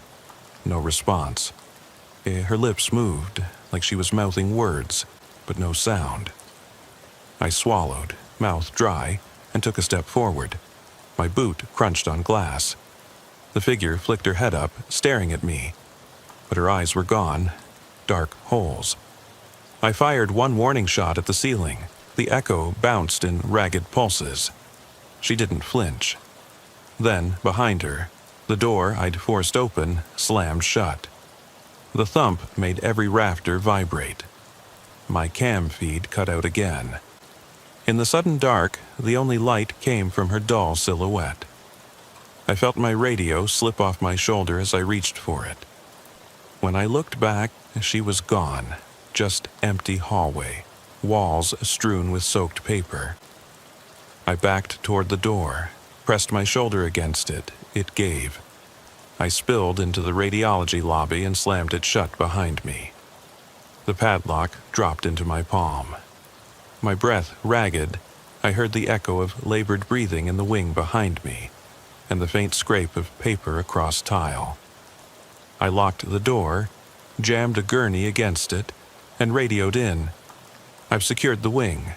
No response. Her lips moved, like she was mouthing words, but no sound. I swallowed, mouth dry, and took a step forward. My boot crunched on glass. The figure flicked her head up, staring at me, but her eyes were gone, dark holes. I fired one warning shot at the ceiling. The echo bounced in ragged pulses. She didn't flinch. Then, behind her, the door I'd forced open slammed shut. The thump made every rafter vibrate. My cam feed cut out again. In the sudden dark, the only light came from her dull silhouette. I felt my radio slip off my shoulder as I reached for it. When I looked back, she was gone. Just empty hallway, walls strewn with soaked paper. I backed toward the door, pressed my shoulder against it. It gave. I spilled into the radiology lobby and slammed it shut behind me. The padlock dropped into my palm. My breath ragged, I heard the echo of labored breathing in the wing behind me, and the faint scrape of paper across tile. I locked the door, jammed a gurney against it, and radioed in. "I've secured the wing.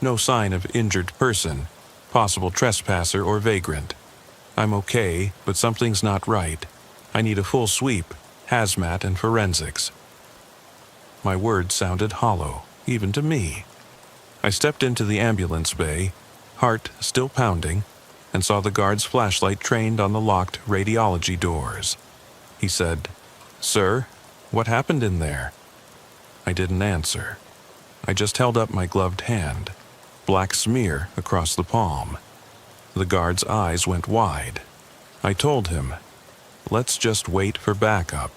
No sign of injured person, possible trespasser or vagrant. I'm okay, but something's not right. I need a full sweep, hazmat and forensics." My words sounded hollow, even to me. I stepped into the ambulance bay, heart still pounding, and saw the guard's flashlight trained on the locked radiology doors. He said, "Sir, what happened in there?" I didn't answer. I just held up my gloved hand, black smear across the palm. The guard's eyes went wide. I told him, "Let's just wait for backup."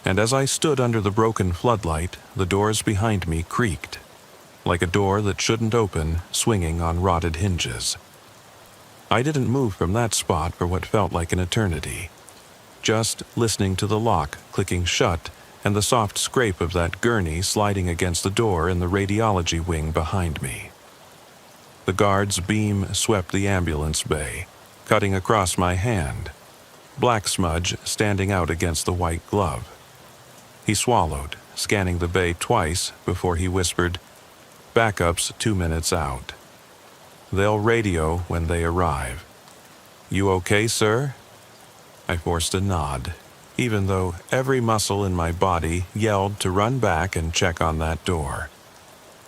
And as I stood under the broken floodlight, the doors behind me creaked, like a door that shouldn't open, swinging on rotted hinges. I didn't move from that spot for what felt like an eternity, just listening to the lock clicking shut and the soft scrape of that gurney sliding against the door in the radiology wing behind me. The guard's beam swept the ambulance bay, cutting across my hand, black smudge standing out against the white glove. He swallowed, scanning the bay twice before he whispered, "Backup's 2 minutes out. They'll radio when they arrive. You okay, sir?" I forced a nod, even though every muscle in my body yelled to run back and check on that door.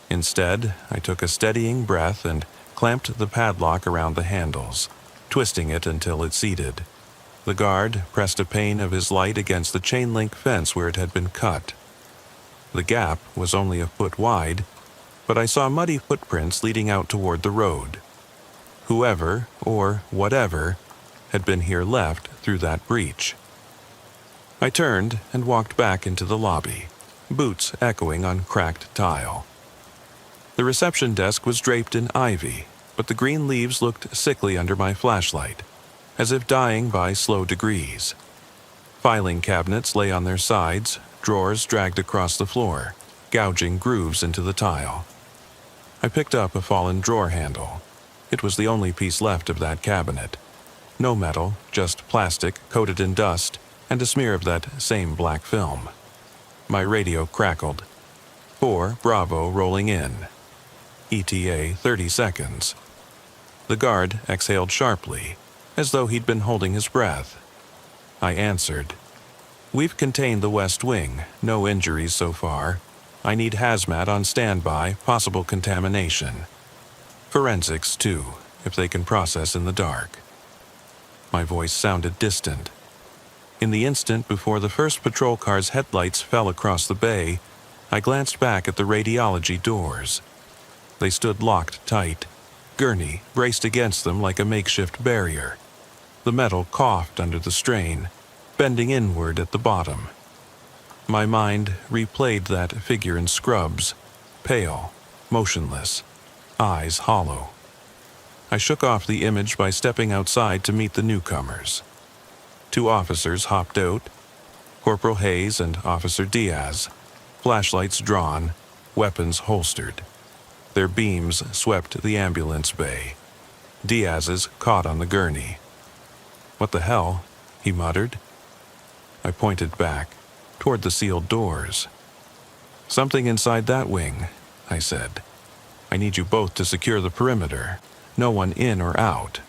Instead, I took a steadying breath and clamped the padlock around the handles, twisting it until it seated. The guard pressed a pane of his light against the chain-link fence where it had been cut. The gap was only a foot wide, but I saw muddy footprints leading out toward the road. Whoever, or whatever, had been here left through that breach. I turned and walked back into the lobby, boots echoing on cracked tile. The reception desk was draped in ivy, but the green leaves looked sickly under my flashlight, as if dying by slow degrees. Filing cabinets lay on their sides, drawers dragged across the floor, gouging grooves into the tile. I picked up a fallen drawer handle. It was the only piece left of that cabinet. No metal, just plastic coated in dust, and a smear of that same black film. My radio crackled. 4 Bravo rolling in. ETA 30 seconds. The guard exhaled sharply, as though he'd been holding his breath. I answered. "We've contained the West Wing, no injuries so far. I need hazmat on standby, possible contamination. Forensics, too, if they can process in the dark." My voice sounded distant. In the instant before the first patrol car's headlights fell across the bay, I glanced back at the radiology doors. They stood locked tight, Gurney braced against them like a makeshift barrier. The metal coughed under the strain, bending inward at the bottom. My mind replayed that figure in scrubs, pale, motionless, eyes hollow. I shook off the image by stepping outside to meet the newcomers. 2 officers hopped out, Corporal Hayes and Officer Diaz, flashlights drawn, weapons holstered. Their beams swept the ambulance bay. Diaz's caught on the gurney. "What the hell?" he muttered. I pointed back, toward the sealed doors. "Something inside that wing," I said. "I need you both to secure the perimeter. No one in or out.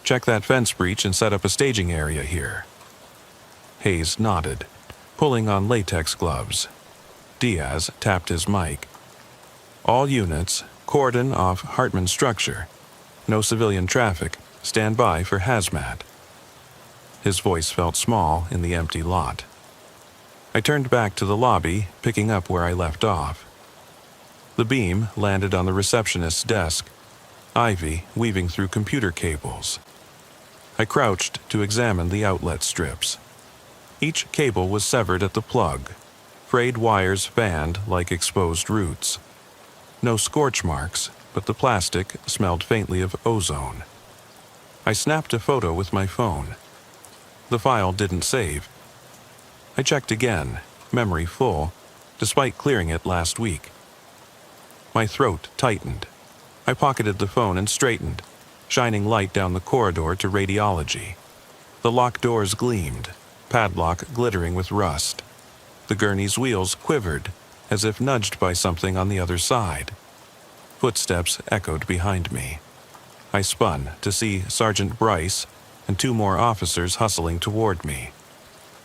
Check that fence breach and set up a staging area here." Hayes nodded, pulling on latex gloves. Diaz tapped his mic. "All units, cordon off Hartman structure. No civilian traffic. Stand by for hazmat." His voice felt small in the empty lot. I turned back to the lobby, picking up where I left off. The beam landed on the receptionist's desk, ivy weaving through computer cables. I crouched to examine the outlet strips. Each cable was severed at the plug, frayed wires fanned like exposed roots. No scorch marks, but the plastic smelled faintly of ozone. I snapped a photo with my phone. The file didn't save. I checked again, memory full, despite clearing it last week. My throat tightened. I pocketed the phone and straightened, shining light down the corridor to radiology. The locked doors gleamed, padlock glittering with rust. The gurney's wheels quivered, as if nudged by something on the other side. Footsteps echoed behind me. I spun to see Sergeant Bryce and 2 more officers hustling toward me.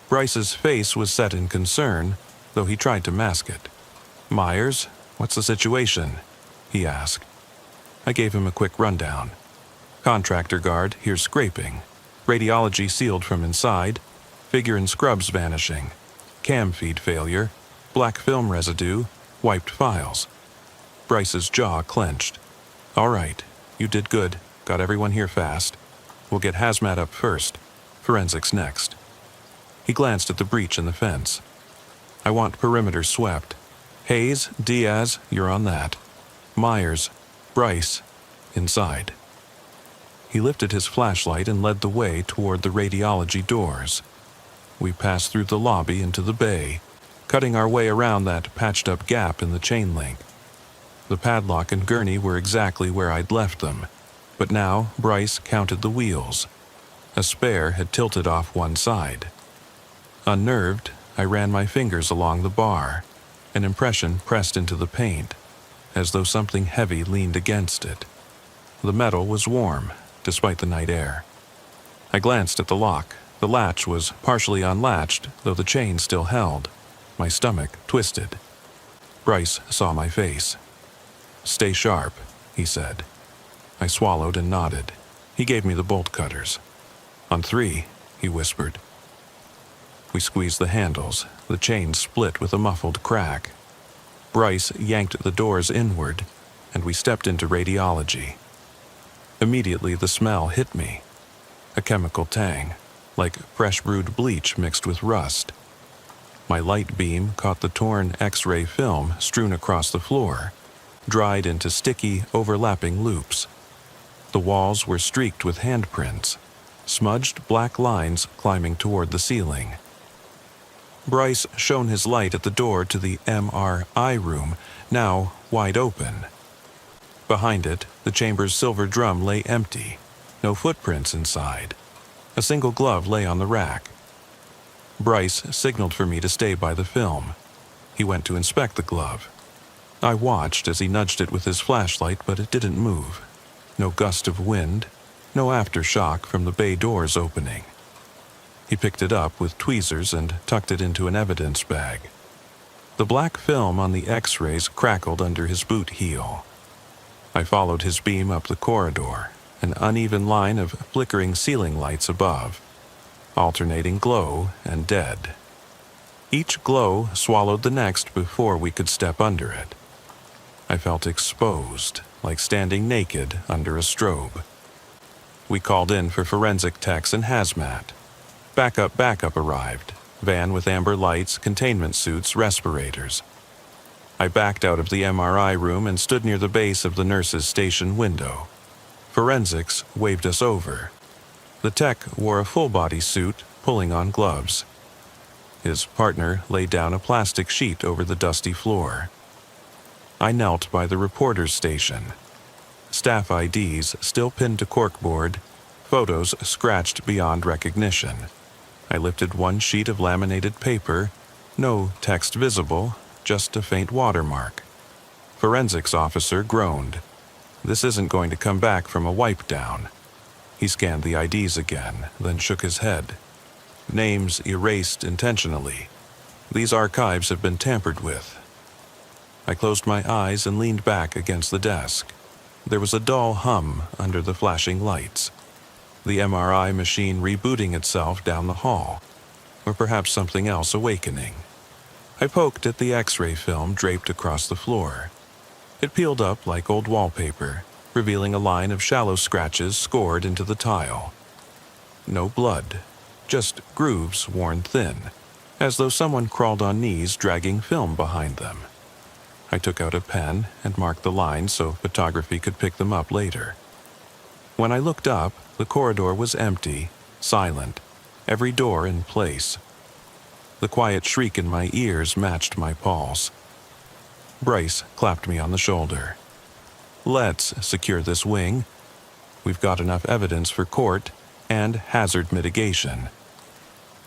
Bryce's face was set in concern, though he tried to mask it. "Myers, what's the situation?" he asked. I gave him a quick rundown. "Contractor guard hears scraping. Radiology sealed from inside. Figure in scrubs vanishing. Cam feed failure. Black film residue. Wiped files." Bryce's jaw clenched. "All right, you did good. Got everyone here fast. We'll get hazmat up first. Forensics next." He glanced at the breach in the fence. "I want perimeter swept. Hayes, Diaz, you're on that. Myers, Bryce, inside." He lifted his flashlight and led the way toward the radiology doors. We passed through the lobby into the bay, cutting our way around that patched-up gap in the chain link. The padlock and gurney were exactly where I'd left them, but now Bryce counted the wheels. A spare had tilted off one side. Unnerved, I ran my fingers along the bar, an impression pressed into the paint, as though something heavy leaned against it. The metal was warm, despite the night air. I glanced at the lock. The latch was partially unlatched, though the chain still held. My stomach twisted. Bryce saw my face. "Stay sharp," he said. I swallowed and nodded. He gave me the bolt cutters. "On 3, he whispered. We squeezed the handles. The chain split with a muffled crack. Bryce yanked the doors inward, and we stepped into radiology. Immediately the smell hit me. A chemical tang, like fresh brewed bleach mixed with rust. My light beam caught the torn X-ray film strewn across the floor, dried into sticky, overlapping loops. The walls were streaked with handprints, smudged black lines climbing toward the ceiling. Bryce shone his light at the door to the MRI room, now wide open. Behind it, the chamber's silver drum lay empty, no footprints inside. A single glove lay on the rack. Bryce signaled for me to stay by the film. He went to inspect the glove. I watched as he nudged it with his flashlight, but it didn't move. No gust of wind, no aftershock from the bay doors opening. He picked it up with tweezers and tucked it into an evidence bag. The black film on the X-rays crackled under his boot heel. I followed his beam up the corridor, an uneven line of flickering ceiling lights above, alternating glow and dead. Each glow swallowed the next before we could step under it. I felt exposed, like standing naked under a strobe. We called in for forensic techs and hazmat. Backup arrived. Van with amber lights, containment suits, respirators. I backed out of the MRI room and stood near the base of the nurse's station window. Forensics waved us over. The tech wore a full-body suit, pulling on gloves. His partner laid down a plastic sheet over the dusty floor. I knelt by the reporter's station. Staff IDs still pinned to corkboard, photos scratched beyond recognition. I lifted one sheet of laminated paper, no text visible, just a faint watermark. Forensics officer groaned. This isn't going to come back from a wipe down. He scanned the IDs again, then shook his head. Names erased intentionally. These archives have been tampered with. I closed my eyes and leaned back against the desk. There was a dull hum under the flashing lights. The MRI machine rebooting itself down the hall, or perhaps something else awakening. I poked at the X-ray film draped across the floor. It peeled up like old wallpaper, revealing a line of shallow scratches scored into the tile. No blood, just grooves worn thin, as though someone crawled on knees dragging film behind them. I took out a pen and marked the lines so photography could pick them up later. When I looked up, the corridor was empty, silent, every door in place. The quiet shriek in my ears matched my pulse. Bryce clapped me on the shoulder. Let's secure this wing. We've got enough evidence for court and hazard mitigation.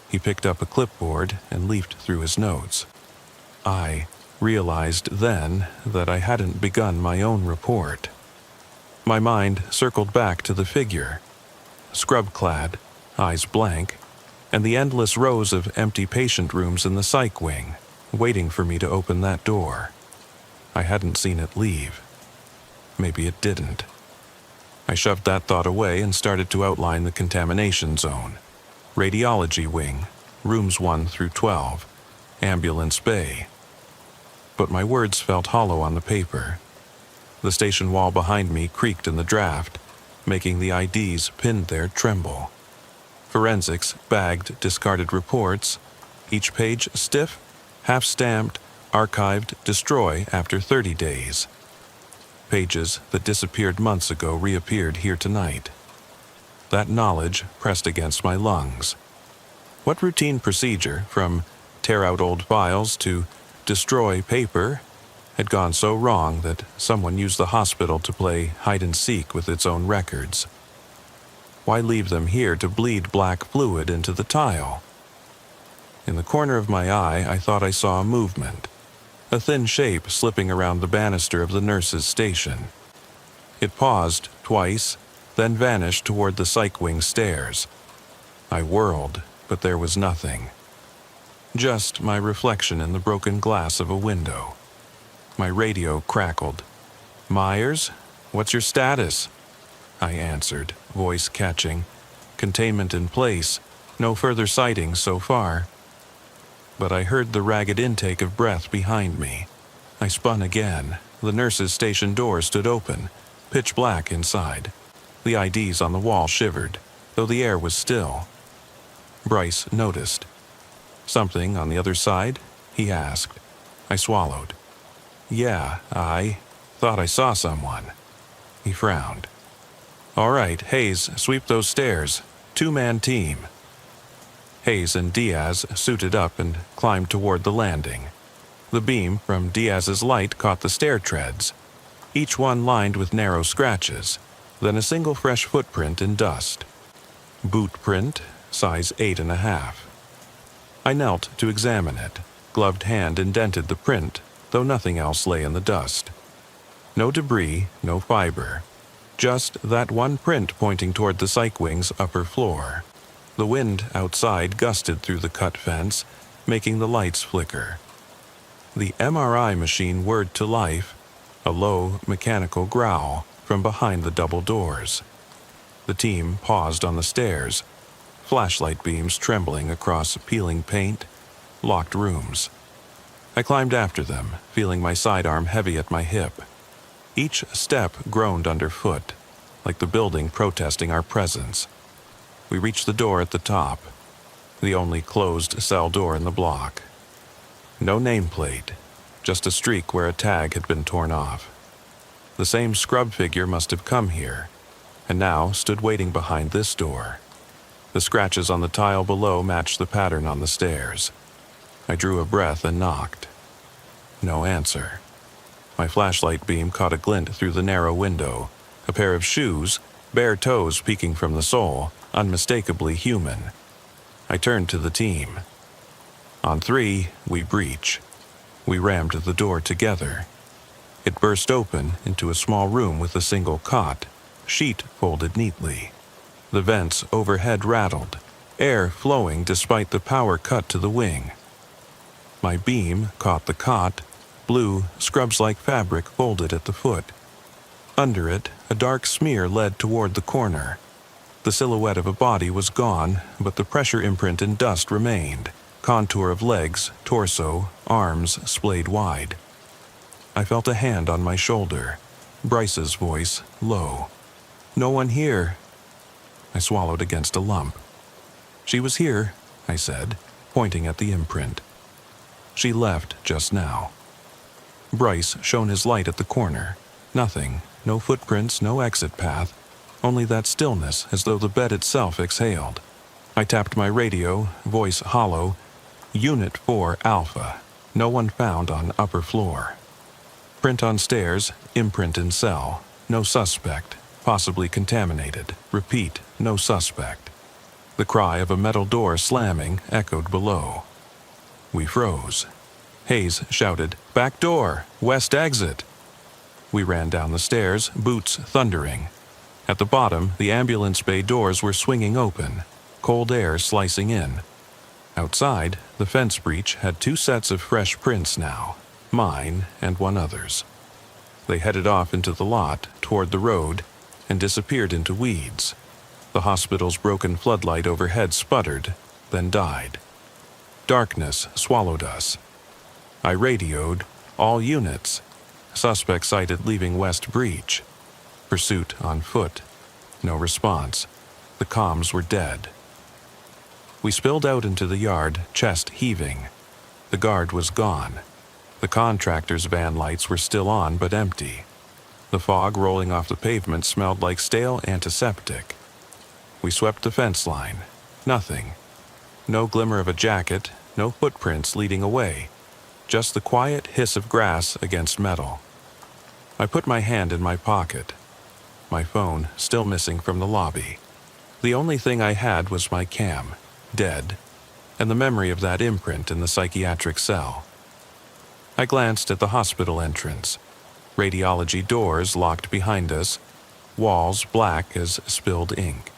He picked up a clipboard and leafed through his notes. I realized then that I hadn't begun my own report. My mind circled back to the figure, scrub-clad, eyes blank, and the endless rows of empty patient rooms in the psych wing, waiting for me to open that door. I hadn't seen it leave. Maybe it didn't. I shoved that thought away and started to outline the contamination zone. Radiology wing, rooms 1 through 12, ambulance bay. But my words felt hollow on the paper. The station wall behind me creaked in the draft, making the IDs pinned there tremble. Forensics bagged discarded reports, each page stiff, half-stamped, archived, destroy after 30 days. Pages that disappeared months ago reappeared here tonight. That knowledge pressed against my lungs. What routine procedure, from tear out old files to destroy paper, had gone so wrong that someone used the hospital to play hide-and-seek with its own records? Why leave them here to bleed black fluid into the tile? In the corner of my eye, I thought I saw a movement, a thin shape slipping around the banister of the nurse's station. It paused twice, then vanished toward the psych wing stairs. I whirled, but there was nothing. Just my reflection in the broken glass of a window. My radio crackled. "Myers, what's your status?" I answered, voice catching. "Containment in place. No further sightings so far." But I heard the ragged intake of breath behind me. I spun again. The nurse's station door stood open, pitch black inside. The IDs on the wall shivered, though the air was still. Bryce noticed. "Something on the other side?" he asked. I swallowed. "Yeah, I thought I saw someone." He frowned. "All right, Hayes, sweep those stairs. 2-man team." Hayes and Diaz suited up and climbed toward the landing. The beam from Diaz's light caught the stair treads, each one lined with narrow scratches, then a single fresh footprint in dust. Boot print, size 8.5. I knelt to examine it. Gloved hand indented the print, though nothing else lay in the dust. No debris, no fiber. Just that one print pointing toward the psych wing's upper floor. The wind outside gusted through the cut fence, making the lights flicker. The MRI machine whirred to life, a low, mechanical growl from behind the double doors. The team paused on the stairs, flashlight beams trembling across peeling paint, locked rooms. I climbed after them, feeling my sidearm heavy at my hip. Each step groaned underfoot, like the building protesting our presence. We reached the door at the top, the only closed cell door in the block. No nameplate, just a streak where a tag had been torn off. The same scrub figure must have come here, and now stood waiting behind this door. The scratches on the tile below matched the pattern on the stairs. I drew a breath and knocked. No answer. My flashlight beam caught a glint through the narrow window, a pair of shoes, bare toes peeking from the sole, unmistakably human. I turned to the team. On 3, we breach. We rammed the door together. It burst open into a small room with a single cot, sheet folded neatly. The vents overhead rattled, air flowing despite the power cut to the wing. My beam caught the cot, blue, scrubs-like fabric folded at the foot. Under it, a dark smear led toward the corner. The silhouette of a body was gone, but the pressure imprint and dust remained. Contour of legs, torso, arms splayed wide. I felt a hand on my shoulder. Bryce's voice, low. "No one here." I swallowed against a lump. "She was here," I said, pointing at the imprint. "She left just now." Bryce shone his light at the corner. Nothing, no footprints, no exit path, only that stillness as though the bed itself exhaled. I tapped my radio, voice hollow. "Unit 4 Alpha. No one found on upper floor." Print on stairs, imprint in cell. No suspect, possibly contaminated. Repeat, no suspect. The cry of a metal door slamming echoed below. We froze. Hayes shouted, "Back door! West exit!" We ran down the stairs, boots thundering. At the bottom, the ambulance bay doors were swinging open, cold air slicing in. Outside, the fence breach had 2 sets of fresh prints now, mine and one other's. They headed off into the lot, toward the road, and disappeared into weeds. The hospital's broken floodlight overhead sputtered, then died. Darkness swallowed us. I radioed, "All units. Suspect sighted leaving West Breach. Pursuit on foot." No response. The comms were dead. We spilled out into the yard, chest heaving. The guard was gone. The contractor's van lights were still on but empty. The fog rolling off the pavement smelled like stale antiseptic. We swept the fence line. Nothing. No glimmer of a jacket, no footprints leading away. Just the quiet hiss of grass against metal. I put my hand in my pocket. My phone still missing from the lobby. The only thing I had was my cam, dead, and the memory of that imprint in the psychiatric cell. I glanced at the hospital entrance. Radiology doors locked behind us, walls black as spilled ink.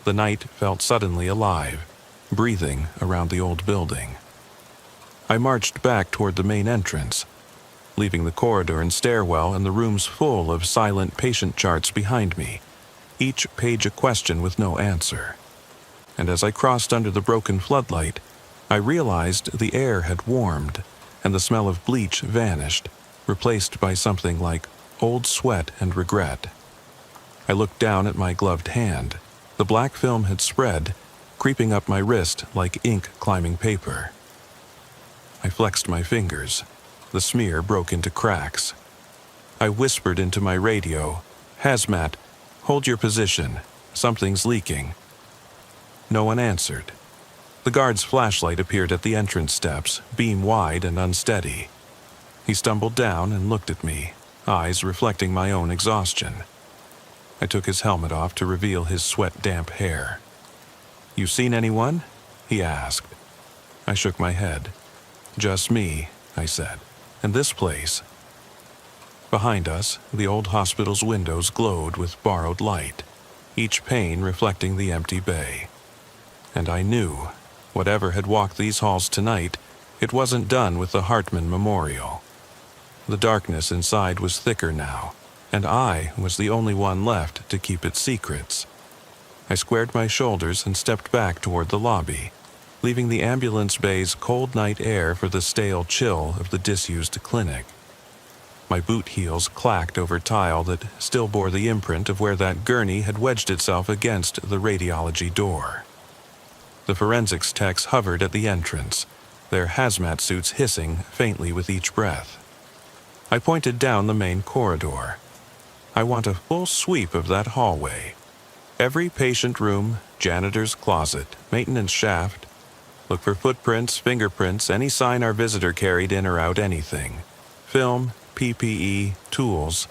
The night felt suddenly alive, breathing around the old building. I marched back toward the main entrance, leaving the corridor and stairwell and the rooms full of silent patient charts behind me, each page a question with no answer. And as I crossed under the broken floodlight, I realized the air had warmed, and the smell of bleach vanished, replaced by something like old sweat and regret. I looked down at my gloved hand. The black film had spread, creeping up my wrist like ink climbing paper. I flexed my fingers. The smear broke into cracks. I whispered into my radio, "Hazmat, hold your position. Something's leaking." No one answered. The guard's flashlight appeared at the entrance steps, beam wide and unsteady. He stumbled down and looked at me, eyes reflecting my own exhaustion. I took his helmet off to reveal his sweat-damp hair. "You seen anyone?" he asked. I shook my head. "Just me," I said, "and this place." Behind us, the old hospital's windows glowed with borrowed light, each pane reflecting the empty bay. And I knew, whatever had walked these halls tonight, it wasn't done with the Hartman Memorial. The darkness inside was thicker now, and I was the only one left to keep its secrets. I squared my shoulders and stepped back toward the lobby, leaving the ambulance bay's cold night air for the stale chill of the disused clinic. My boot heels clacked over tile that still bore the imprint of where that gurney had wedged itself against the radiology door. The forensics techs hovered at the entrance, their hazmat suits hissing faintly with each breath. I pointed down the main corridor. I want a full sweep of that hallway. Every patient room, janitor's closet, maintenance shaft. Look for footprints, fingerprints, any sign our visitor carried in or out anything. Film, PPE, tools.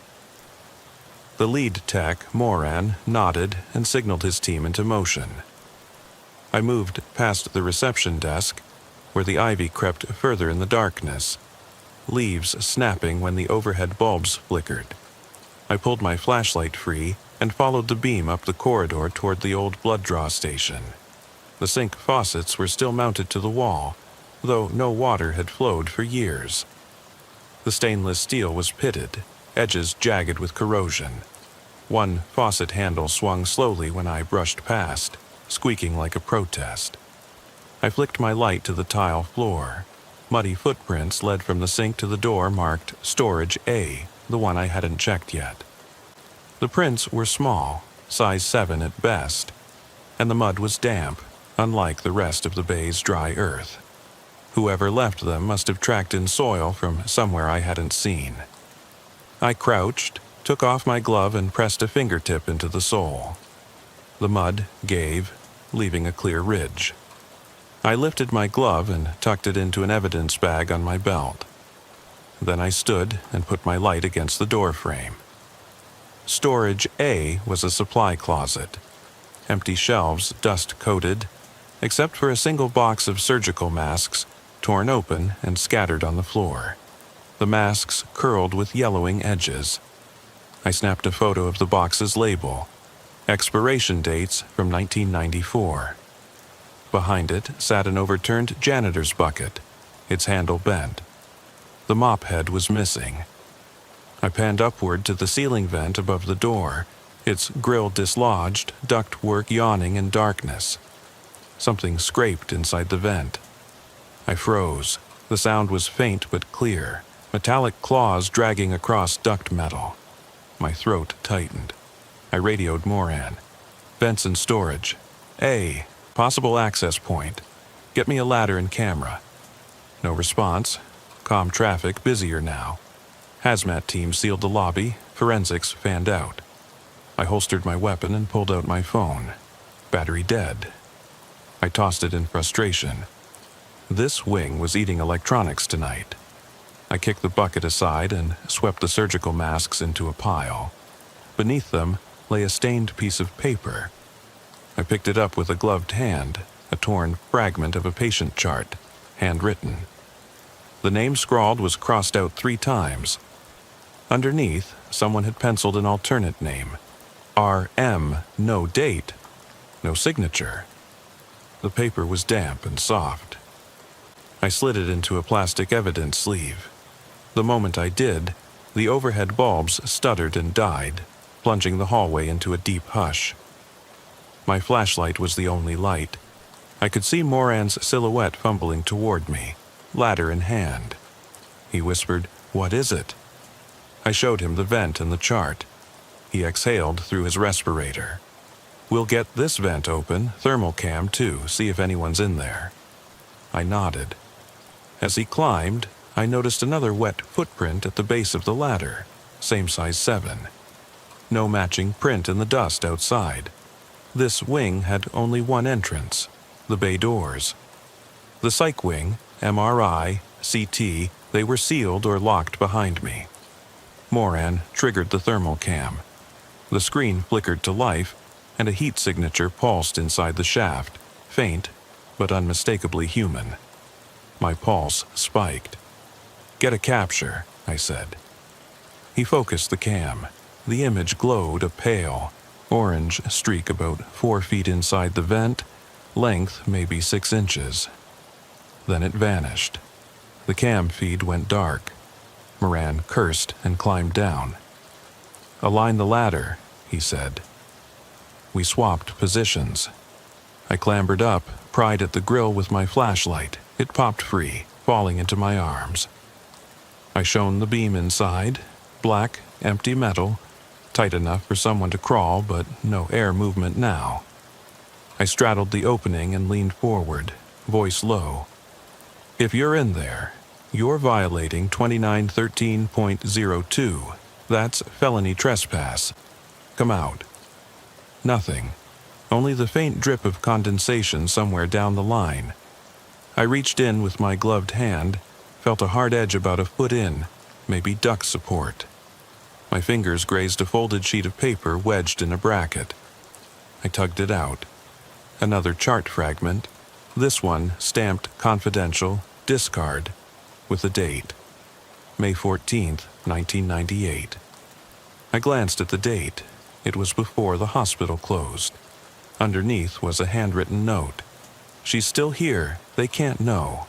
The lead tech, Moran, nodded and signaled his team into motion. I moved past the reception desk, where the ivy crept further in the darkness, leaves snapping when the overhead bulbs flickered. I pulled my flashlight free and followed the beam up the corridor toward the old blood draw station. The sink faucets were still mounted to the wall, though no water had flowed for years. The stainless steel was pitted, edges jagged with corrosion. One faucet handle swung slowly when I brushed past, squeaking like a protest. I flicked my light to the tile floor. Muddy footprints led from the sink to the door marked Storage A, the one I hadn't checked yet. The prints were small, size 7 at best, and the mud was damp, unlike the rest of the bay's dry earth. Whoever left them must have tracked in soil from somewhere I hadn't seen. I crouched, took off my glove and pressed a fingertip into the sole. The mud gave, leaving a clear ridge. I lifted my glove and tucked it into an evidence bag on my belt. Then I stood and put my light against the door frame. Storage A was a supply closet. Empty shelves, dust-coated, except for a single box of surgical masks, torn open and scattered on the floor. The masks curled with yellowing edges. I snapped a photo of the box's label. Expiration dates from 1994. Behind it sat an overturned janitor's bucket, its handle bent. The mop head was missing. I panned upward to the ceiling vent above the door, its grill dislodged, ductwork yawning in darkness. Something scraped inside the vent. I froze. The sound was faint but clear, metallic claws dragging across duct metal. My throat tightened. I radioed Moran. "Vents and storage. A. Possible access point. Get me a ladder and camera." No response. Calm traffic busier now. Hazmat team sealed the lobby. Forensics fanned out. I holstered my weapon and pulled out my phone. Battery dead. I tossed it in frustration. This wing was eating electronics tonight. I kicked the bucket aside and swept the surgical masks into a pile. Beneath them lay a stained piece of paper. I picked it up with a gloved hand, a torn fragment of a patient chart, handwritten. The name scrawled was crossed out 3 times. Underneath, someone had penciled an alternate name. R.M. No date. No signature. The paper was damp and soft. I slid it into a plastic evidence sleeve. The moment I did, the overhead bulbs stuttered and died, plunging the hallway into a deep hush. My flashlight was the only light. I could see Moran's silhouette fumbling toward me, ladder in hand. He whispered, "What is it?" I showed him the vent and the chart. He exhaled through his respirator. "We'll get this vent open, thermal cam too, see if anyone's in there." I nodded. As he climbed, I noticed another wet footprint at the base of the ladder, same size 7. No matching print in the dust outside. This wing had only one entrance, the bay doors. The psych wing, MRI, CT, they were sealed or locked behind me. Moran triggered the thermal cam. The screen flickered to life, and a heat signature pulsed inside the shaft, faint but unmistakably human. My pulse spiked. "Get a capture," I said. He focused the cam. The image glowed a pale, orange streak about 4 feet inside the vent, length maybe 6 inches. Then it vanished. The cam feed went dark. Moran cursed and climbed down. "Align the ladder," he said. We swapped positions. I clambered up, pried at the grill with my flashlight. It popped free, falling into my arms. I shone the beam inside, black, empty metal, tight enough for someone to crawl, but no air movement now. I straddled the opening and leaned forward, voice low. If you're in there, you're violating 2913.02. That's felony trespass. Come out. Nothing. Only the faint drip of condensation somewhere down the line. I reached in with my gloved hand, felt a hard edge about a foot in, maybe duct support. My fingers grazed a folded sheet of paper wedged in a bracket. I tugged it out. Another chart fragment, this one stamped confidential, discard, with a date. May 14th, 1998. I glanced at the date. It was before the hospital closed. Underneath was a handwritten note. She's still here. They can't know.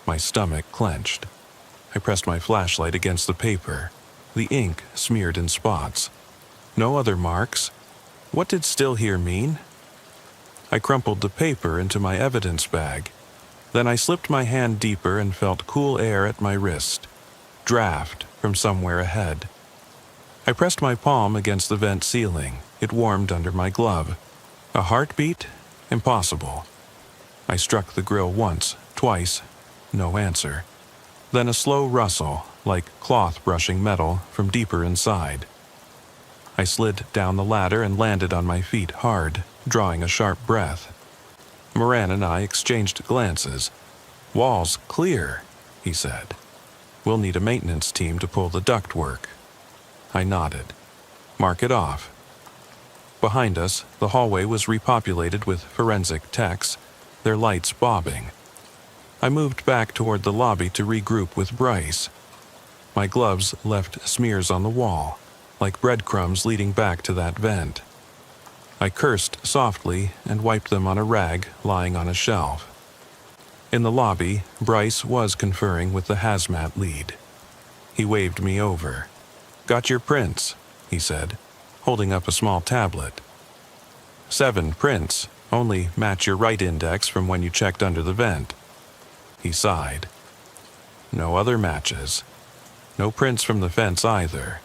My stomach clenched. I pressed my flashlight against the paper. The ink smeared in spots. No other marks. What did still here mean? I crumpled the paper into my evidence bag. Then I slipped my hand deeper and felt cool air at my wrist. Draft from somewhere ahead. I pressed my palm against the vent ceiling. It warmed under my glove. A heartbeat? Impossible. I struck the grill once, twice. No answer. Then a slow rustle, like cloth brushing metal, from deeper inside. I slid down the ladder and landed on my feet hard, drawing a sharp breath. Moran and I exchanged glances. Walls clear, he said. We'll need a maintenance team to pull the ductwork. I nodded. Mark it off. Behind us, the hallway was repopulated with forensic techs, their lights bobbing. I moved back toward the lobby to regroup with Bryce. My gloves left smears on the wall, like breadcrumbs leading back to that vent. I cursed softly and wiped them on a rag lying on a shelf. In the lobby, Bryce was conferring with the hazmat lead. He waved me over. Got your prints, he said, holding up a small tablet. 7 prints, only match your right index from when you checked under the vent. He sighed. No other matches. No prints from the fence either.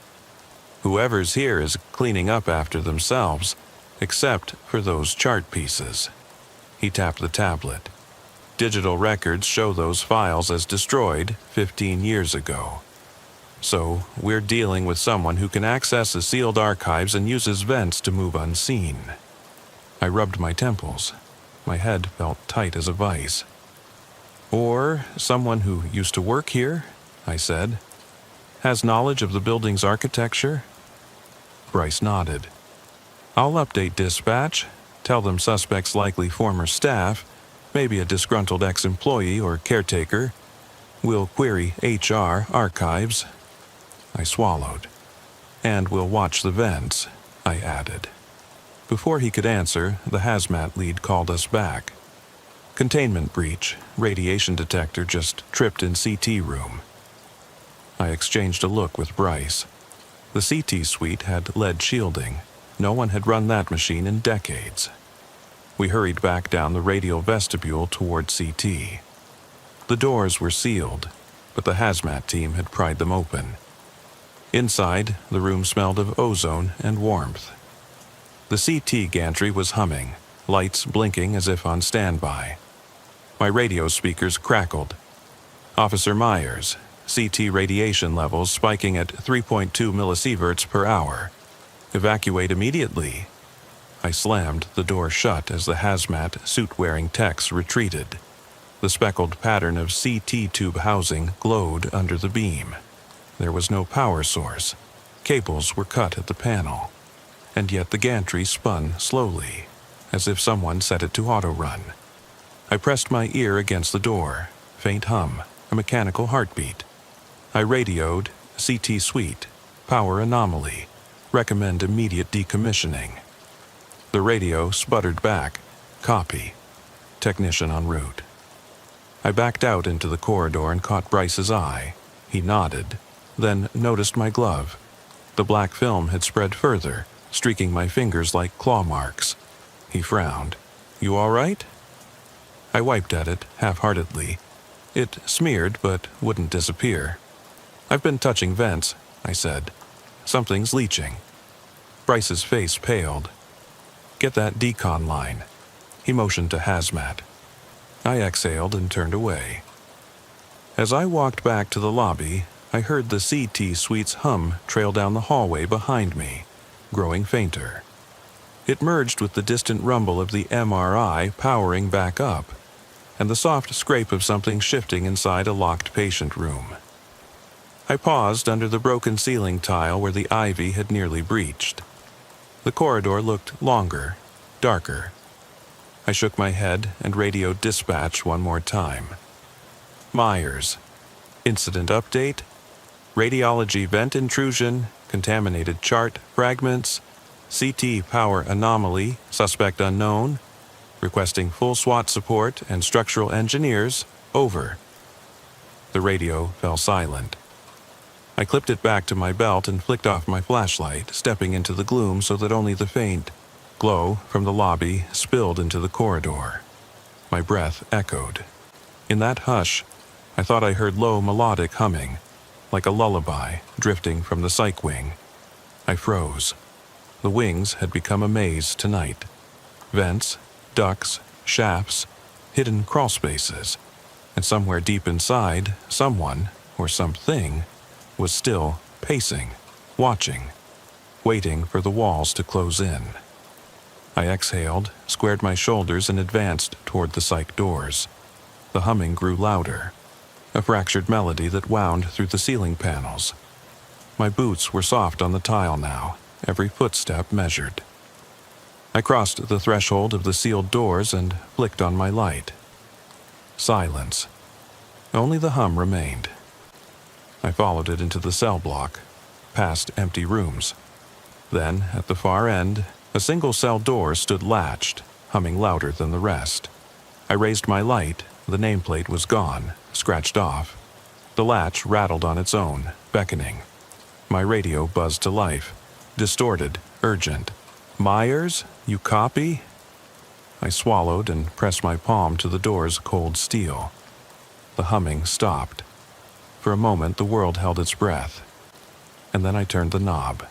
Whoever's here is cleaning up after themselves, except for those chart pieces. He tapped the tablet. Digital records show those files as destroyed 15 years ago. So, we're dealing with someone who can access the sealed archives and uses vents to move unseen. I rubbed my temples. My head felt tight as a vice. Or someone who used to work here, I said. Has knowledge of the building's architecture? Bryce nodded. I'll update dispatch, tell them suspect's likely former staff, maybe a disgruntled ex-employee or caretaker. We'll query HR archives. I swallowed. And we'll watch the vents, I added. Before he could answer, the hazmat lead called us back. Containment breach, radiation detector just tripped in CT room. I exchanged a look with Bryce. The CT suite had lead shielding. No one had run that machine in decades. We hurried back down the radial vestibule toward CT. The doors were sealed, but the hazmat team had pried them open. Inside, the room smelled of ozone and warmth. The CT gantry was humming, lights blinking as if on standby. My radio speakers crackled. Officer Myers, CT radiation levels spiking at 3.2 millisieverts per hour. Evacuate immediately. I slammed the door shut as the hazmat, suit-wearing techs retreated. The speckled pattern of CT tube housing glowed under the beam. There was no power source. Cables were cut at the panel. And yet the gantry spun slowly, as if someone set it to auto-run. I pressed my ear against the door. Faint hum, a mechanical heartbeat. I radioed, CT suite, power anomaly, recommend immediate decommissioning. The radio sputtered back, copy, technician en route. I backed out into the corridor and caught Bryce's eye. He nodded, then noticed my glove. The black film had spread further, streaking my fingers like claw marks. He frowned. You all right? I wiped at it half-heartedly. It smeared but wouldn't disappear. "I've been touching vents," I said. "Something's leaching." Bryce's face paled. "Get that decon line." He motioned to hazmat. I exhaled and turned away. As I walked back to the lobby, I heard the CT suite's hum trail down the hallway behind me, growing fainter. It merged with the distant rumble of the MRI powering back up, and the soft scrape of something shifting inside a locked patient room. I paused under the broken ceiling tile where the ivy had nearly breached. The corridor looked longer, darker. I shook my head and radioed dispatch one more time. "Myers. Incident update. Radiology vent intrusion, contaminated chart fragments, CT power anomaly, suspect unknown. Requesting full SWAT support and structural engineers. Over." The radio fell silent. I clipped it back to my belt and flicked off my flashlight, stepping into the gloom so that only the faint glow from the lobby spilled into the corridor. My breath echoed. In that hush, I thought I heard low melodic humming, like a lullaby drifting from the psych wing. I froze. The wings had become a maze tonight. Vents, ducts, shafts, hidden crawl spaces, and somewhere deep inside, someone, or something, was still pacing, watching, waiting for the walls to close in. I exhaled, squared my shoulders, and advanced toward the psych doors. The humming grew louder, a fractured melody that wound through the ceiling panels. My boots were soft on the tile now, every footstep measured. I crossed the threshold of the sealed doors and flicked on my light. Silence. Only the hum remained. I followed it into the cell block, past empty rooms. Then, at the far end, a single cell door stood latched, humming louder than the rest. I raised my light. The nameplate was gone, scratched off. The latch rattled on its own, beckoning. My radio buzzed to life, distorted, urgent. "Myers, you copy?" I swallowed and pressed my palm to the door's cold steel. The humming stopped. For a moment, the world held its breath. And then I turned the knob.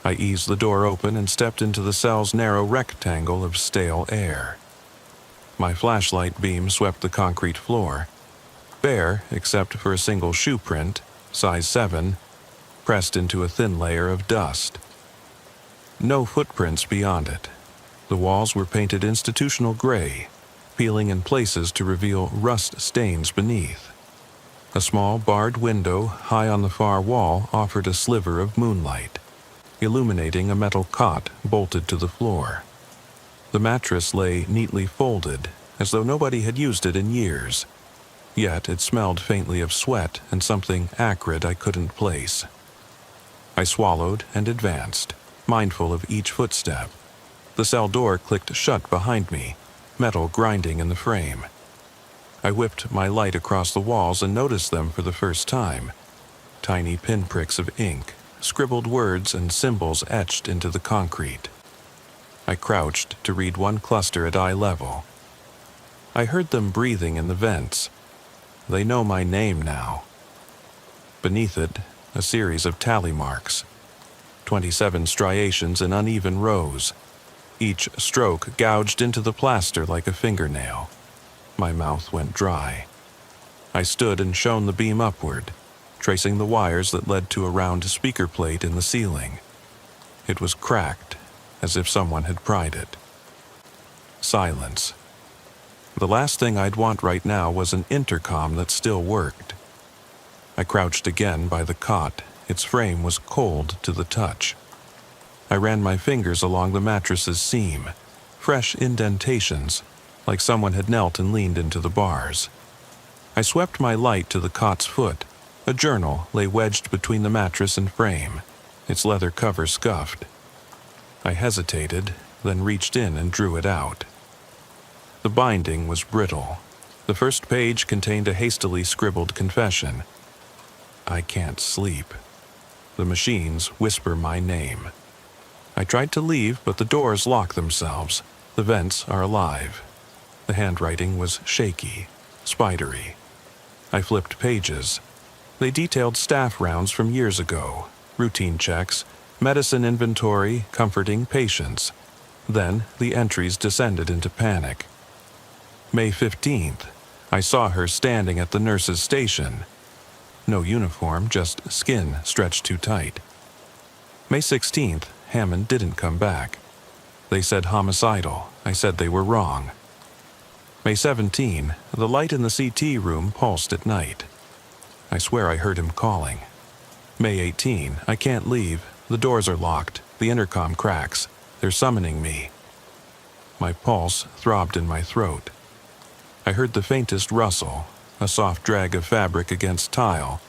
I eased the door open and stepped into the cell's narrow rectangle of stale air. My flashlight beam swept the concrete floor, bare except for a single shoe print, size 7, pressed into a thin layer of dust. No footprints beyond it. The walls were painted institutional gray, peeling in places to reveal rust stains beneath. A small barred window high on the far wall offered a sliver of moonlight, illuminating a metal cot bolted to the floor. The mattress lay neatly folded, as though nobody had used it in years. Yet it smelled faintly of sweat and something acrid I couldn't place. I swallowed and advanced, mindful of each footstep. The cell door clicked shut behind me, metal grinding in the frame. I whipped my light across the walls and noticed them for the first time. Tiny pinpricks of ink, scribbled words and symbols etched into the concrete. I crouched to read one cluster at eye level. I heard them breathing in the vents. They know my name now. Beneath it, a series of tally marks. 27 striations in uneven rows, each stroke gouged into the plaster like a fingernail. My mouth went dry. I stood and shone the beam upward, tracing the wires that led to a round speaker plate in the ceiling. It was cracked, as if someone had pried it. Silence. The last thing I'd want right now was an intercom that still worked. I crouched again by the cot. Its frame was cold to the touch. I ran my fingers along the mattress's seam, fresh indentations, like someone had knelt and leaned into the bars. I swept my light to the cot's foot. A journal lay wedged between the mattress and frame, its leather cover scuffed. I hesitated, then reached in and drew it out. The binding was brittle. The first page contained a hastily scribbled confession. I can't sleep. The machines whisper my name. I tried to leave, but the doors lock themselves. The vents are alive. The handwriting was shaky, spidery. I flipped pages. They detailed staff rounds from years ago, routine checks, medicine inventory, comforting patients. Then the entries descended into panic. May 15th, I saw her standing at the nurse's station. No uniform, just skin stretched too tight. May 16th, Hammond didn't come back. They said homicidal. I said they were wrong. May 17, the light in the CT room pulsed at night. I swear I heard him calling. May 18, I can't leave. The doors are locked. The intercom cracks. They're summoning me. My pulse throbbed in my throat. I heard the faintest rustle, a soft drag of fabric against tile,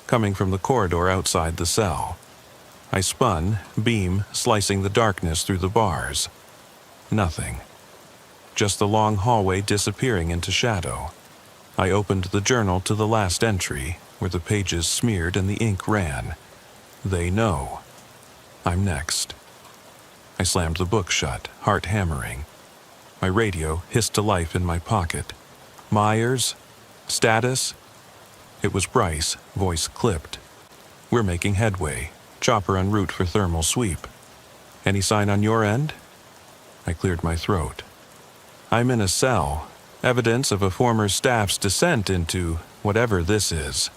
coming from the corridor outside the cell. I spun, beam slicing the darkness through the bars. Nothing. Just the long hallway disappearing into shadow. I opened the journal to the last entry, where the pages smeared and the ink ran. They know. I'm next. I slammed the book shut, heart hammering. My radio hissed to life in my pocket. Myers? Status? It was Bryce, voice clipped. We're making headway. Chopper en route for thermal sweep. Any sign on your end? I cleared my throat. I'm in a cell. Evidence of a former staff's descent into whatever this is.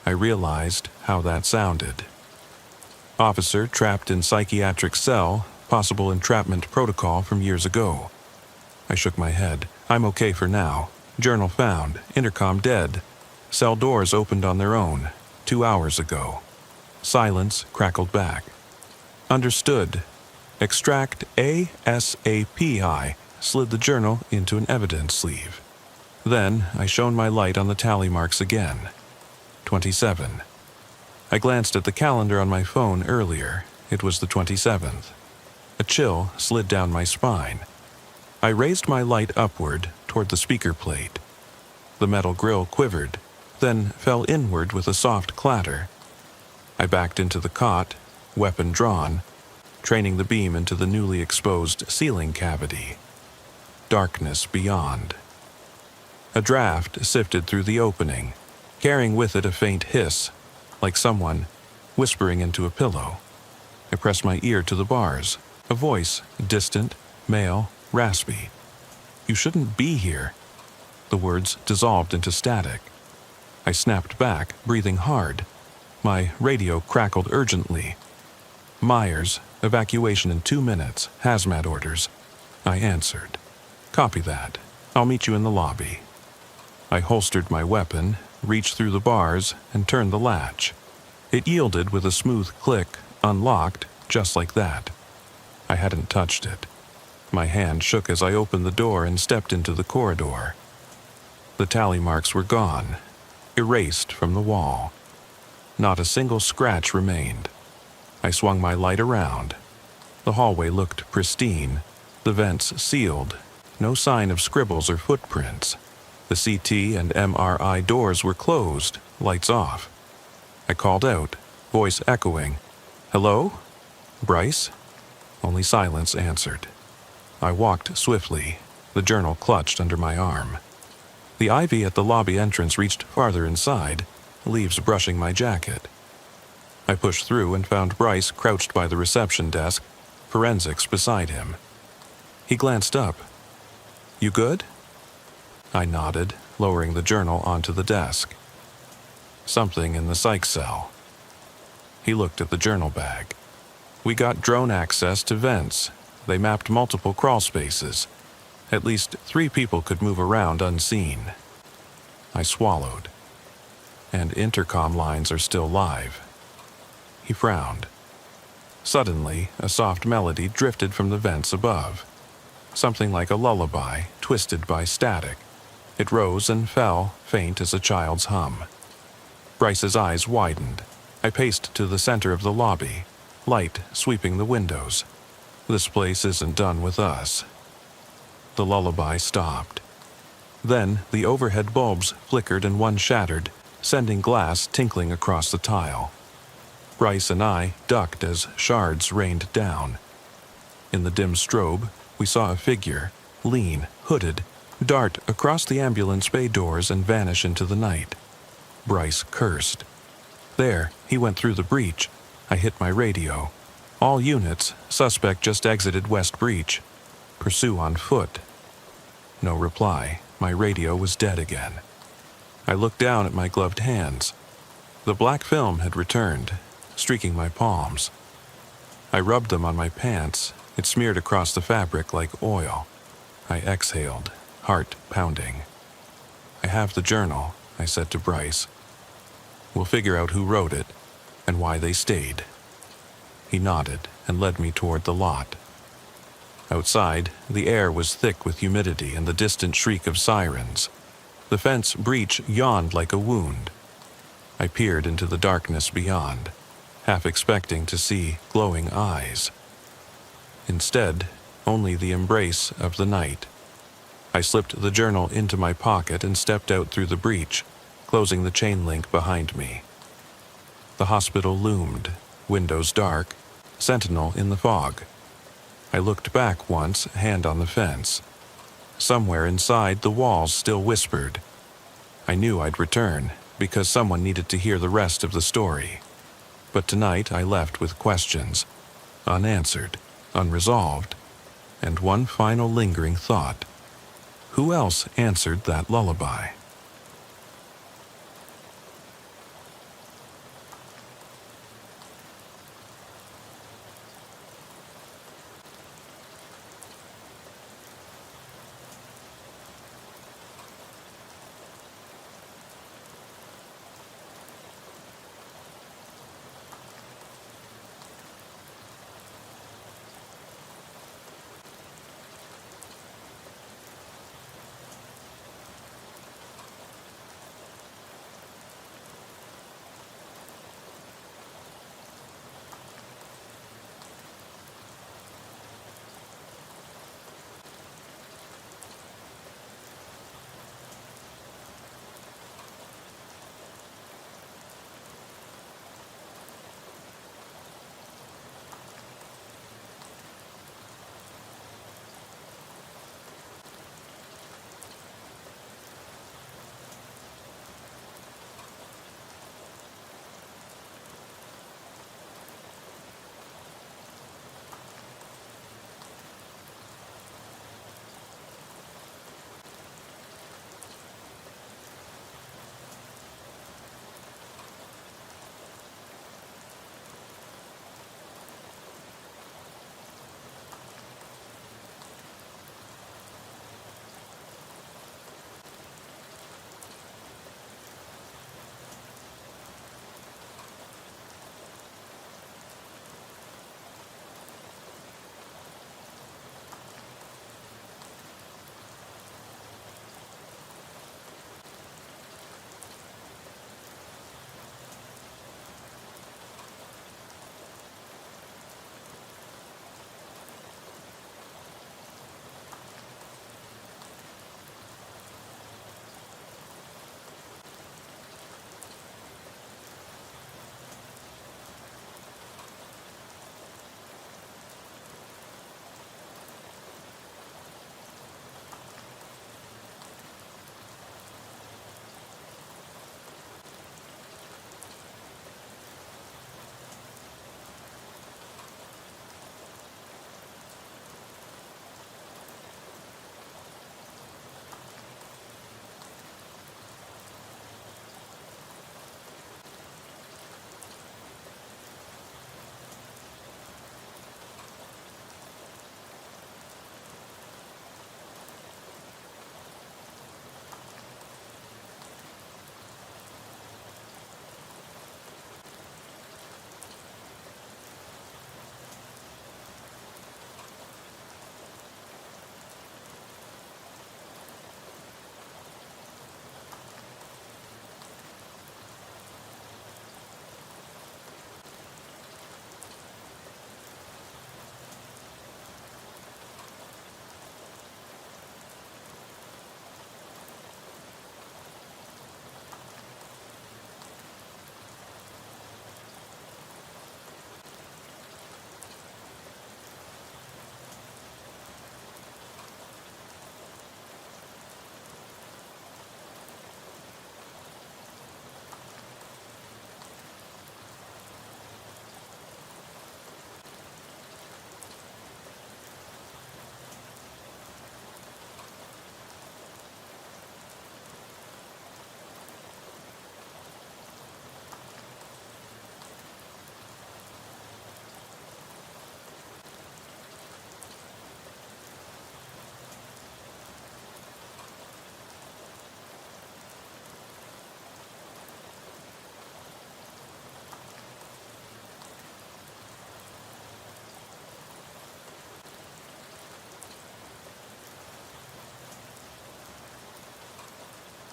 I realized how that sounded. Officer trapped in psychiatric cell, possible entrapment protocol from years ago. I shook my head. I'm okay for now. Journal found. Intercom dead. Cell doors opened on their own. 2 hours ago. Silence crackled back. Understood. Extract ASAP. Slid the journal into an evidence sleeve. Then I shone my light on the tally marks again. 27. I glanced at the calendar on my phone earlier. It was the 27th. A chill slid down my spine. I raised my light upward toward the speaker plate. The metal grill quivered, then fell inward with a soft clatter. I backed into the cot, weapon drawn, training the beam into the newly exposed ceiling cavity. Darkness beyond. A draft sifted through the opening, carrying with it a faint hiss, like someone whispering into a pillow. I pressed my ear to the bars, a voice, distant, male, raspy. You shouldn't be here. The words dissolved into static. I snapped back, breathing hard. My radio crackled urgently. Myers, evacuation in 2 minutes, hazmat orders. I answered. Copy that. I'll meet you in the lobby. I holstered my weapon, reached through the bars, and turned the latch. It yielded with a smooth click, unlocked, just like that. I hadn't touched it. My hand shook as I opened the door and stepped into the corridor. The tally marks were gone, erased from the wall. Not a single scratch remained. I swung my light around. The hallway looked pristine, the vents sealed, no sign of scribbles or footprints. The CT and MRI doors were closed, lights off. I called out, voice echoing. Hello? Bryce? Only silence answered. I walked swiftly, the journal clutched under my arm. The ivy at the lobby entrance reached farther inside, leaves brushing my jacket. I pushed through and found Bryce crouched by the reception desk, forensics beside him. He glanced up. You good? I nodded, lowering the journal onto the desk. Something in the psych cell. He looked at the journal bag. We got drone access to vents. They mapped multiple crawl spaces. At least 3 people could move around unseen. I swallowed. And intercom lines are still live. He frowned. Suddenly, a soft melody drifted from the vents above. Something like a lullaby, twisted by static. It rose and fell, faint as a child's hum. Bryce's eyes widened. I paced to the center of the lobby, light sweeping the windows. This place isn't done with us. The lullaby stopped. Then the overhead bulbs flickered and one shattered, sending glass tinkling across the tile. Bryce and I ducked as shards rained down. In the dim strobe, we saw a figure, lean, hooded, dart across the ambulance bay doors and vanish into the night. Bryce cursed. There, he went through the breach. I hit my radio. All units, suspect just exited West Breach. Pursue on foot. No reply. My radio was dead again. I looked down at my gloved hands. The black film had returned, streaking my palms. I rubbed them on my pants. It smeared across the fabric like oil. I exhaled, heart pounding. I have the journal, I said to Bryce. We'll figure out who wrote it and why they stayed. He nodded and led me toward the lot. Outside, the air was thick with humidity and the distant shriek of sirens. The fence breach yawned like a wound. I peered into the darkness beyond, half expecting to see glowing eyes. Instead, only the embrace of the night. I slipped the journal into my pocket and stepped out through the breach, closing the chain link behind me. The hospital loomed, windows dark, sentinel in the fog. I looked back once, hand on the fence. Somewhere inside, the walls still whispered. I knew I'd return, because someone needed to hear the rest of the story. But tonight I left with questions, unanswered, unresolved, and one final lingering thought. Who else answered that lullaby?